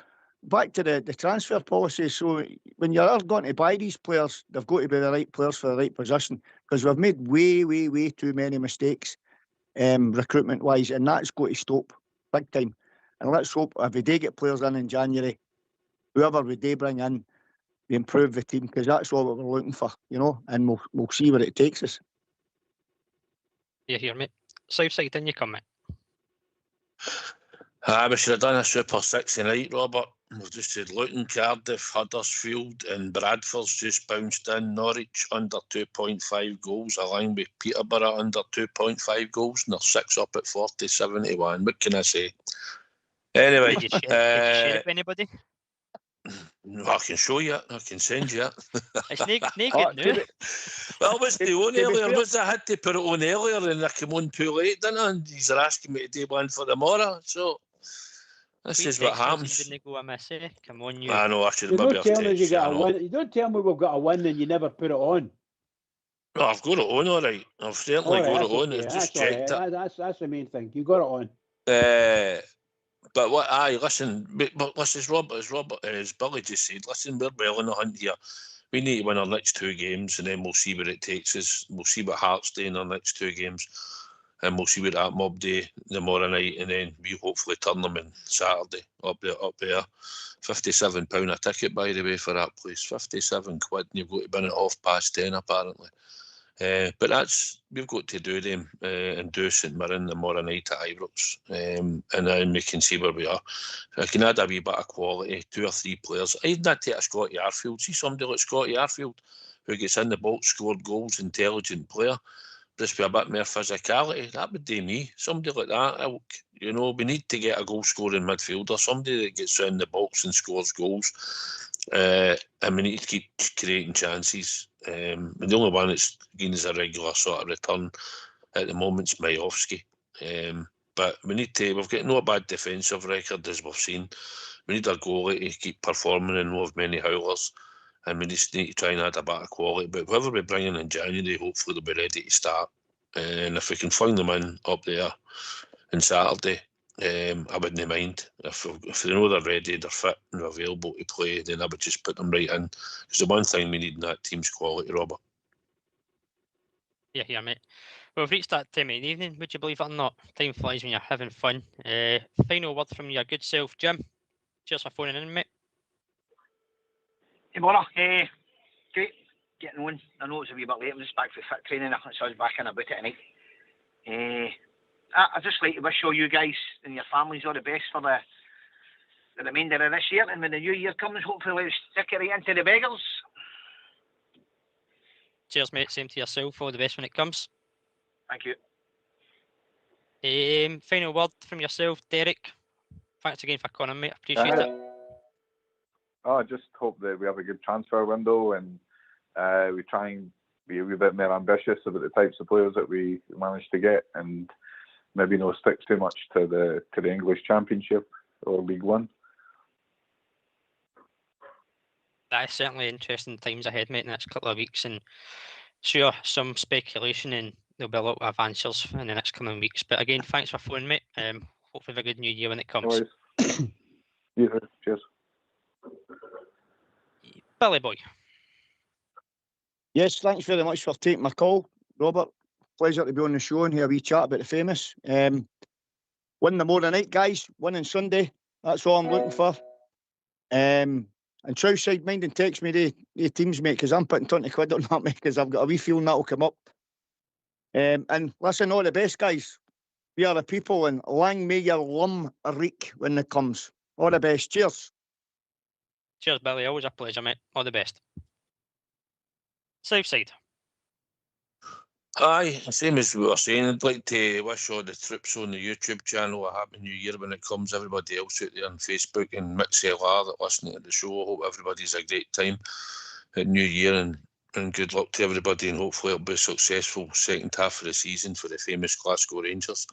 back to the transfer policy. So when you're going to buy these players, they've got to be the right players for the right position, because we've made way too many mistakes recruitment wise, and that's got to stop big time. And let's hope if we do get players in January, whoever we do bring in, we improve the team, because that's all that we're looking for, you know, and we'll see where it takes us. You hear me? Southside, didn't you come, mate? We should have done a Super 6 tonight, Robert. We've just had Luton, Cardiff, Huddersfield and Bradford's just bounced in. Norwich under 2.5 goals, along with Peterborough under 2.5 goals, and they're 6 up at 40-71. What can I say? Anyway, Did you share it with anybody? I can show you it. I can send you it. It's naked now. Well, was the on earlier? Was I had to put it on earlier and I came on too late, didn't I? And he's asking me to do one for tomorrow. So this is what happens. Didn't go amiss, eh? Come on, you. I know. I should You maybe don't have tell us you texted got a you, I know. win. You don't tell me we've got a win and you never put it on. No, I've got it on, all right. I've certainly All right, got it that's on. okay. I've just That's all checked right. it. That's the main thing. You got it on. But what? Aye, listen. But listen, as Billy just said, listen, we're well in the hunt here. We need to win our next 2 games, and then we'll see where it takes us. We'll see what Hearts do in our next 2 games, and we'll see what that mob do tomorrow night, and then we hopefully turn them in Saturday up there. £57 a ticket, by the way, for that place. 57 quid, and you've got to be in at 10:30 apparently. But we've got to do them and do St Mirren tomorrow night at Ibrox, and then we can see where we are. I can add a wee bit of quality, 2 or 3 players. I'd not take a Scotty Arfield. See somebody like Scotty Arfield who gets in the box, scored goals, intelligent player, just with a bit more physicality. That would do me. Somebody like that, you know, we need to get a goal scoring midfielder, somebody that gets in the box and scores goals. And we need to keep creating chances. And the only one that's giving us a regular sort of return at the moment is Majowski. But we've got no bad defensive record, as we've seen. We need our goalie to keep performing and not have many howlers. And we just need to try and add a bit of quality. But whoever we bring in January, hopefully they'll be ready to start. And if we can fling them in up there on Saturday, I wouldn't mind. If they know they're ready, they're fit and available to play, then I would just put them right in. Because the one thing we need in that team's quality, Robert. Yeah, mate. Well, we've reached that time of the evening, would you believe it or not? Time flies when you're having fun. Final word from your good self, Jim. Cheers for phoning in, mate. Hey, Mona, great getting on. I know it's a wee bit late. I'm just back for fit training, so I was back in about it tonight. I'd just like to wish all you guys and your families all the best for the remainder of this year, and when the new year comes, hopefully we'll stick it right into the beggars. Cheers, mate. Same to yourself. All the best when it comes. Thank you. Final word from yourself, Derek. Thanks again for calling, mate. Appreciate it. I just hope that we have a good transfer window and we try and be a wee bit more ambitious about the types of players that we manage to get, and maybe not stick too much to the English Championship or League One. That is certainly interesting times ahead, mate, in the next couple of weeks, and sure, some speculation, and there'll be a lot of answers in the next coming weeks. But again, thanks for phoning, mate. Hopefully have a good new year when it comes. Yeah, cheers. Billy boy. Yes, thanks very much for taking my call, Robert. Pleasure to be on the show and hear a wee chat about the famous. Win tomorrow night, guys. Winning Sunday. That's all I'm looking for. And Trouthside, mind and text me the teams, mate, because I'm putting 20 quid on that, mate, because I've got a wee feeling that'll come up. And listen, all the best, guys. We are the people, and lang may your lum reek when it comes. All the best. Cheers. Cheers, Billy. Always a pleasure, mate. All the best. Southside. Aye, same as we were saying. I'd like to wish all the troops on the YouTube channel a happy new year when it comes. Everybody else out there on Facebook and MixLR that listening to the show. I hope everybody's a great time at New Year, and good luck to everybody, and hopefully it'll be a successful second half of the season for the famous Glasgow Rangers.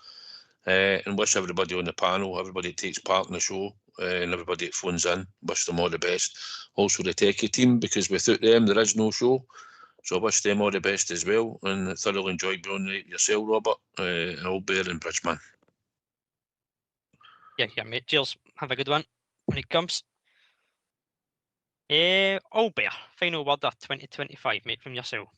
And wish everybody on the panel, everybody that takes part in the show, and everybody that phones in, wish them all the best. Also the techie team, because without them there is no show. So I wish them all the best as well, and thoroughly enjoyed being on yourself, Robert, and Albert and Bridgeman. Yeah, mate. Cheers. Have a good one when it comes. Albert, final word of 2025, mate, from yourself.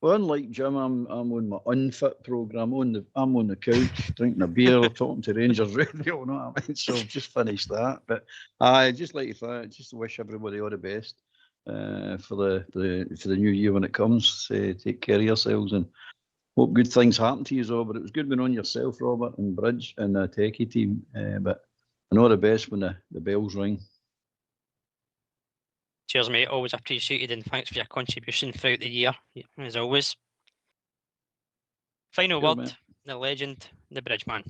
Well, unlike Jim, I'm on my unfit programme. I'm on the couch drinking a beer, talking to Rangers Radio. You know what I mean? So I've just finished that. But I just like to wish everybody all the best for the new year when it comes. Take care of yourselves and hope good things happen to you, Robert. It was good being on yourself, Robert, and Bridge and the techie team. But I know the best when the bells ring. Cheers, mate. Always appreciated, and thanks for your contribution throughout the year, as always. Final word, mate. The legend, the Bridgeman.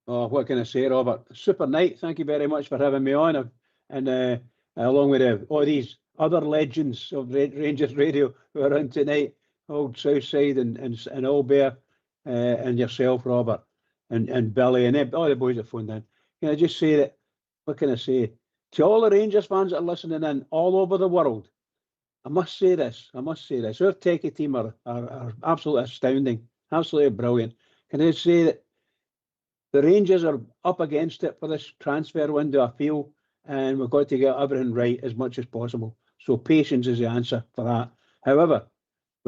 Oh, what can I say, Robert? Super night. Thank you very much for having me on, and along with all these other legends of Rangers Radio who are on tonight, old Southside and Albert, and yourself, Robert, and Billy, and all the boys that phoned in. Can I just say that? What can I say? To all the Rangers fans that are listening in all over the world, I must say this. Our techie team are absolutely astounding, absolutely brilliant. Can I say that the Rangers are up against it for this transfer window, I feel, and we've got to get everything right as much as possible. So patience is the answer for that. However,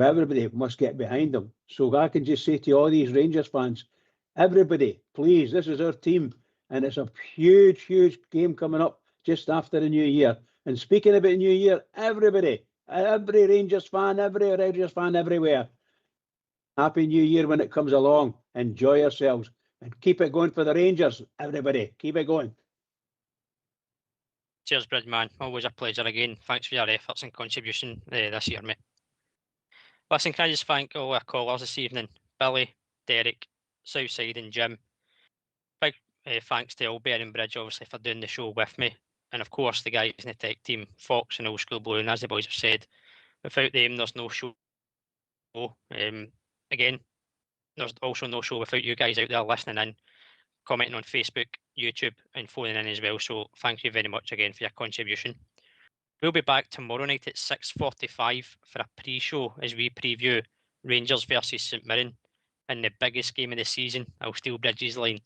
everybody must get behind them. So I can just say to all these Rangers fans, everybody, please, this is our team, and it's a huge, huge game coming up just after the new year. And speaking about the new year, everybody, every Rangers fan everywhere, happy new year when it comes along. Enjoy yourselves and keep it going for the Rangers, everybody. Keep it going. Cheers, Bridgeman. Always a pleasure again. Thanks for your efforts and contribution this year, mate. Listen, can I just thank all our callers this evening? Billy, Derek, Southside and Jim. Big thanks to Albert and Bridge, obviously, for doing the show with me. And of course, the guys in the tech team, Fox and Old School Blue. And as the boys have said, without them, there's no show. Again, there's also no show without you guys out there listening in, commenting on Facebook, YouTube, and phoning in as well. So thank you very much again for your contribution. We'll be back tomorrow night at 6:45 for a pre-show as we preview Rangers versus St Mirren in the biggest game of the season, I'll Steel Bridges Line.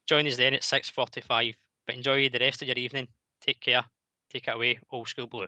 Join us then at 6:45. But enjoy the rest of your evening. Take care. Take it away, Old School Blue.